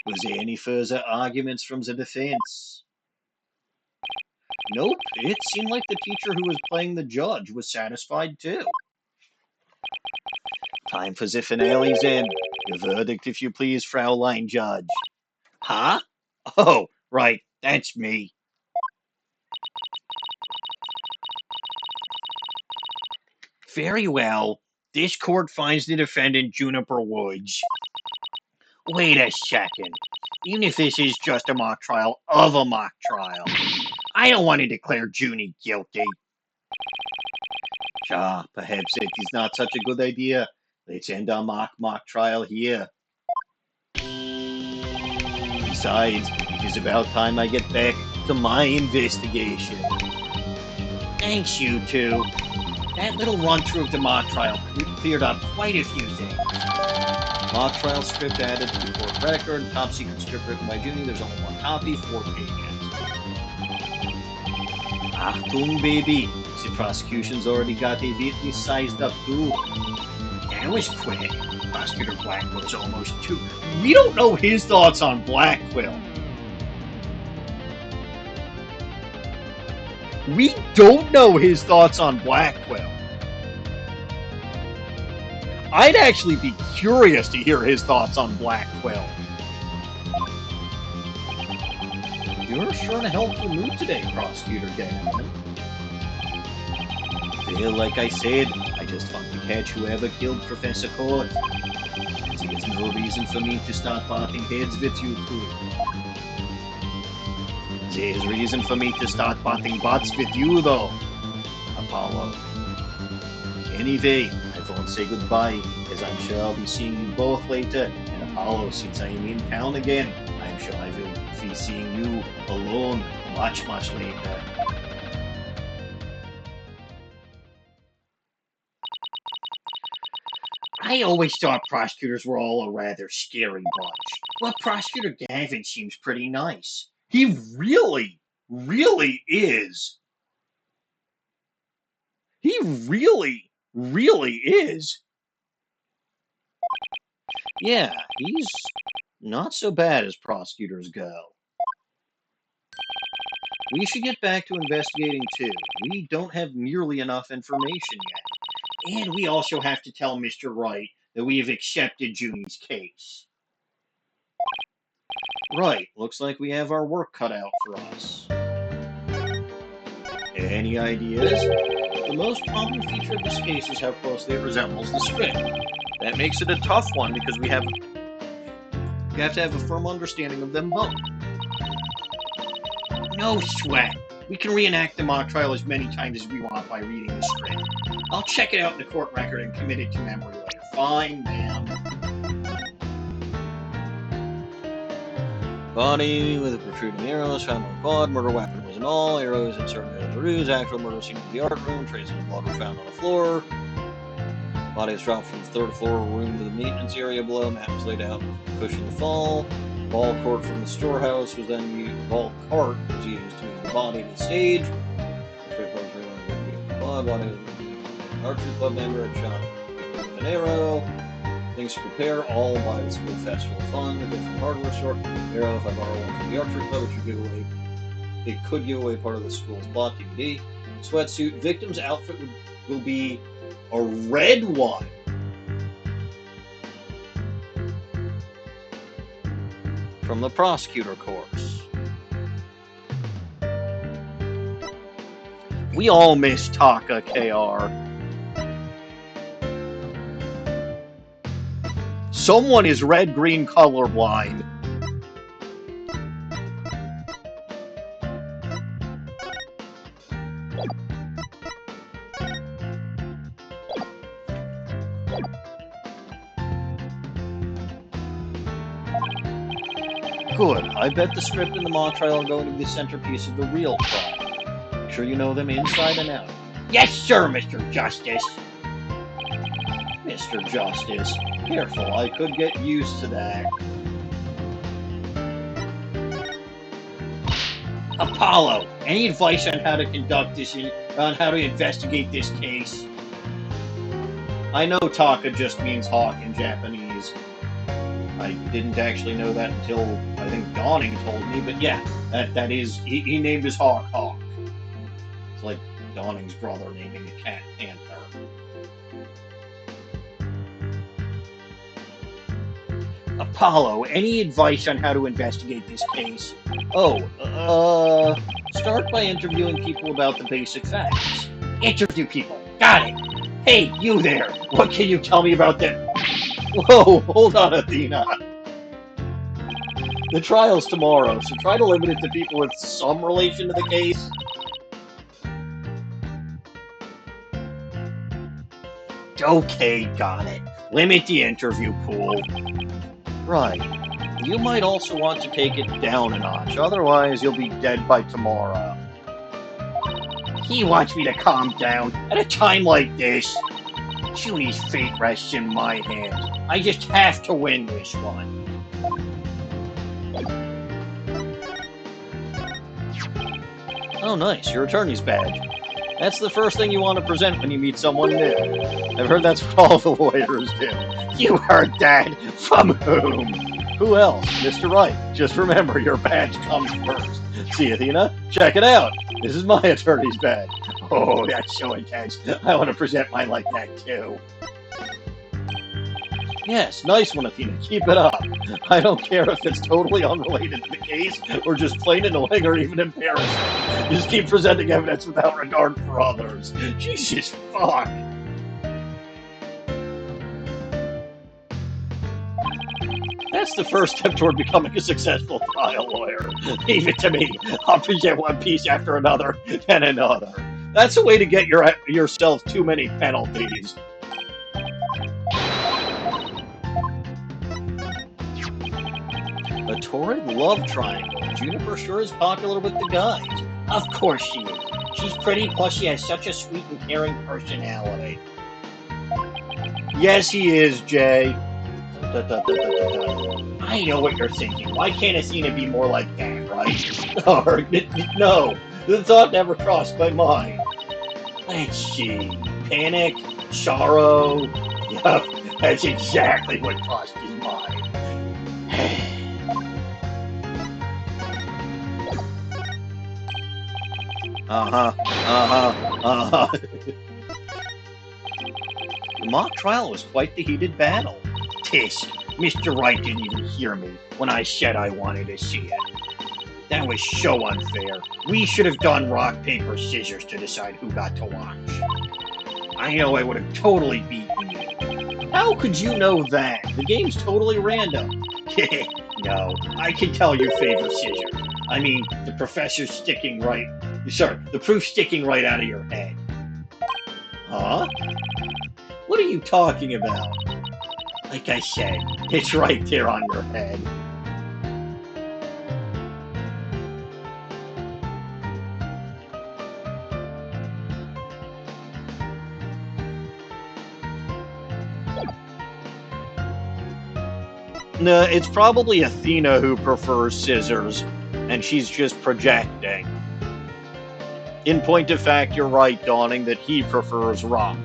Was there any further arguments from the defense? Nope, it seemed like the teacher who was playing the judge was satisfied too. Time for the finale then. Your verdict, if you please, Fraulein Judge. Huh? Oh, right, that's me. Very well. This court finds the defendant Juniper Woods. Wait a second. Even if this is just a mock trial of a mock trial, I don't want to declare Junie guilty. Perhaps it is not such a good idea. Let's end our mock trial here. Besides, it is about time I get back to my investigation. Thanks, you two. That little run-through of the mock trial cleared up quite a few things. Mock trial script added to the court record. Top secret script written by Junie. There's only one copy, 4 pages. Achtung, baby. The prosecution's already got a witness sized up too. That was quick. Prosecutor Blackwell's almost too. We don't know his thoughts on Blackwell. We don't know his thoughts on Blackwell. I'd actually be curious to hear his thoughts on Blackwell. You're sure in a helpful mood today, Prosecutor Gagnon. Well, like I said, I just want to catch whoever killed Professor Court. There's no reason for me to start parting heads with you two. There's reason for me to start parting butts with you, though, Apollo. Anyway, I won't say goodbye, as I'm sure I'll be seeing you both later. And Apollo, since I am in town again, I'm sure I will be seeing you alone much later. I always thought prosecutors were all a rather scary bunch. Well, Prosecutor Gavin seems pretty nice. He really is. He really is. Yeah, he's not so bad as prosecutors go. We should get back to investigating too. We don't have nearly enough information yet. And we also have to tell Mr. Wright that we have accepted Junie's case. Right, looks like we have our work cut out for us. Any ideas? The most common feature of this case is how closely it resembles the script. That makes it a tough one because we have to have a firm understanding of them both. No sweat. We can reenact the mock trial as many times as we want by reading the script. I'll check it out in the court record and commit it to memory later. Fine, ma'am. Body with a protruding arrows found on the quad. Murder weapon was in all. Arrows inserted in the ruse. Actual murder scene in the art room. Traces of blood were found on the floor. Body was dropped from the third floor room to the maintenance area below. Mat was laid out to cushion the fall. Ball cart from the storehouse was then used. Ball cart was used to move the body to the stage. Body was archery club member had shot with an arrow. Things to prepare, all by the school festival fund. A different hardware store. Arrow, if I borrow one from the archery club, it could give away part of the school's plot. DVD. Sweatsuit. Victim's outfit will be a red one. From the prosecutor course. We all miss Taka, KR. Someone is red-green colorblind. Good. I bet the script and the mock trial are going to be the centerpiece of the real trial. Make sure you know them inside and out. Yes, sir, Mr. Justice. Mr. Justice. Careful, I could get used to that. Apollo, any advice on how to conduct this, on how to investigate this case? I know Taka just means hawk in Japanese. I didn't actually know that until, I think, Dawning told me, but yeah, that is, he named his hawk Hawk. It's like Dawning's brother naming a cat Panther. Apollo, any advice on how to investigate this case? Oh, start by interviewing people about the basic facts. Interview people. Got it. Hey, you there. What can you tell me about that? Whoa, hold on, Athena. The trial's tomorrow, so try to limit it to people with some relation to the case. Okay, got it. Limit the interview pool. Right. You might also want to take it down a notch, otherwise you'll be dead by tomorrow. He wants me to calm down at a time like this. Junie's fate rests in my hands. I just have to win this one. Oh, nice. Your attorney's badge. That's the first thing you want to present when you meet someone new. I've heard that's what all the lawyers do. You heard that? From whom? Who else? Mr. Wright. Just remember, your badge comes first. See, Athena? Check it out. This is my attorney's badge. Oh, that's so intense. I want to present mine like that, too. Yes, nice one, Athena. Keep it up. I don't care if it's totally unrelated to the case, or just plain annoying or even embarrassing. Just keep presenting evidence without regard for others. Jesus, fuck. That's the first step toward becoming a successful trial lawyer. Leave it to me. I'll present one piece after another, and another. That's a way to get yourself too many penalties. A torrid love triangle. Juniper sure is popular with the guys. Of course she is. She's pretty, plus she has such a sweet and caring personality. Yes, he is, Jay. I know what you're thinking. Why can't Athena be more like that, right? Or, no, the thought never crossed my mind. Let's see. Panic, sorrow. Yup, that's exactly what crossed his mind. The mock trial was quite the heated battle. Piss, Mr. Wright didn't even hear me when I said I wanted to see it. That was so unfair. We should have done rock, paper, scissors to decide who got to watch. I know I would have totally beaten you. How could you know that? The game's totally random. No, I can tell you favor scissors. I mean, the professor's sticking right... Sorry, the proof sticking right out of your head. Huh? What are you talking about? Like I said, it's right there on your head. No, it's probably Athena who prefers scissors, and she's just projecting. In point of fact, you're right, Dawning, that he prefers rock.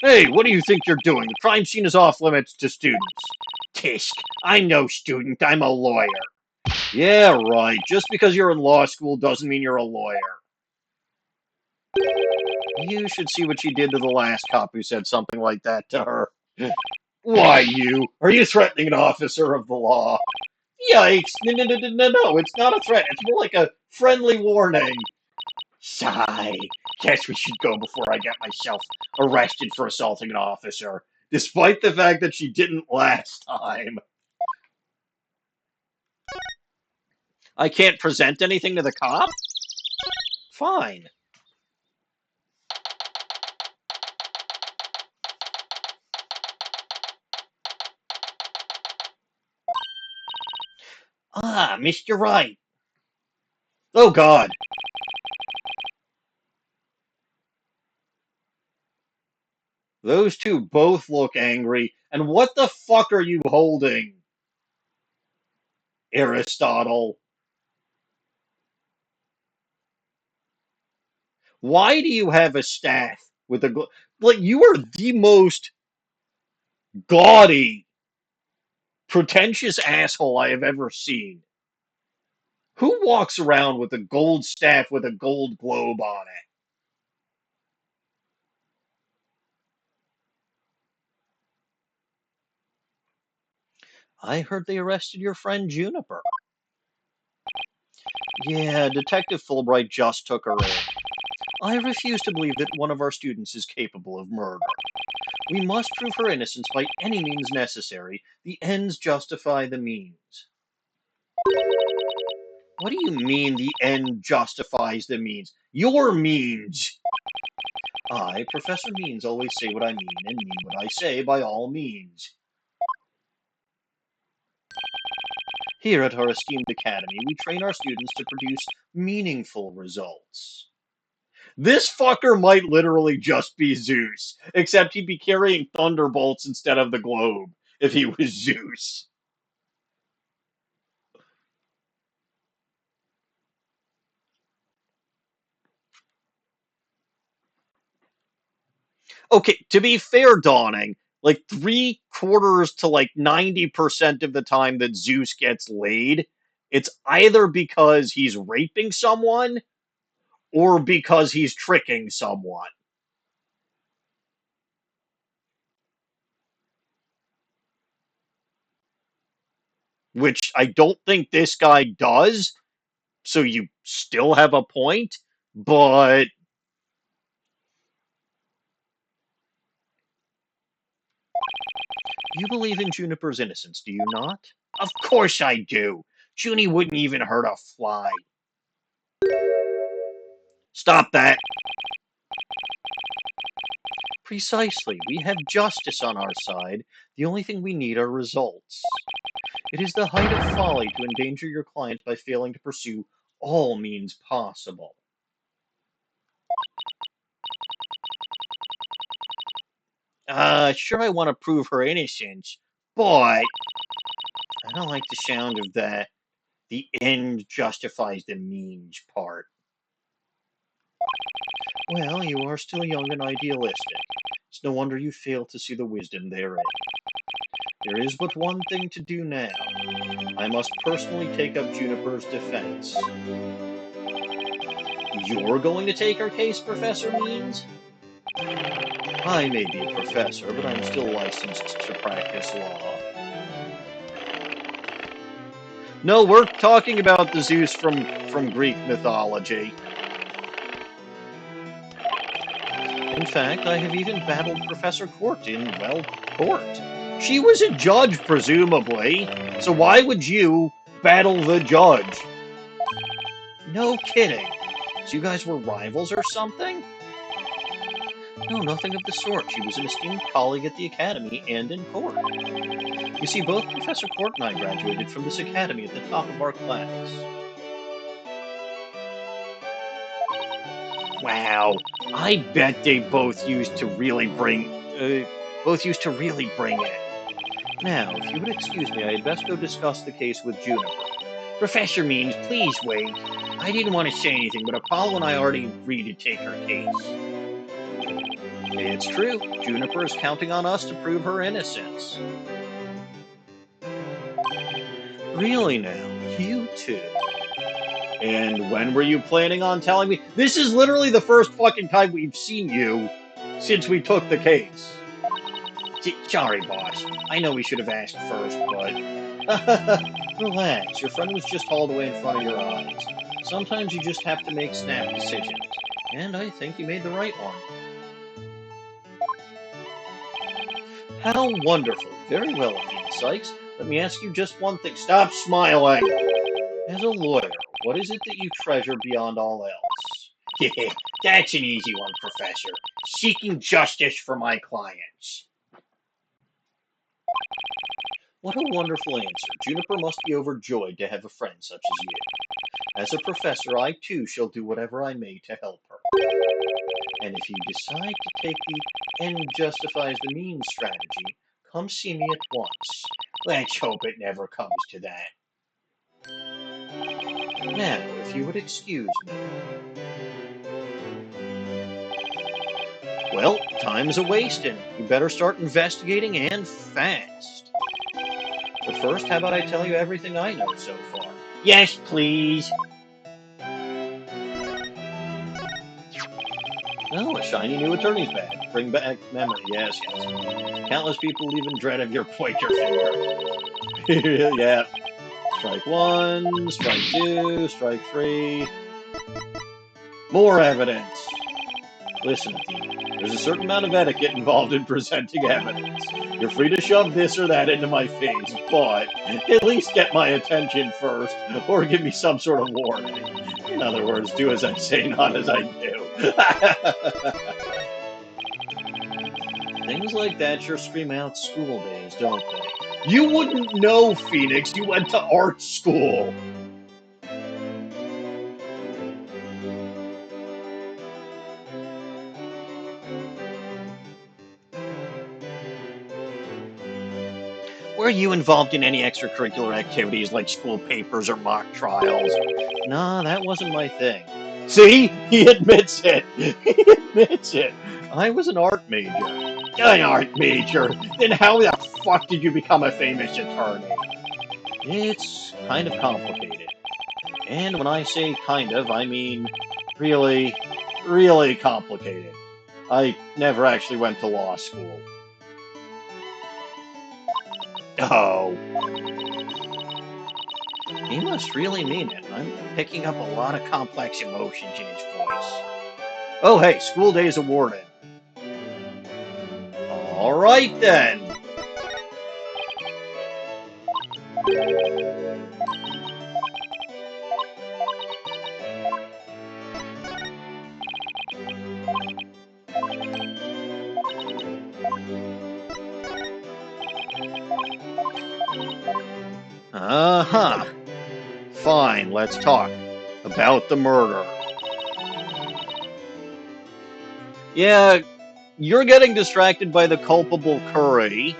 Hey, what do you think you're doing? The crime scene is off limits to students. Tisk, I'm no student, I'm a lawyer. Yeah, right. Just because you're in law school doesn't mean you're a lawyer. You should see what she did to the last cop who said something like that to her. Why, you? Are you threatening an officer of the law? Yikes. No, it's not a threat. It's more like a friendly warning. Sigh. Guess we should go before I get myself arrested for assaulting an officer, despite the fact that she didn't last time. I can't present anything to the cop? Fine. Ah, Mr. Wright. Oh, God. Those two both look angry. And what the fuck are you holding, Aristotle? Why do you have a staff with a... Like, you are the most gaudy, pretentious asshole I have ever seen. Who walks around with a gold staff with a gold globe on it? I heard they arrested your friend Juniper. Yeah, Detective Fulbright just took her in. I refuse to believe that one of our students is capable of murder. We must prove her innocence by any means necessary. The ends justify the means. What do you mean the end justifies the means? Your means! I, Professor Means, always say what I mean and mean what I say by all means. Here at our esteemed academy, we train our students to produce meaningful results. This fucker might literally just be Zeus, except he'd be carrying thunderbolts instead of the globe if he was Zeus. Okay, to be fair, Dawning, like 3/4 to like 90% of the time that Zeus gets laid, it's either because he's raping someone or because he's tricking someone. Which I don't think this guy does, so you still have a point, but you believe in Juniper's innocence, do you not? Of course I do. Junie wouldn't even hurt a fly. Stop that. Precisely. We have justice on our side. The only thing we need are results. It is the height of folly to endanger your client by failing to pursue all means possible. Sure I want to prove her innocence, but I don't like the sound of that. The end justifies the means part. Well, you are still young and idealistic. It's no wonder you fail to see the wisdom therein. There is but one thing to do now. I must personally take up Juniper's defense. You're going to take her case, Professor Means? I may be a professor, but I'm still licensed to practice law. No, we're talking about the Zeus from Greek mythology. In fact, I have even battled Professor Court in, well, court. She was a judge, presumably, so why would you battle the judge? No kidding. So you guys were rivals or something? No, nothing of the sort. She was an esteemed colleague at the academy and in court. You see, both Professor Court and I graduated from this academy at the top of our class. Wow, I bet they both used to really bring it. Now, if you would excuse me, I had best go discuss the case with Juniper. Professor Means, please wait. I didn't want to say anything, but Apollo and I already agreed to take her case. It's true. Juniper is counting on us to prove her innocence. Really now? You two? And when were you planning on telling me? This is literally the first fucking time we've seen you since we took the case. Sorry, boss. I know we should have asked first, but... Relax. Your friend was just hauled away in front of your eyes. Sometimes you just have to make snap decisions. And I think you made the right one. How wonderful. Very well, Phoenix Sykes. Let me ask you just one thing. Stop smiling! As a lawyer, what is it that you treasure beyond all else? Yeah, that's an easy one, Professor. Seeking justice for my clients. What a wonderful answer. Juniper must be overjoyed to have a friend such as you. As a professor, I too shall do whatever I may to help her. And if you decide to take the end justifies the means strategy, come see me at once. Let's hope it never comes to that. Now, if you would excuse me. Well, time's a-wasting. You better start investigating and fast. But first, how about I tell you everything I know so far? Yes, please. Oh, a shiny new attorney's badge. Bring back memory. Yes, yes. Countless people leave in dread of your pointer finger. Yeah. Strike one, strike two, strike three. More evidence. Listen, there's a certain amount of etiquette involved in presenting evidence. You're free to shove this or that into my face, but at least get my attention first, or give me some sort of warning. In other words, do as I say, not as I do. Things like that sure scream out school days, don't they? You wouldn't know, Phoenix. You went to art school. Were you involved in any extracurricular activities like school papers or mock trials? Nah, that wasn't my thing. See? He admits it. He admits it. I was an art major. An art major? Then how the fuck did you become a famous attorney? It's kind of complicated. And when I say kind of, I mean really, really complicated. I never actually went to law school. Oh. He must really mean it. I'm picking up a lot of complex emotions in his voice. Oh, hey, school days awarded. All right, then. Uh-huh. Fine, let's talk about the murder. Yeah, you're getting distracted by the culpable Curry.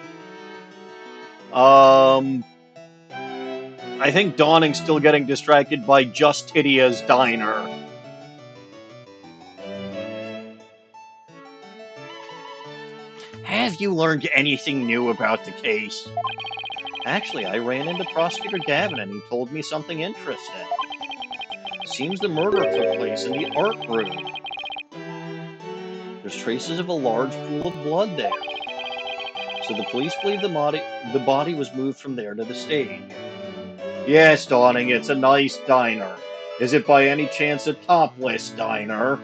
I think Dawning's still getting distracted by Justidia's diner. Have you learned anything new about the case? Actually, I ran into Prosecutor Gavin and he told me something interesting. Seems the murder took place in the art room. There's traces of a large pool of blood there. So the police believe the body was moved from there to the stage. Yes, Dawning, it's a nice diner. Is it by any chance a topless diner?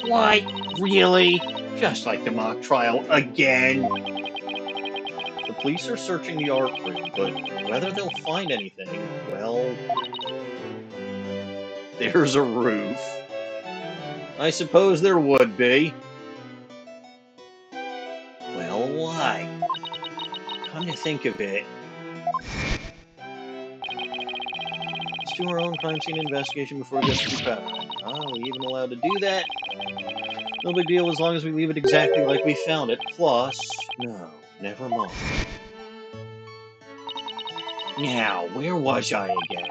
What? Really? Just like the mock trial again? The police are searching the art room, but whether they'll find anything, well... There's a roof. I suppose there would be. Well, why? Come to think of it... Let's do our own crime scene investigation before it gets too crowded. Are we even allowed to do that? No big deal as long as we leave it exactly like we found it. Plus, no, never mind. Now, where was I again?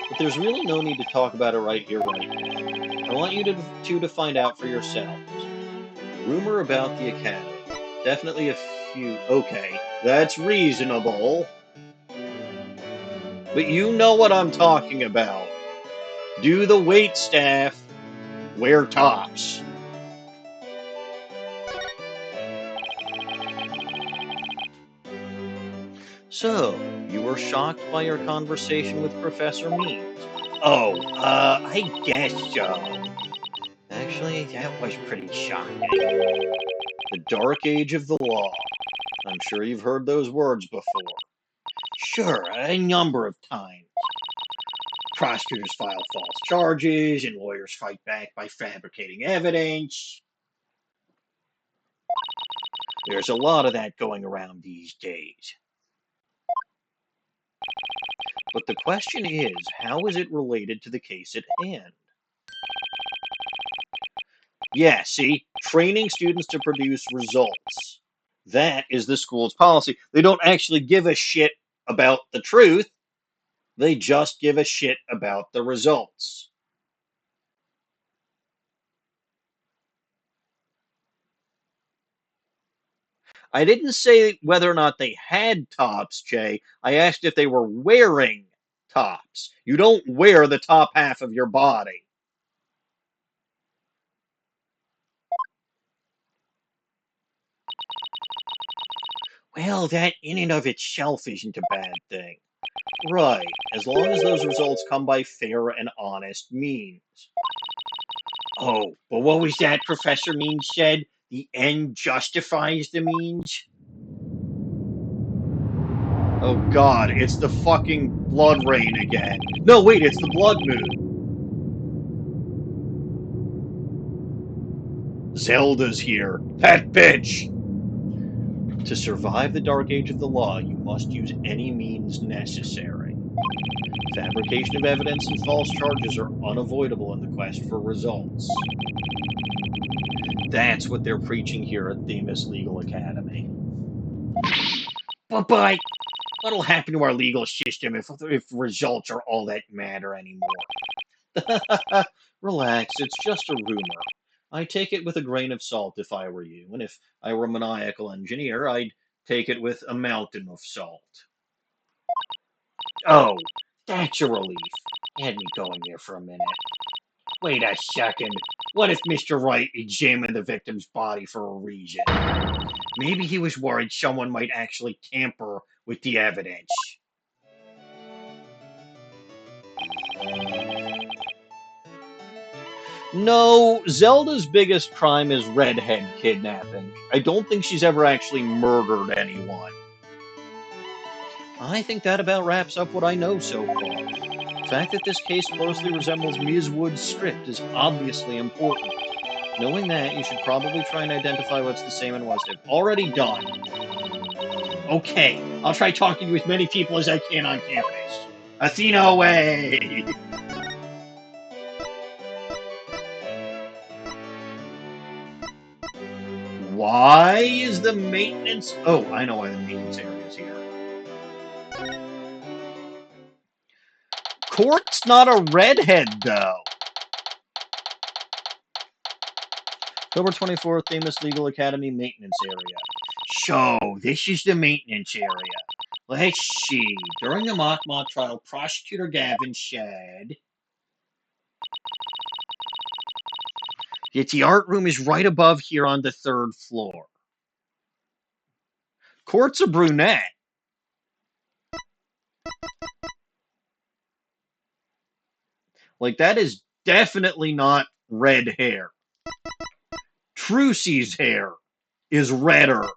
But there's really no need to talk about it right here, right now. I want you to find out for yourselves. Rumor about the Academy. Definitely a few... Okay, that's reasonable. But you know what I'm talking about. Do the waitstaff wear tops? So, you were shocked by your conversation with Professor Means? Oh, I guess so. Actually, that was pretty shocking. The Dark Age of the Law. I'm sure you've heard those words before. Sure, a number of times. Prosecutors file false charges, and lawyers fight back by fabricating evidence. There's a lot of that going around these days. But the question is, how is it related to the case at hand? Yeah, see, training students to produce results. That is the school's policy. They don't actually give a shit about the truth. They just give a shit about the results. I didn't say whether or not they had tops, Jay. I asked if they were wearing tops. You don't wear the top half of your body. Well, that in and of itself isn't a bad thing. Right, as long as those results come by fair and honest means. Oh, but what was that Professor Means said? The end justifies the means? Oh god, it's the fucking blood rain again. No, wait, it's the blood moon. Zelda's here. That bitch! To survive the Dark Age of the Law, you must use any means necessary. Fabrication of evidence and false charges are unavoidable in the quest for results. That's what they're preaching here at Themis Legal Academy. But what'll happen to our legal system if results are all that matter anymore? Relax, it's just a rumor. I'd take it with a grain of salt if I were you, and if I were a maniacal engineer, I'd take it with a mountain of salt. Oh, that's a relief. Had me going there for a minute. Wait a second. What if Mr. Wright examined the victim's body for a reason? Maybe he was worried someone might actually tamper with the evidence. No, Zelda's biggest crime is redhead kidnapping. I don't think she's ever actually murdered anyone. I think that about wraps up what I know so far. The fact that this case closely resembles Ms. Wood's script is obviously important. Knowing that, you should probably try and identify what's the same and what's different. Already done. Okay, I'll try talking to as many people as I can on campus. Athena away! Why is the maintenance... Oh, I know why the maintenance area is here. Court's not a redhead, though. October 24th, Themis Legal Academy maintenance area. So, this is the maintenance area. Let's see. During the mock trial, Prosecutor Gavin said that the art room is right above here on the 3rd floor. Court's a brunette. Like, that is definitely not red hair. Trucy's hair is redder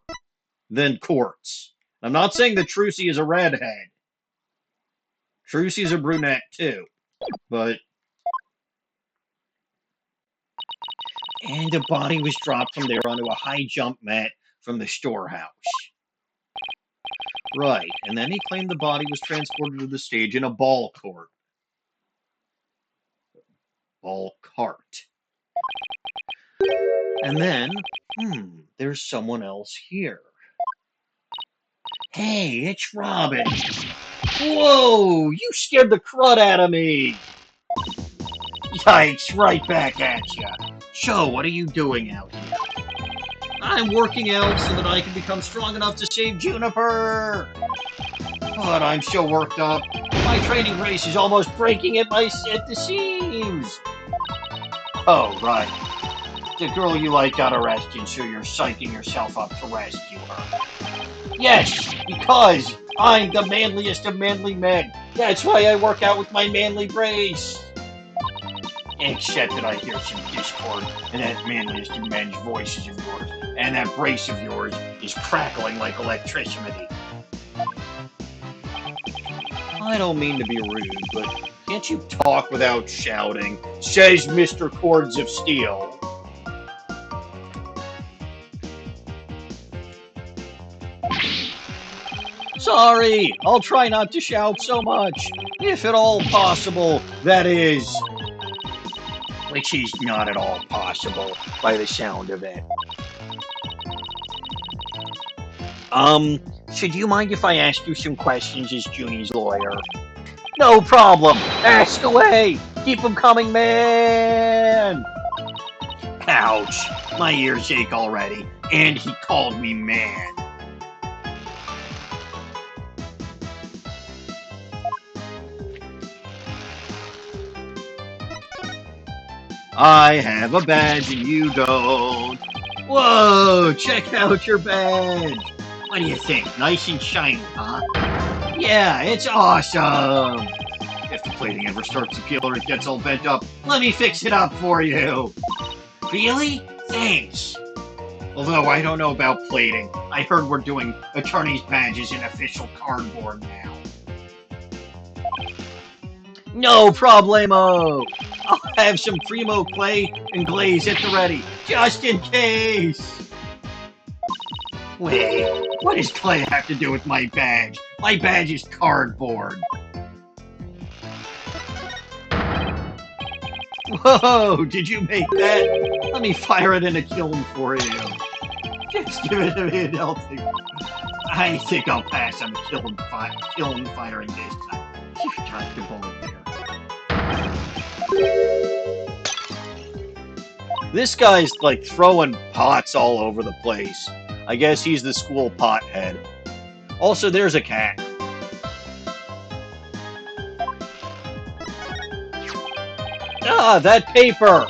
than Court's. I'm not saying that Trucy is a redhead. Trucy's a brunette too. But... And the body was dropped from there onto a high jump mat from the storehouse. Right, and then he claimed the body was transported to the stage in a ball court. Ball cart. And then, there's someone else here. Hey, it's Robin. Whoa, you scared the crud out of me. Yikes, right back at ya. So, what are you doing out here? I'm working out so that I can become strong enough to save Juniper. But I'm so worked up. My training race is almost breaking at the seams. Oh, right. The girl you like got arrested, so you're psyching yourself up to rescue her. Yes, because I'm the manliest of manly men. That's why I work out with my manly brace. Except that I hear some discord, and that manliest of men's voices of yours, and that brace of yours is crackling like electricity. I don't mean to be rude, but can't you talk without shouting? Says Mr. Cords of Steel. Sorry, I'll try not to shout so much, if at all possible, that is. Which is not at all possible, by the sound of it. Should you mind if I ask you some questions as Junie's lawyer? No problem, ask away! Keep them coming, man! Ouch, my ears ache already, and he called me man. I have a badge and you don't. Whoa, check out your badge. What do you think? Nice and shiny, huh? Yeah, it's awesome. If the plating ever starts to peel or it gets all bent up, let me fix it up for you. Really? Thanks. Although I don't know about plating. I heard we're doing attorney's badges in official cardboard now. No problemo! I'll have some Primo clay and glaze at the ready, just in case! Wait, what does clay have to do with my badge? My badge is cardboard. Whoa, did you make that? Let me fire it in a kiln for you. Just give it to me and I'll take it. I think I'll pass on kiln firing this time. You dropped the bullet there. This guy's like throwing pots all over the place. I guess he's the school pothead. Also, there's a cat. Ah, that paper!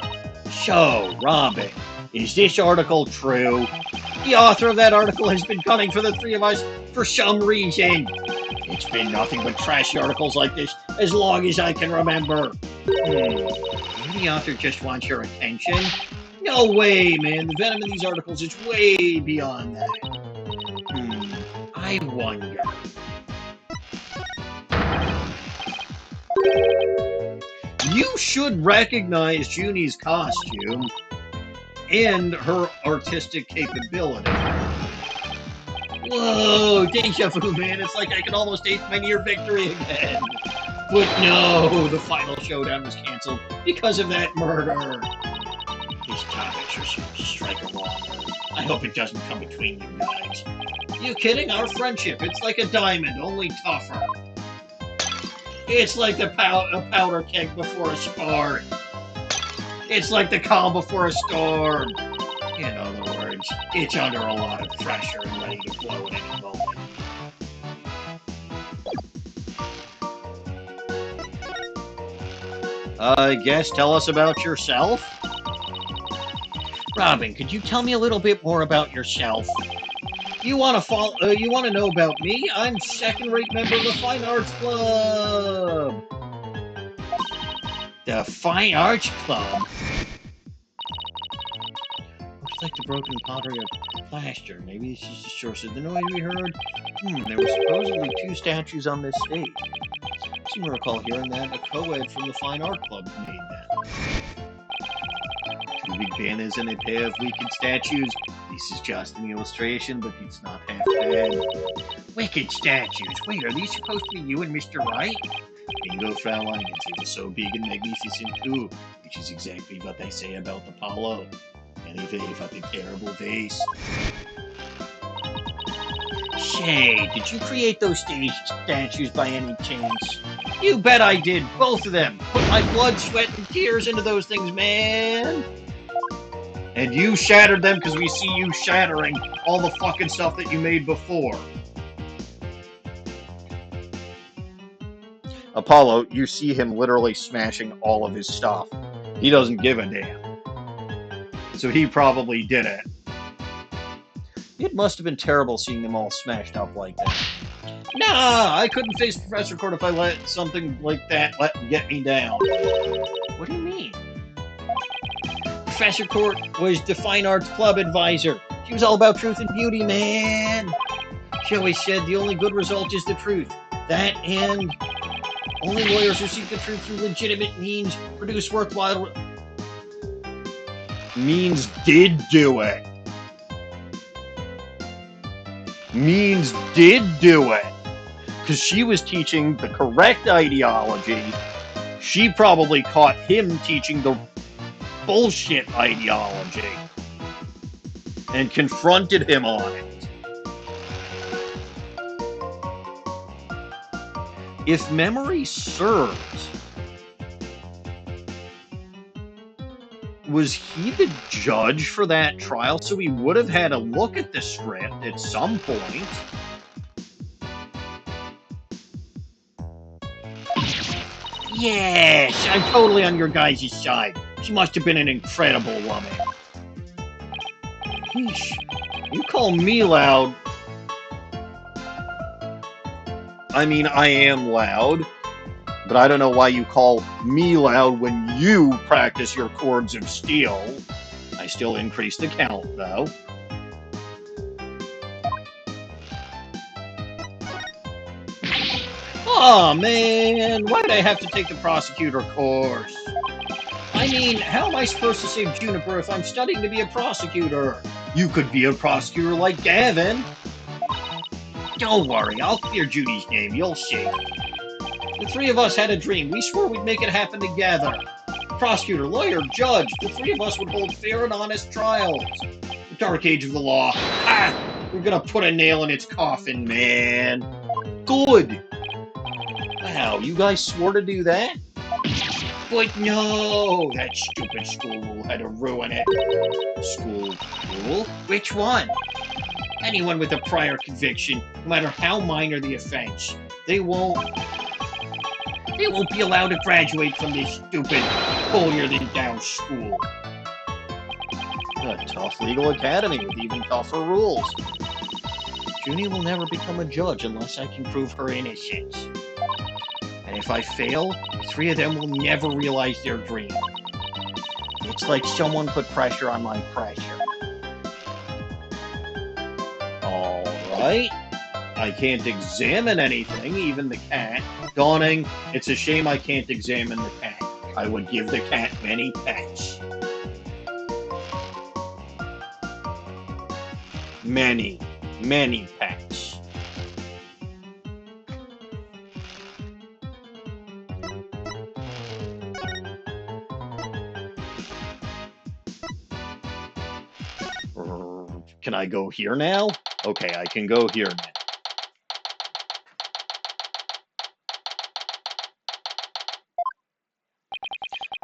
So, Robin, is this article true? The author of that article has been gunning for the three of us for some reason. It's been nothing but trashy articles like this as long as I can remember. Maybe the author just wants your attention? No way, man. The venom in these articles is way beyond that. I wonder. You should recognize Junie's costume and her artistic capability. Whoa, deja vu, man. It's like I can almost taste my near victory again. But no, the final showdown was canceled because of that murder. These topics are supposed to strike a wall. I hope it doesn't come between you guys. You kidding? Our friendship, it's like a diamond, only tougher. It's like a powder keg before a spark. It's like the calm before a storm. In other words, it's under a lot of pressure and ready to blow at any moment. I guess tell us about yourself? Robin, could you tell me a little bit more about yourself? You want to know about me? I'm second-rate member of the Fine Arts Club. The Fine Arts Club? Looks like the broken pottery of plaster. Maybe this is the source of the noise we heard. There were supposedly 2 statues on this stage. I seem to recall hearing that a co-ed from the Fine Art Club made that. 2 big banners and a pair of weakened statues. This is just an illustration, but it's not half bad. Wicked statues. Wait, are these supposed to be you and Mr. Wright? Bingo, Fraulein. It was so big and magnificent too, which is exactly what they say about Apollo. Anyway, what a terrible vase. Say, did you create those stage statues by any chance? You bet I did, both of them. Put my blood, sweat, and tears into those things, man. And you shattered them because we see you shattering all the fucking stuff that you made before. Apollo, you see him literally smashing all of his stuff. He doesn't give a damn. So he probably did it. It must have been terrible seeing them all smashed up like that. Nah, I couldn't face Professor Court if I let something like that get me down. What do you mean? Professor Court was the Fine Arts Club advisor. She was all about truth and beauty, man. She always said the only good result is the truth. That and only lawyers who seek the truth through legitimate means produce worthwhile... Means did do it. Means did do it. Because she was teaching the correct ideology. She probably caught him teaching the bullshit ideology and confronted him on it. If memory serves, was he the judge for that trial? So he would have had a look at the script at some point. Yes, I'm totally on your guys' side. She must have been an incredible woman. Yeesh. You call me loud. I mean, I am loud, but I don't know why you call me loud when you practice your chords of steel. I still increase the count, though. Aw, man, why did I have to take the prosecutor course? I mean, how am I supposed to save Juniper if I'm studying to be a prosecutor? You could be a prosecutor like Gavin. Don't worry, I'll clear Judy's name, you'll see. The three of us had a dream. We swore we'd make it happen together. Prosecutor, lawyer, judge, the three of us would hold fair and honest trials. The dark age of the law. Ah! We're gonna put a nail in its coffin, man. Good. Wow, you guys swore to do that? But no! That stupid school rule had to ruin it. School rule? Which one? Anyone with a prior conviction, no matter how minor the offense, they won't be allowed to graduate from this stupid, holier-than-thou school. A tough legal academy with even tougher rules. Junie will never become a judge unless I can prove her innocence. And if I fail, the three of them will never realize their dream. It's like someone put pressure on my pressure. Alright. I can't examine anything, even the cat. Dawning, it's a shame I can't examine the cat. I would give the cat many pets. Many, many pets. Can I go here now? Okay, I can go here now.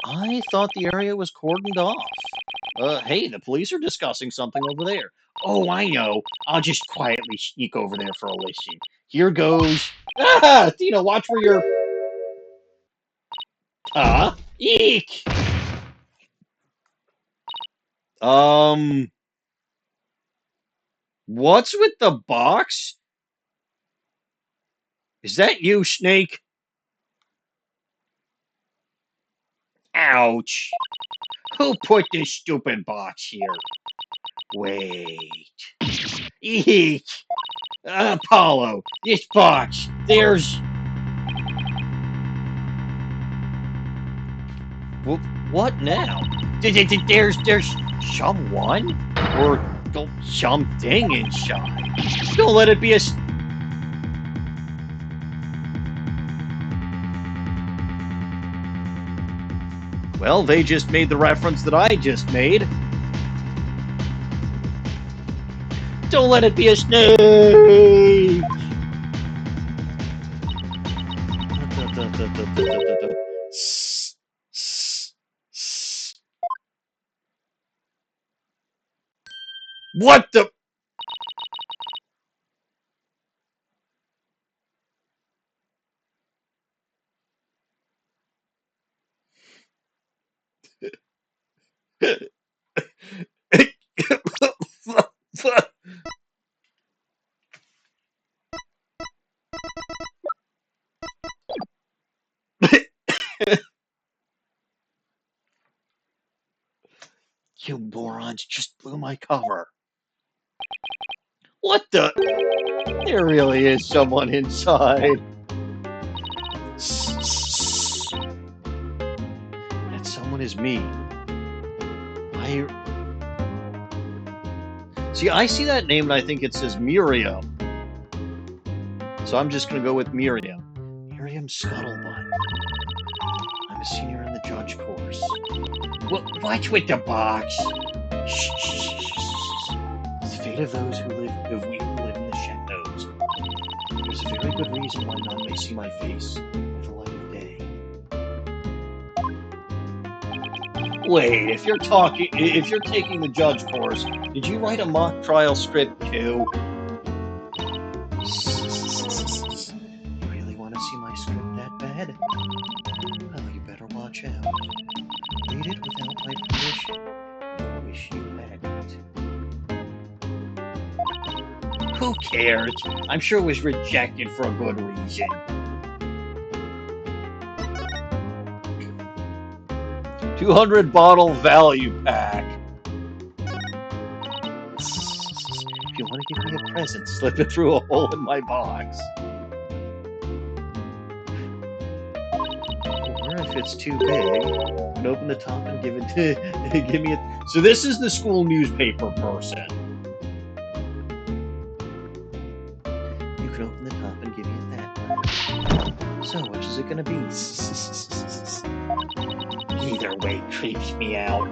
I thought the area was cordoned off. Hey, the police are discussing something over there. Oh, I know. I'll just quietly sneak over there for a listen. Here goes. Ah! Tina, watch where you're... Eek! What's with the box? Is that you, Snake? Ouch. Who put this stupid box here? Wait. Eek! Apollo, this box, there's... What now? There's someone? Or something inside. Don't let it be a... Well, they just made the reference that I just made. Don't let it be a snake! What the... You morons just blew my cover. What the? There really is someone inside. That someone is me. I see that name and I think it says Miriam. So I'm just going to go with Miriam. Miriam Scuttlebutt. I'm a senior in the judge course. Watch with the box. Shh, shh, shh, shh. It's the fate of those who live in the shadows. There's a very good reason why none may see my face by the light of day. Wait, if you're taking the judge course, did you write a mock trial script too? You really want to see my script that bad? Well, you better watch out. Read it without my permission. I wish you hadn't. Who cares? I'm sure it was rejected for a good reason. $200 bottle value pack. If you want to give me a present, slip it through a hole in my box. Or if it's too big, you can open the top and give it to give me a. So this is the school newspaper person. You can open the top and give me that one. So which is it gonna be? Either way creeps me out.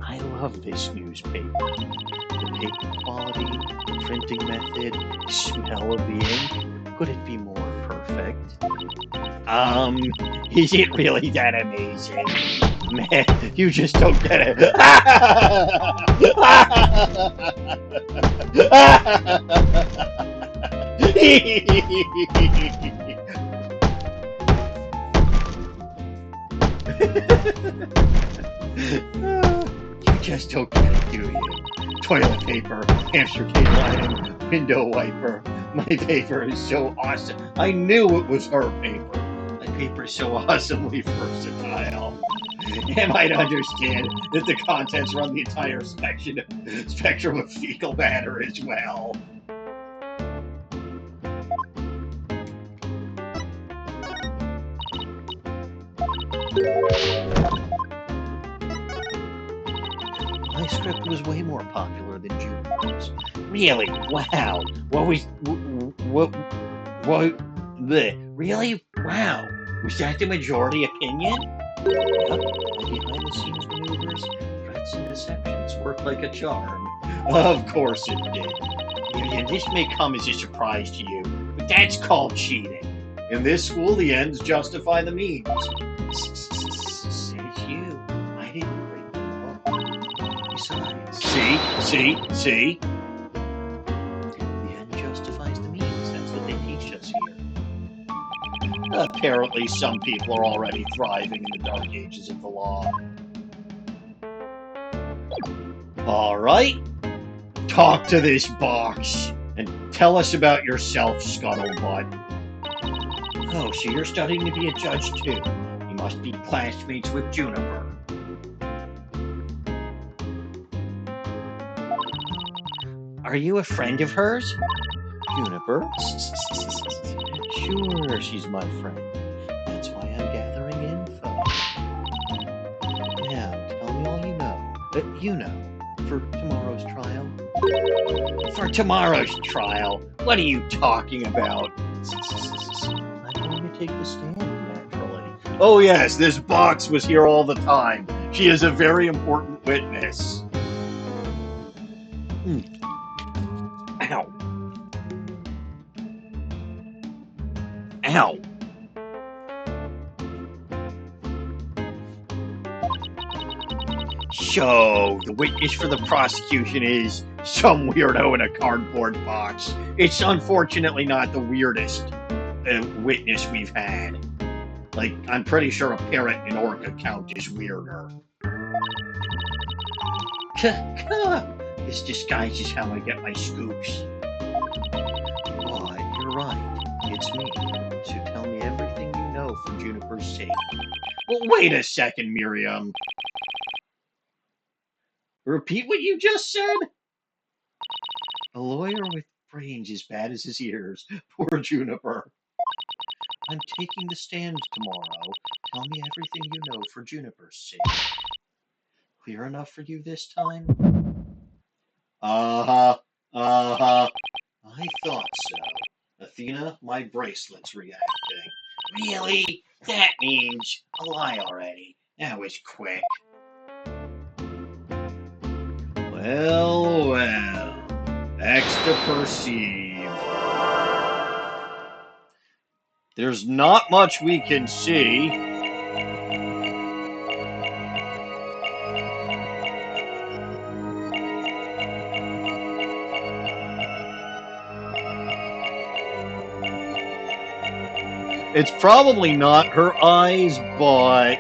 I love this newspaper. The paper quality, the printing method, the smell of the ink. Could it be more perfect? Is it really that amazing? Man, you just don't get it. You just don't get it, do you? Toilet paper, hamster cage lining, window wiper. My paper is so awesome. I knew it was her paper. My paper is so awesomely versatile. Am I to understand that the contents run the entire spectrum of fecal matter as well? My script was way more popular than Juniper's. Really? Wow. Really? Wow. Was that the majority opinion? Yep. My behind-the-scenes maneuvers, threats, and deceptions worked like a charm. Of course it did. And this may come as a surprise to you, but that's called cheating. In this school, the ends justify the means. Says you. I didn't break the law. Besides, see? The end justifies the means. That's what they teach us here. Apparently, some people are already thriving in the dark ages of the law. All right. Talk to this box and tell us about yourself, Scuttlebutt. Oh, so you're studying to be a judge too. You must be classmates with Juniper. Are you a friend of hers? Juniper? Sure, she's my friend. That's why I'm gathering info. Now, tell me all you know. For tomorrow's trial. For tomorrow's trial? What are you talking about? I'm going to take the stand, naturally. Oh yes, this box was here all the time. She is a very important witness. Ow. Ow. So, the witness for the prosecution is some weirdo in a cardboard box. It's unfortunately not the weirdest witness we've had. Like, I'm pretty sure a parrot and orca count is weirder. This disguise is how I get my scoops. Why, you're right. It's me. So tell me everything you know for Juniper's sake. Well, wait a second, Miriam. Repeat what you just said? A lawyer with brains as bad as his ears. Poor Juniper. I'm taking the stand tomorrow. Tell me everything you know for Juniper's sake. Clear enough for you this time? Uh-huh. Uh-huh. I thought so. Athena, my bracelet's reacting. Really? That means a lie already. That was quick. Well, well. Next to perceive. There's not much we can see. It's probably not her eyes, but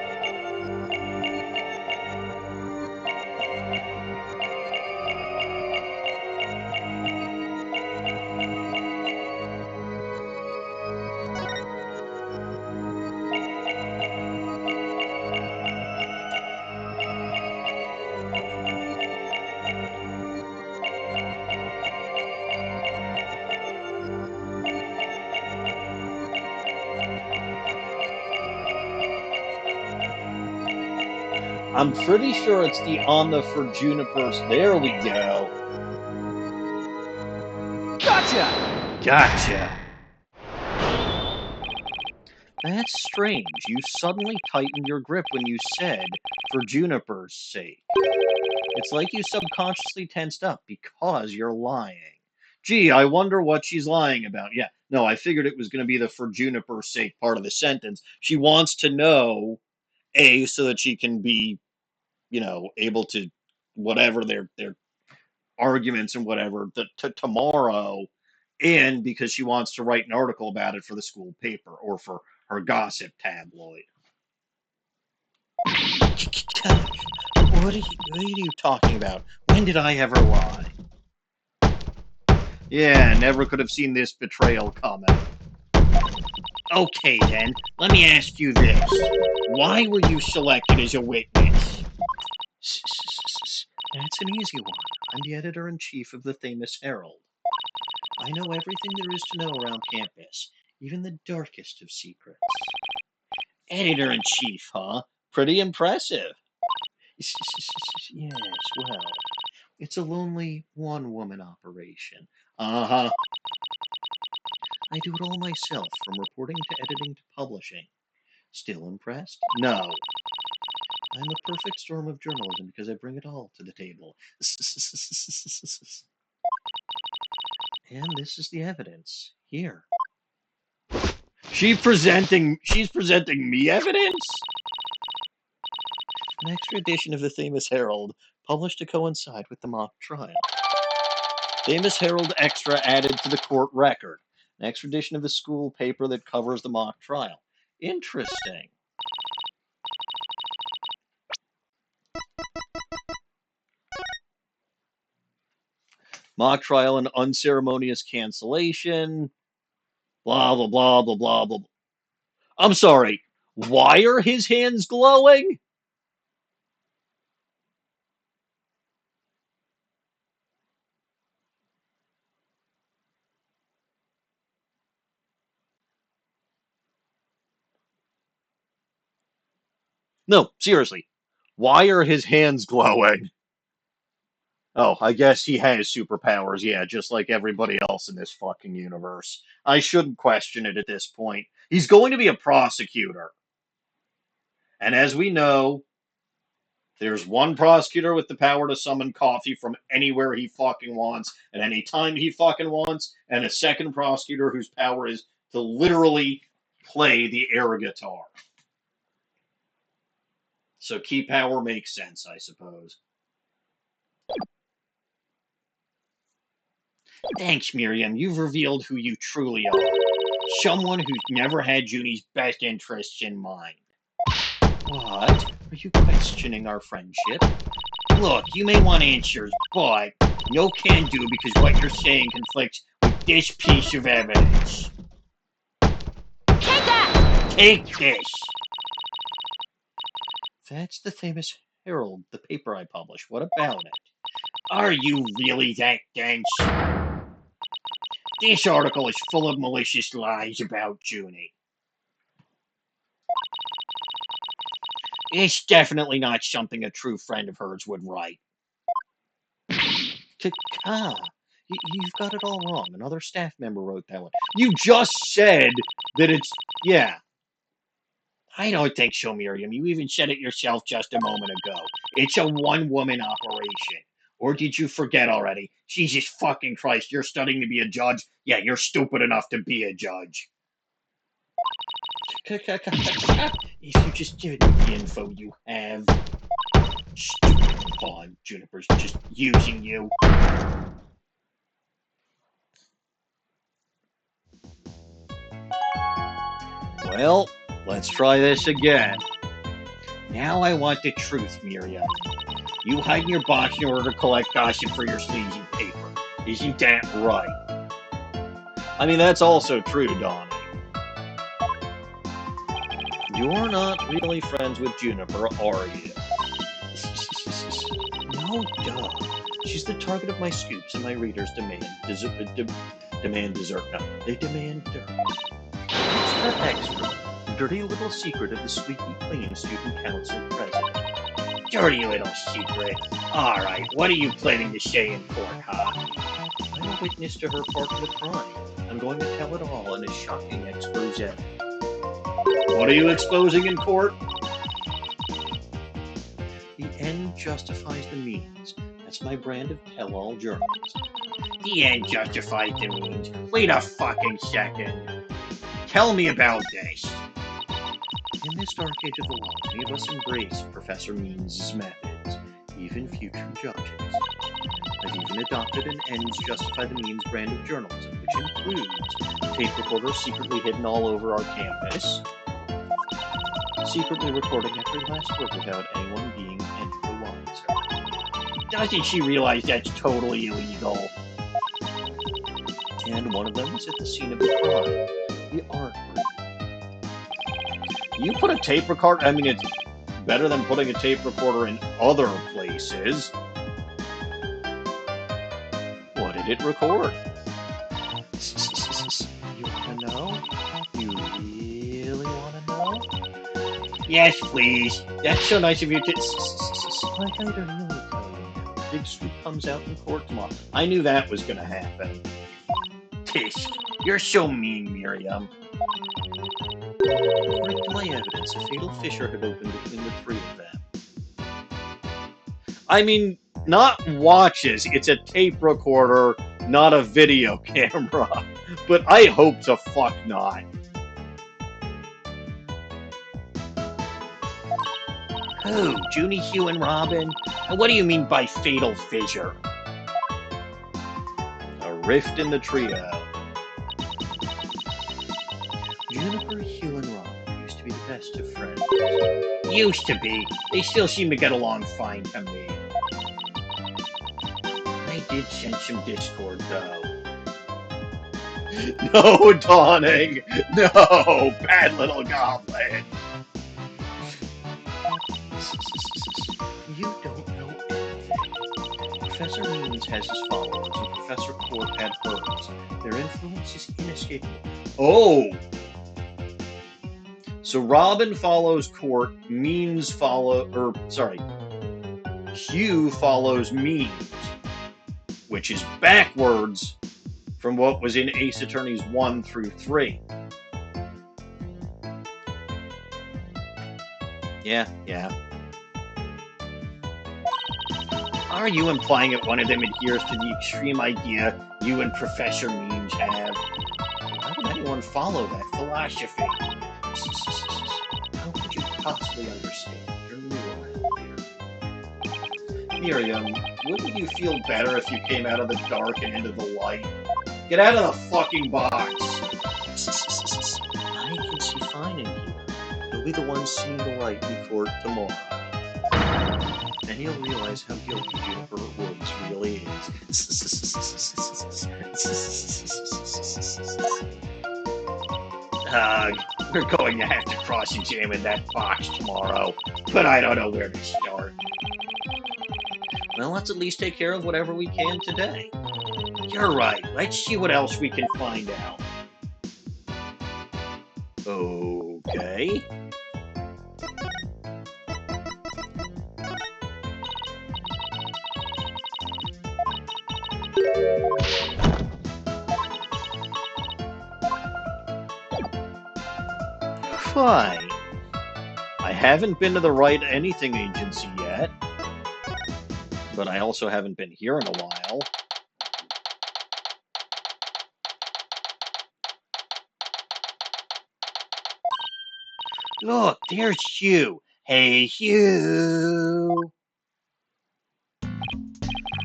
I'm pretty sure it's the Anna for Juniper's. There we go. Gotcha! Gotcha. That's strange. You suddenly tightened your grip when you said, for Juniper's sake. It's like you subconsciously tensed up because you're lying. Gee, I wonder what she's lying about. Yeah, no, I figured it was going to be the for Juniper's sake part of the sentence. She wants to know, A, so that she can be, able to whatever their arguments and whatever tomorrow, and because she wants to write an article about it for the school paper or for her gossip tabloid. What are you talking about? When did I ever lie? Yeah, never could have seen this betrayal coming. Okay, then, let me ask you this. Why were you selected as a witness? That's an easy one. I'm the editor-in-chief of the famous Herald. I know everything there is to know around campus, even the darkest of secrets. Editor-in-chief, huh? Pretty impressive. Yes, well, it's a lonely one-woman operation. Uh-huh. I do it all myself, from reporting to editing to publishing. Still impressed? No. I'm a perfect storm of journalism because I bring it all to the table. And this is the evidence. Here. She's presenting me evidence? An extra edition of the Famous Herald, published to coincide with the mock trial. Famous Herald Extra added to the court record. An extra edition of the school paper that covers the mock trial. Interesting. Mock trial and unceremonious cancellation. Blah, blah, blah, blah, blah, blah. I'm sorry. Why are his hands glowing? No, seriously. Why are his hands glowing? Oh, I guess he has superpowers, yeah, just like everybody else in this fucking universe. I shouldn't question it at this point. He's going to be a prosecutor. And as we know, there's one prosecutor with the power to summon coffee from anywhere he fucking wants at any time he fucking wants, and a second prosecutor whose power is to literally play the air guitar. So key power makes sense, I suppose. Thanks, Miriam. You've revealed who you truly are. Someone who's never had Junie's best interests in mind. What? Are you questioning our friendship? Look, you may want answers, but no can do because what you're saying conflicts with this piece of evidence. Take that! Take this! That's the famous Herald, the paper I publish. What about it? Are you really that dense? This article is full of malicious lies about Junie. It's definitely not something a true friend of hers would write. You've got it all wrong. Another staff member wrote that one. You just said that it's... Yeah. I don't think so, Miriam. You even said it yourself just a moment ago. It's a one-woman operation. Or did you forget already? Jesus fucking Christ, you're studying to be a judge? Yeah, you're stupid enough to be a judge. If you just give me the info you have. Stupid pawn. Juniper's just using you. Well, let's try this again. Now I want the truth, Miriam. You hide in your box in order to collect gossip for your sleazy paper. Isn't that right? I mean, that's also true, Donnie. You're not really friends with Juniper, are you? No, duh. She's the target of my scoops, and my readers demand dessert. No, they demand dirt. It's her extra, dirty little secret of the squeaky clean student council president. Dirty little secret. All right, what are you planning to say in court, huh? I'm a witness to her part of the crime. I'm going to tell it all in a shocking expose. What are you exposing in court? The end justifies the means. That's my brand of tell-all journalism. The end justifies the means. Wait a fucking second. Tell me about this. In this dark age of the law, many of us embrace Professor Means' methods, even future judges. I've even adopted an ends justify the means brand of journalism, which includes tape recorders secretly hidden all over our campus, secretly recording every last word without anyone being any the wiser. Doesn't she realize that's totally illegal? And one of them is at the scene of the crime, the art room. You put a tape recorder, I mean, it's better than putting a tape recorder in other places. What did it record? You want to know? You really want to know? Yes, please. That's so nice of you to... Like I don't really tell you. Big scoop comes out in court tomorrow. I knew that was going to happen. Tish, you're so mean, Miriam. According to my evidence, a fatal fissure had opened between the three of them. I mean, not watches. It's a tape recorder, not a video camera. But I hope to fuck not. Who? Junie, Hugh, and Robin? And what do you mean by fatal fissure? A rift in the trio. Juniper, Hugh, and Robin used to be the best of friends. Used to be. They still seem to get along fine to me. I did sense some discord, though. No, Dawning! No! Bad little goblin! You don't know anything. Professor Means has his followers, and Professor Court had hers. Their influence is inescapable. Oh! So Robin follows Court, Hugh follows Means, which is backwards from what was in Ace Attorneys 1 through 3. Yeah. Are you implying that one of them adheres to the extreme idea you and Professor Means have? Why would anyone follow that philosophy? How could you possibly understand? You're new around here. Miriam, wouldn't you feel better if you came out of the dark and into the light? Get out of the fucking box! He'll be the one seeing the light in court tomorrow. And he'll realize how guilty Juniper Woods really is. We're going to have to cross-examine that box tomorrow, but I don't know where to start. Well, let's at least take care of whatever we can today. You're right. Let's see what else we can find out. Okay. Fine. I haven't been to the Right Anything Agency yet, but I also haven't been here in a while. Look, there's Hugh. Hey, Hugh.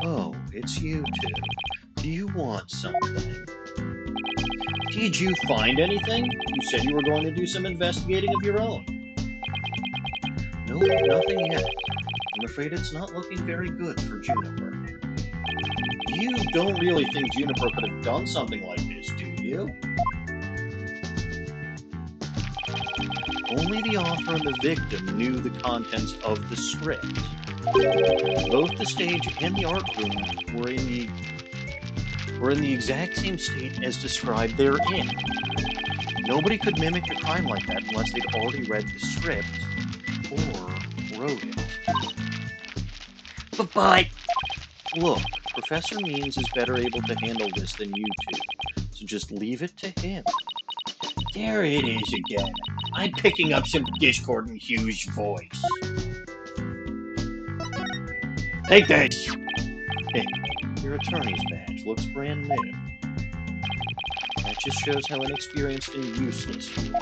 Oh, it's you two. Do you want something? Did you find anything? You said you were going to do some investigating of your own. Nope, nothing yet. I'm afraid it's not looking very good for Juniper. You don't really think Juniper could have done something like this, do you? Only the author and the victim knew the contents of the script. Both the stage and the art room were in the exact same state as described therein. Nobody could mimic a crime like that unless they'd already read the script or wrote it. But look, Professor Means is better able to handle this than you two, so just leave it to him. There it is again. I'm picking up some discord in Hugh's voice. Take this! Hey, your attorney's badge looks brand new. That just shows how inexperienced and useless you are.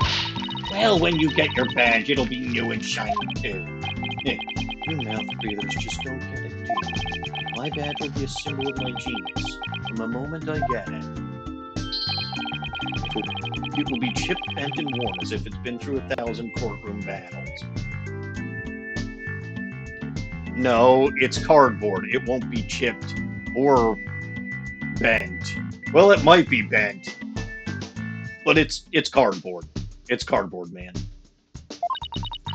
Well, when you get your badge, it'll be new and shiny too. Hey, you mouth breathers just don't get it, do you? My badge will be a symbol of my genius from the moment I get it. It will be chipped, bent, and worn as if it's been through 1,000 courtroom battles. No, it's cardboard. It won't be chipped or bent. Well, it might be bent, but it's cardboard. It's cardboard, man.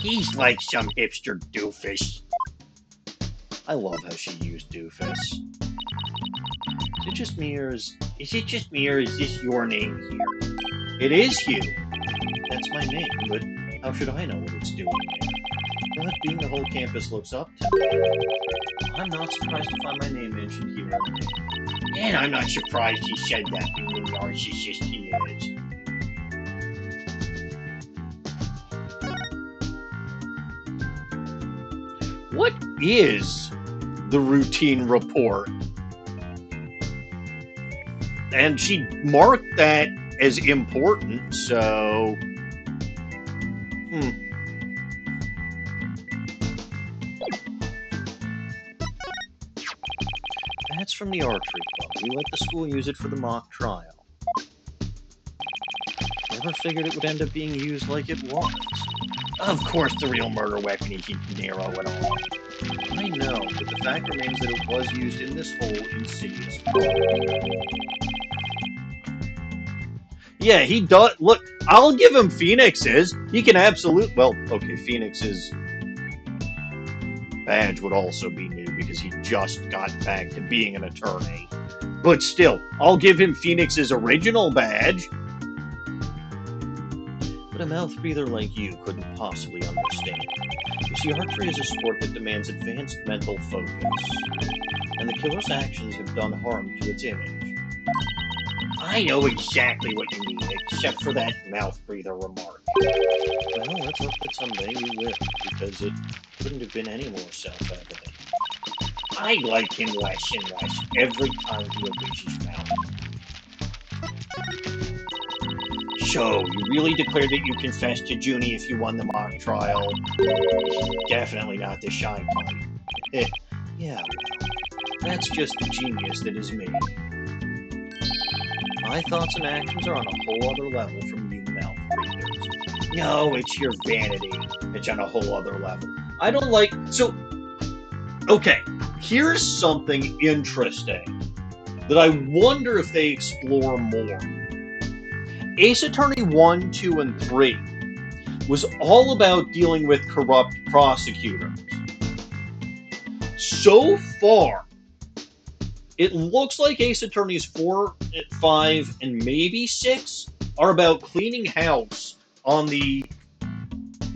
He's like some hipster doofus. I love how she used doofus. Is it just me, or is this your name here? It is Hugh. That's my name, but how should I know what it's doing there? Well, being the whole campus looks up to me. I'm not surprised to find my name mentioned here. And I'm not surprised he said that, being the narcissist he is. What is the routine report? And she marked that as important, so... That's from the archery club. We let the school use it for the mock trial. Never figured it would end up being used like it was. Of course the real murder weapon isn't narrow at all. I know, but the fact remains that it was used in this whole insidious plot. Yeah, he does. Look, I'll give him Phoenix's. He can absolutely... Well, okay, Phoenix's badge would also be new because he just got back to being an attorney. But still, I'll give him Phoenix's original badge. But a mouth breather like you couldn't possibly understand. You see, archery is a sport that demands advanced mental focus. And the killer's actions have done harm to its image. I know exactly what you mean, except for that mouth breather remark. Well, let's hope that someday you will, because it couldn't have been any more self-evident. I like him less and less every time he opens his mouth. So, you really declared that you confessed to Junie if you won the mock trial? Definitely not the shy type. Yeah, well, that's just the genius that is me. My thoughts and actions are on a whole other level from you mouth breathers. No, it's your vanity. It's on a whole other level. I don't like... So, okay, here's something interesting that I wonder if they explore more. Ace Attorney 1, 2, and 3 was all about dealing with corrupt prosecutors. So far, it looks like Ace Attorneys 4, 5, and maybe 6 are about cleaning house on the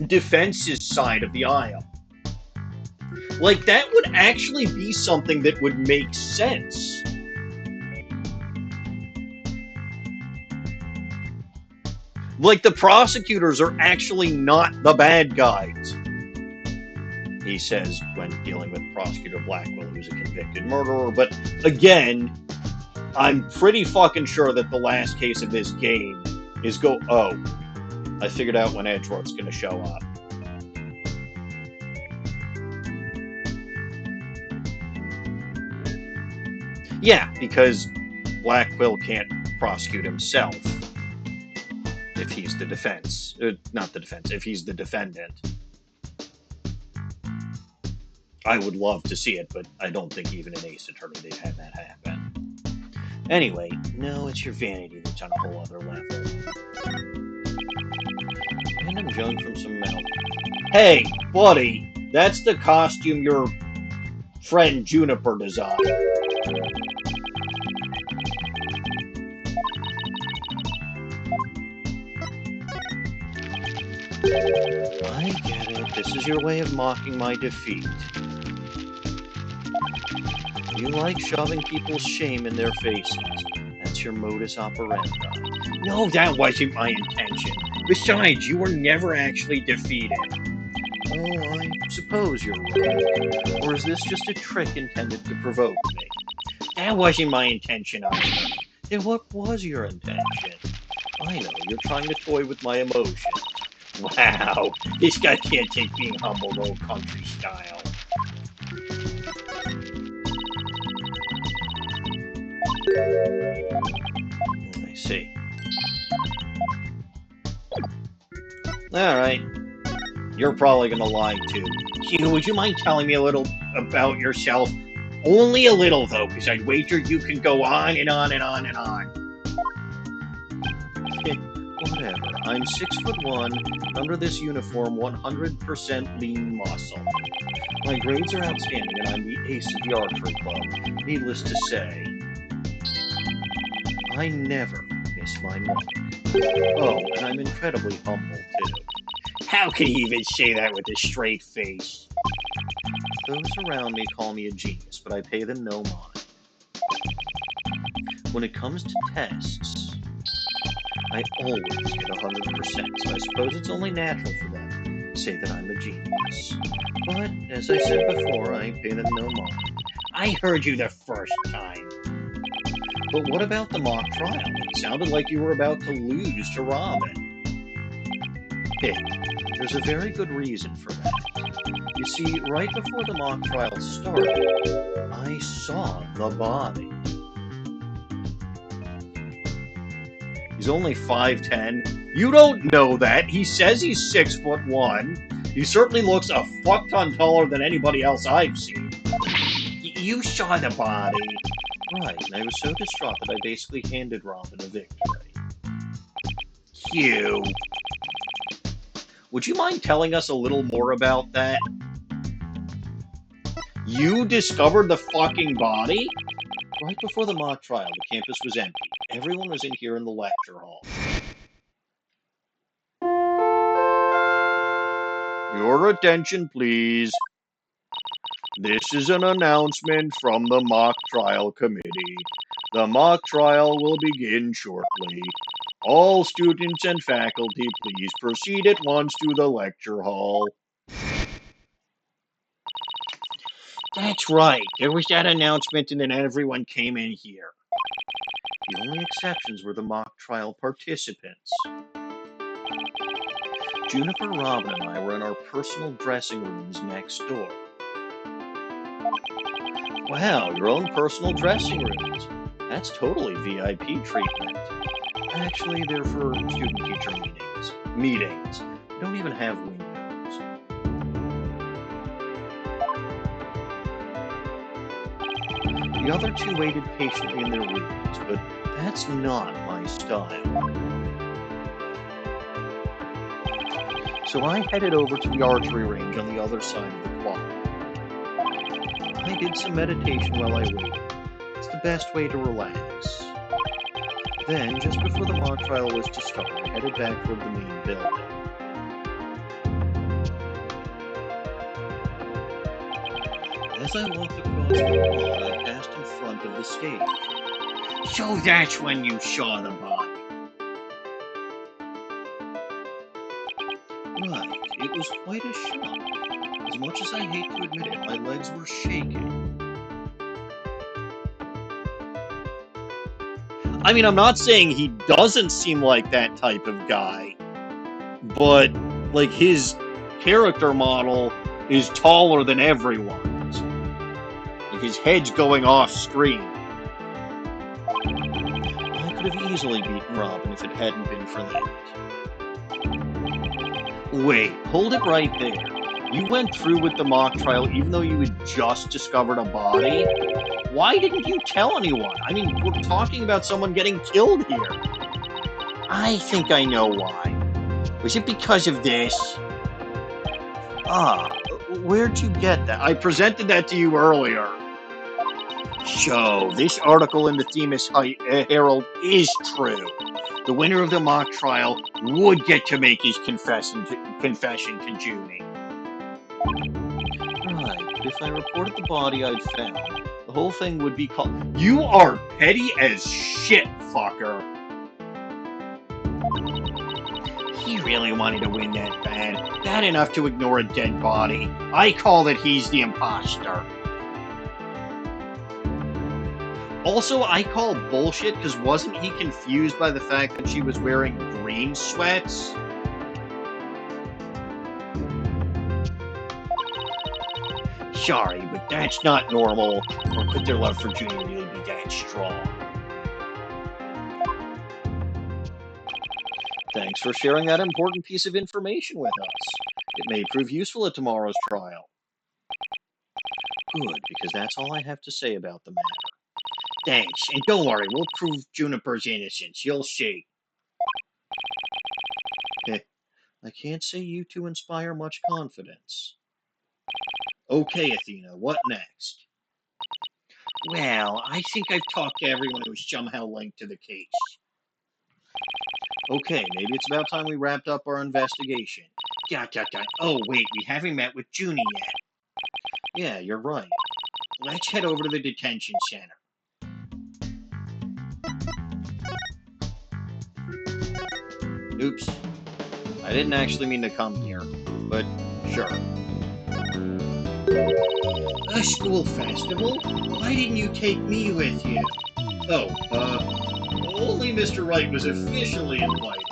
defense's side of the aisle. Like, that would actually be something that would make sense. Like, the prosecutors are actually not the bad guys, he says when dealing with Prosecutor Blackwell, who's a convicted murderer. But again, I'm pretty fucking sure that the last case of this game is oh, I figured out when Edgeworth's going to show up. Yeah, because Blackwell can't prosecute himself if he's the defense. Not the defense, if he's the defendant. I would love to see it, but I don't think even in Ace Attorney they've had that happen. Anyway, no, it's your vanity that's on a whole other level. Random junk from some mouth. Hey, buddy, that's the costume your friend Juniper designed. I get it. This is your way of mocking my defeat. You like shoving people's shame in their faces. That's your modus operandi. No, that wasn't my intention. Besides, you were never actually defeated. Oh, I suppose you're right. Or is this just a trick intended to provoke me? That wasn't my intention either. Then what was your intention? I know, you're trying to toy with my emotions. Wow, this guy can't take being humbled old country style. I see. Alright. You're probably gonna lie too. Hugh, would you mind telling me a little about yourself? Only a little though, because I'd wager you can go on and on and on and on. Whatever. I'm 6'1", under this uniform, 100% lean muscle. My grades are outstanding, and I'm the ace of the archery club. Needless to say, I never miss my mark. Oh, and I'm incredibly humble, too. How can you even say that with a straight face? Those around me call me a genius, but I pay them no mind. When it comes to tests, I always get 100%, so I suppose it's only natural for them to say that I'm a genius. But, as I said before, I pay them no mind. I heard you the first time. But what about the mock trial? It sounded like you were about to lose to Robin. Hey, there's a very good reason for that. You see, right before the mock trial started, I saw the body. He's only 5'10". You don't know that. He says he's 6'1". He certainly looks a fuck ton taller than anybody else I've seen. You saw the body. Right, and I was so distraught that I basically handed Robin a victory. Hugh. Would you mind telling us a little more about that? You discovered the fucking body? Right before the mock trial, the campus was empty. Everyone was in here in the lecture hall. Your attention, please. This is an announcement from the mock trial committee. The mock trial will begin shortly. All students and faculty, please proceed at once to the lecture hall. That's right. There was that announcement and then everyone came in here. The only exceptions were the mock trial participants. Juniper, Robin, and I were in our personal dressing rooms next door. Wow, your own personal dressing rooms. That's totally VIP treatment. Actually, they're for student-teacher meetings. I don't even have windows. The other two waited patiently in their rooms, but that's not my style. So I headed over to the archery range on the other side of the quad. I did some meditation while I waited. It's the best way to relax. Then, just before the mock trial was to start, I headed back toward the main building. As I walked across the quad, I passed in front of the stage. So that's when you saw the body. Right, it was quite a shock. As much as I hate to admit it, my legs were shaking. I mean, I'm not saying he doesn't seem like that type of guy, but, like, his character model is taller than everyone's. Like, his head's going off screen. I could have easily beaten Robin if it hadn't been for that. Wait, hold it right there. You went through with the mock trial even though you had just discovered a body? Why didn't you tell anyone? I mean, we're talking about someone getting killed here. I think I know why. Was it because of this? Ah, where'd you get that? I presented that to you earlier. So, this article in the Themis Herald is true. The winner of the mock trial would get to make his confession to Junie. Right, but if I reported the body I'd found, the whole thing would be called... You are petty as shit, fucker. He really wanted to win that bad. Bad enough to ignore a dead body. I call that he's the imposter. Also, I call bullshit because wasn't he confused by the fact that she was wearing green sweats? Sorry, but that's not normal. Or could their love for Junie really be that strong? Thanks for sharing that important piece of information with us. It may prove useful at tomorrow's trial. Good, because that's all I have to say about the matter. Thanks, and don't worry, we'll prove Juniper's innocence. You'll see. I can't say you two inspire much confidence. Okay, Athena, what next? Well, I think I've talked to everyone who's somehow linked to the case. Okay, maybe it's about time we wrapped up our investigation. Oh, wait, we haven't met with Junie yet. Yeah, you're right. Let's head over to the detention center. Oops. I didn't actually mean to come here, but sure. A school festival? Why didn't you take me with you? Oh, only Mr. Wright was officially invited.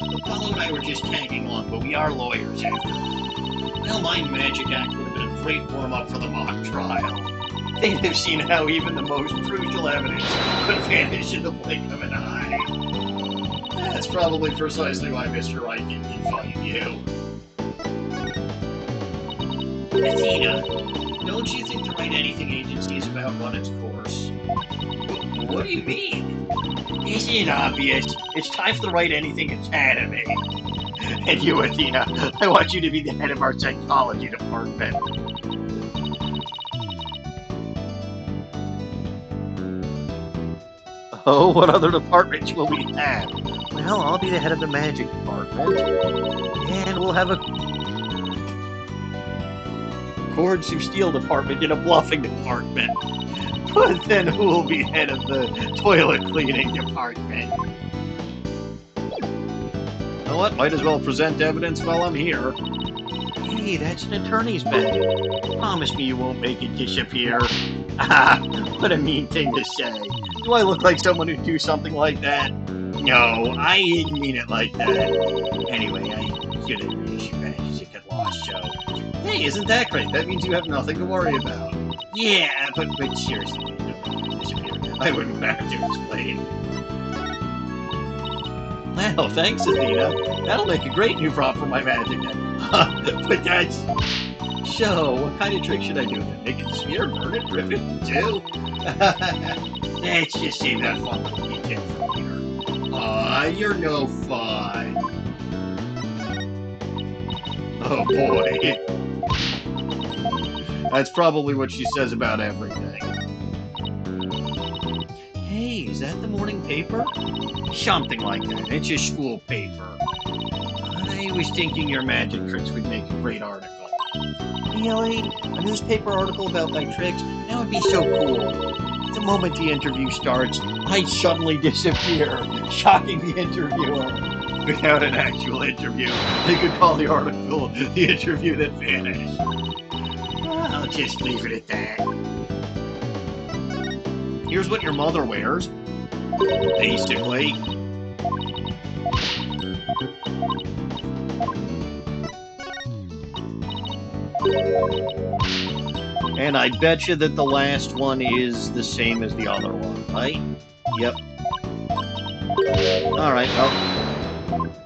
Apollo and I were just tagging along, but we are lawyers after all. Well, my magic act would have been a great warm-up for the mock trial. They'd have seen how even the most crucial evidence could vanish in the blink of an eye. That's probably precisely why Mr. Wright didn't invite you. Athena, don't you think the Write Anything agency is about run its course? What do you mean? Isn't it obvious? It's time for the Write Anything Academy. And you, Athena, I want you to be the head of our psychology department. Oh, what other departments will we have? Well, I'll be the head of the magic department. And we'll have a cords of steel department and a bluffing department. But then who will be head of the toilet cleaning department? You know what? Might as well present evidence while I'm here. Hey, that's an attorney's badge. Promise me you won't make it disappear. Ah, what a mean thing to say. Do I look like someone who'd do something like that? No, I didn't mean it like that. Anyway, I should have reissued badges if it lost, so... Hey, isn't that great? That means you have nothing to worry about. Yeah, but seriously, don't disappear. I wouldn't have to explain. Wow, thanks, Athena. That'll make a great new prop for my magic net. But that's... So, what kind of trick should I do with it? Make it smear, burn it, rip it, too? Let's just save that fun little detail for later. Aw, you're no fun. Oh boy. That's probably what she says about everything. Hey, is that the morning paper? Something like that. It's your school paper. I was thinking your magic tricks would make a great article. Really? A newspaper article about my tricks? That would be so cool. The moment the interview starts, I suddenly disappear, shocking the interviewer. Without an actual interview, they could call the article the interview that vanished. I'll just leave it at that. Here's what your mother wears. Basically. And I bet you that the last one is the same as the other one, right? Yep. Alright, well,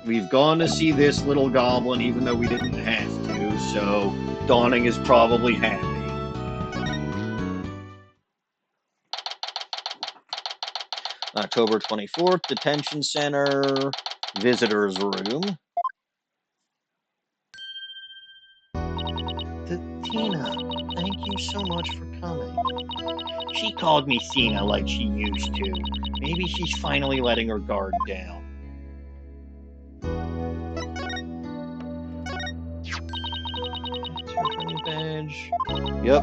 we've gone to see this little goblin even though we didn't have to, so Dawning is probably happy. October 24th, Detention Center, Visitor's Room. Tina, thank you so much for coming. She called me Tina like she used to. Maybe she's finally letting her guard down. Badge. Yep.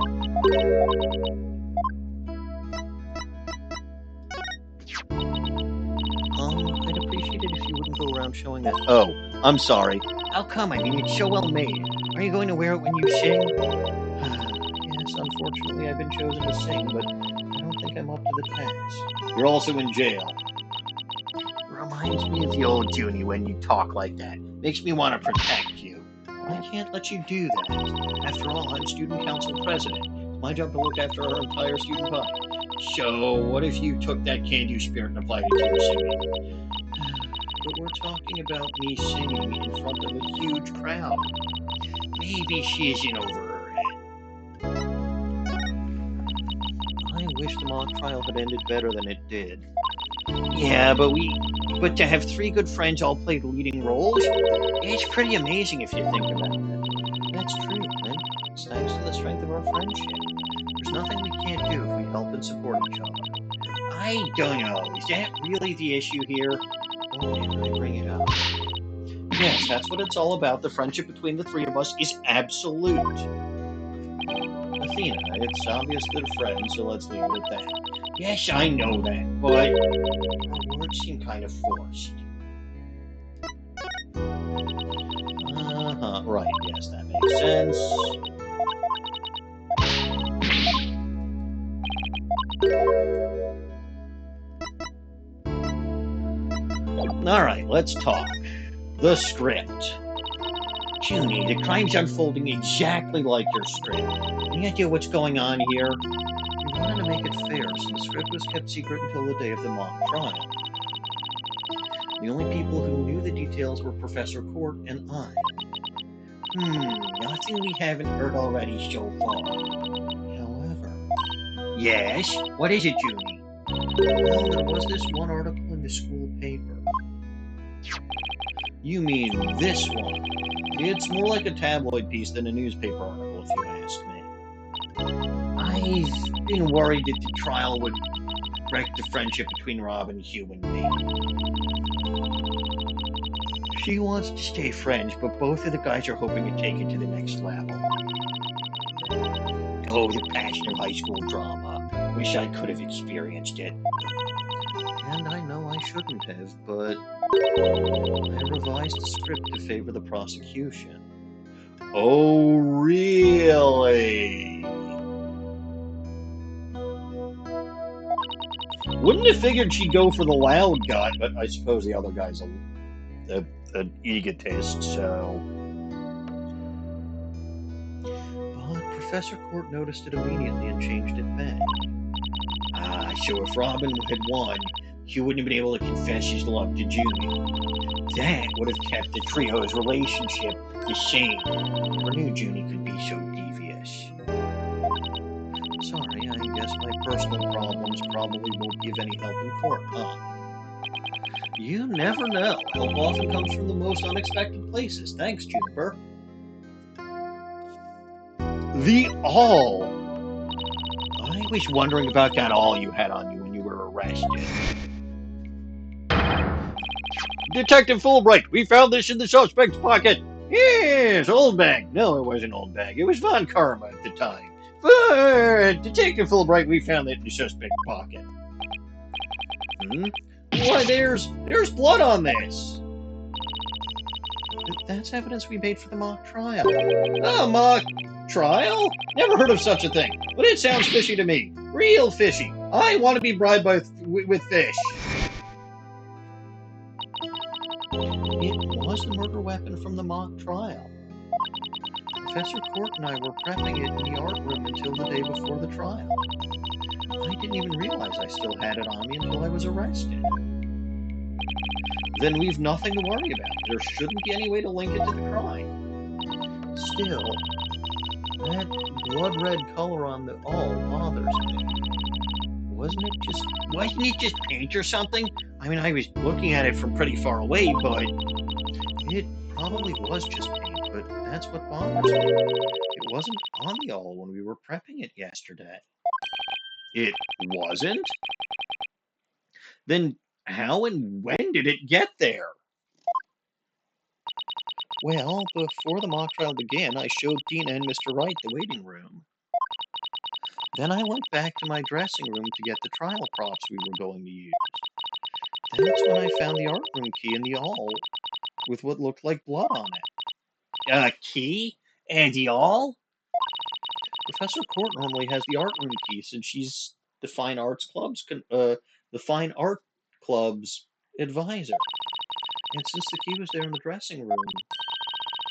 I'd appreciate it if you wouldn't go around showing that. Oh, I'm sorry. How come? I mean, it's so well made. Are you going to wear it when you sing? Yes, unfortunately, I've been chosen to sing, but I don't think I'm up to the task. You're also in jail. Reminds me of the old Junie when you talk like that. Makes me want to protect you. I can't let you do that. After all, I'm student council president. It's my job to look after our entire student body. So, what if you took that can-do spirit and applied it to your singing? But we're talking about me singing in front of a huge crowd. Maybe she isn't over her head. I wish the mock trial had ended better than it did. Yeah, but to have three good friends all play the leading roles, it's pretty amazing if you think about it. That's true, and it's thanks to the strength of our friendship. There's nothing we can't do if we help and support each other. I don't know, is that really the issue here? Why did I bring it up? Yes, that's what it's all about. The friendship between the three of us is absolute. Athena, it's obvious they're friends, so let's leave it at that. Yes, I know that, but her words seem kind of forced. Right, yes, that makes sense. Alright, let's talk. The script. Junie, the crime's unfolding exactly like your script. Any idea what's going on here? We wanted to make it fair, so the script was kept secret until the day of the mock trial. The only people who knew the details were Professor Court and I. Nothing we haven't heard already so far. However... Yes? What is it, Junie? Well, there was this one article in the school paper. You mean this one? It's more like a tabloid piece than a newspaper article, if you ask me. I've been worried that the trial would wreck the friendship between Robin, Hugh, and me. She wants to stay friends, but both of the guys are hoping to take it to the next level. Oh, the passion of high school drama. Wish I could have experienced it. And I know I shouldn't have, but I revised the script to favor the prosecution. Oh, really? Wouldn't have figured she'd go for the loud guy, but I suppose the other guy's an egotist, so... But Professor Court noticed it immediately and changed it back. So if Robin had won, he wouldn't have been able to confess his love to Junie. That would have kept the trio's relationship the same. Never knew Junie could be so devious. Sorry, I guess my personal problems probably won't be of any help in court, huh? You never know. Help often comes from the most unexpected places. Thanks, Juniper. The awl. I was wondering about that awl you had on you when you were arrested. Detective Fulbright, we found this in the suspect's pocket. Yes, old bag. No, it wasn't old bag. It was Von Karma at the time. But Detective Fulbright, we found it in the suspect's pocket. Why, there's blood on this. That's evidence we made for the mock trial. Oh, mock trial? Never heard of such a thing. But it sounds fishy to me. Real fishy. I want to be bribed with fish. It was the murder weapon from the mock trial. Professor Court and I were prepping it in the art room until the day before the trial. I didn't even realize I still had it on me until I was arrested. Then we've nothing to worry about. There shouldn't be any way to link it to the crime. Still, that blood red color on the awl bothers me. Wasn't it just paint or something? I mean, I was looking at it from pretty far away, but it probably was just paint, but that's what bothers me. It wasn't on the awl when we were prepping it yesterday. It wasn't? Then how and when did it get there? Well, before the mock trial began, I showed Dina and Mr. Wright the waiting room. Then I went back to my dressing room to get the trial props we were going to use. That's when I found the art room key in the awl with what looked like blood on it. A key? And the awl? Professor Court normally has the art room key since she's the Fine Art Club's advisor. And since the key was there in the dressing room,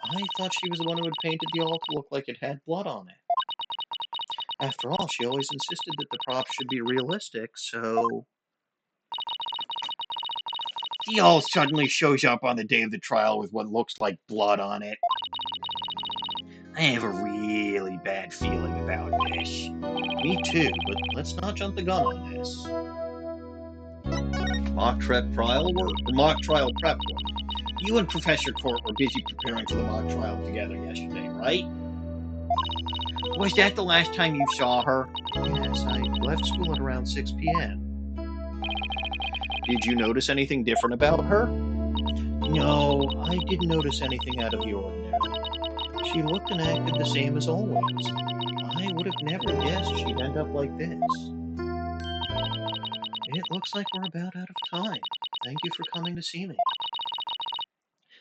I thought she was the one who had painted the awl to look like it had blood on it. After all, she always insisted that the props should be realistic, so... The awl suddenly shows up on the day of the trial with what looks like blood on it. I have a really bad feeling about this. Me too, but let's not jump the gun on this. Mock trial prep work. You and Professor Court were busy preparing for the mock trial together yesterday, right? Was that the last time you saw her? Yes, I left school at around 6 p.m. Did you notice anything different about her? No, I didn't notice anything out of the ordinary. She looked and acted the same as always. I would have never guessed she'd end up like this. It looks like we're about out of time. Thank you for coming to see me.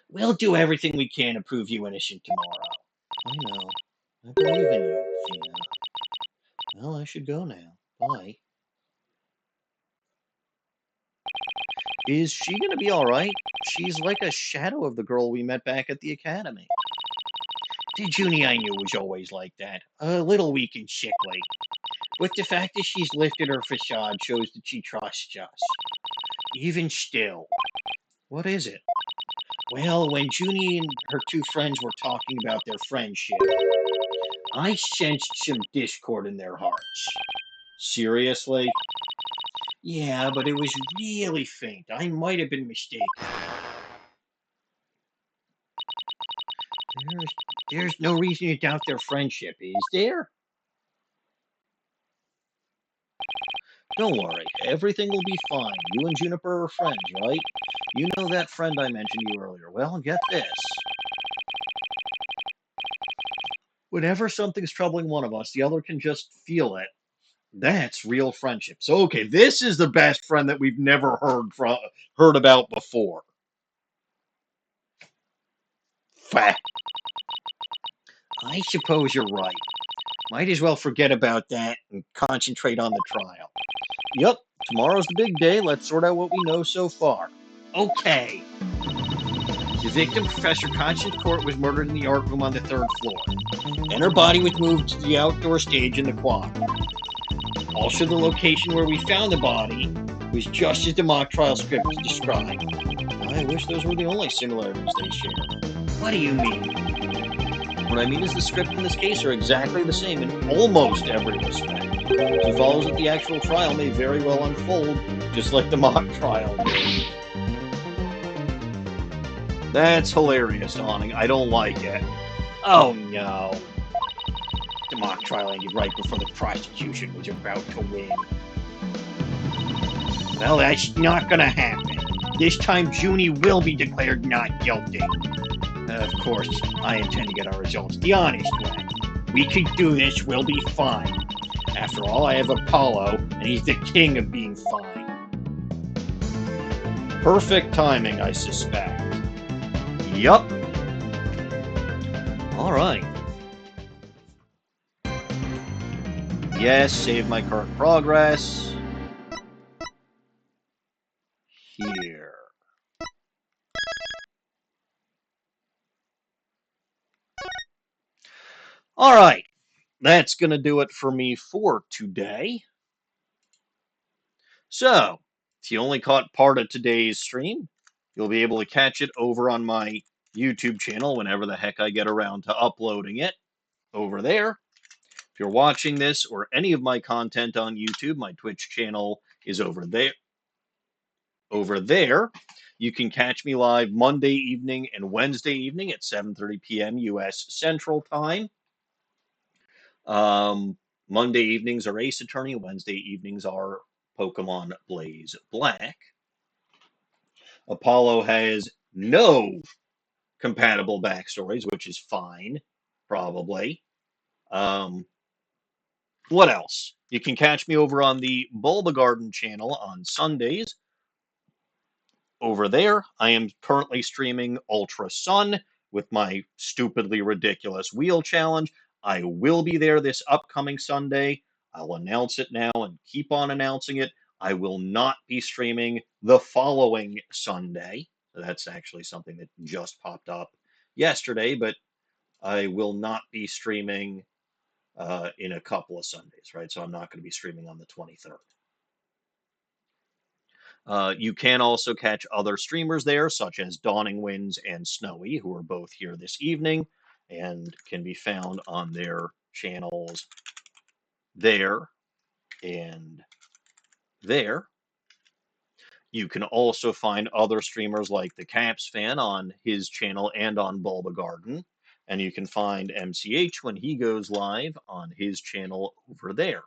We'll do everything we can to prove you innocent tomorrow. I know. I believe in you, Fina. Well, I should go now. Bye. Is she gonna be alright? She's like a shadow of the girl we met back at the academy. The Junie I knew was always like that. A little weak and sickly. But the fact that she's lifted her facade shows that she trusts us. Even still. What is it? Well, when Junie and her two friends were talking about their friendship, I sensed some discord in their hearts. Seriously? Yeah, but it was really faint. I might have been mistaken. There's no reason to doubt their friendship, is there? Don't worry, everything will be fine. You and Juniper are friends, right? You know that friend I mentioned to you earlier. Well, get this. Whenever something's troubling one of us, the other can just feel it. That's real friendship. So, okay, this is the best friend that we've never heard about before. Fact. I suppose you're right. Might as well forget about that and concentrate on the trial. Yep, tomorrow's the big day. Let's sort out what we know so far. Okay. The victim, Professor Constance Court, was murdered in the art room on the 3rd floor, and her body was moved to the outdoor stage in the quad. Also, the location where we found the body It was just as the mock trial script described. I wish those were the only similarities they share. What do you mean? What I mean is the script in this case are exactly the same in almost every respect. It follows that the actual trial may very well unfold, just like the mock trial did. That's hilarious, Dawning. I don't like it. Oh no. The mock trial ended right before the prosecution was about to win. Well, that's not gonna happen. This time, Junie will be declared not guilty. Of course, I intend to get our results the honest way. We can do this, we'll be fine. After all, I have Apollo, and he's the king of being fine. Perfect timing, I suspect. Yup. Alright. Yes, save my current progress. Here. Alright. That's going to do it for me for today. So, if you only caught part of today's stream, you'll be able to catch it over on my YouTube channel whenever the heck I get around to uploading it over there. If you're watching this or any of my content on YouTube, my Twitch channel is over there. Over there, you can catch me live Monday evening and Wednesday evening at 7:30 p.m. U.S. Central Time. Monday evenings are Ace Attorney. Wednesday evenings are Pokemon Blaze Black. Apollo has no compatible backstories, which is fine, probably. What else? You can catch me over on the Bulba Garden channel on Sundays. Over there, I am currently streaming Ultra Sun with my stupidly ridiculous wheel challenge. I will be there this upcoming Sunday. I'll announce it now and keep on announcing it. I will not be streaming the following Sunday. That's actually something that just popped up yesterday, but I will not be streaming in a couple of Sundays, right? So I'm not going to be streaming on the 23rd. You can also catch other streamers there, such as Dawning Winds and Snowy, who are both here this evening and can be found on their channels there and there. You can also find other streamers like the Caps Fan on his channel and on Bulba Garden. And you can find MCH when he goes live on his channel over there.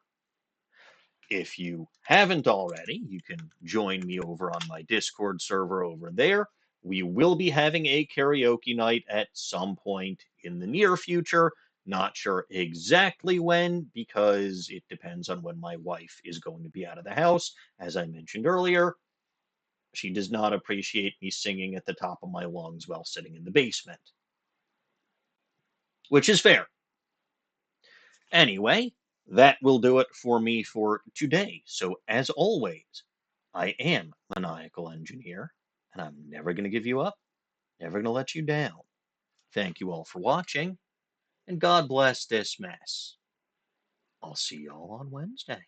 If you haven't already, you can join me over on my Discord server over there. We will be having a karaoke night at some point in the near future. Not sure exactly when, because it depends on when my wife is going to be out of the house. As I mentioned earlier, she does not appreciate me singing at the top of my lungs while sitting in the basement. Which is fair. Anyway, that will do it for me for today. So, as always, I am Maniacal Engineer, and I'm never going to give you up, never going to let you down. Thank you all for watching, and God bless this mess. I'll see y'all on Wednesday.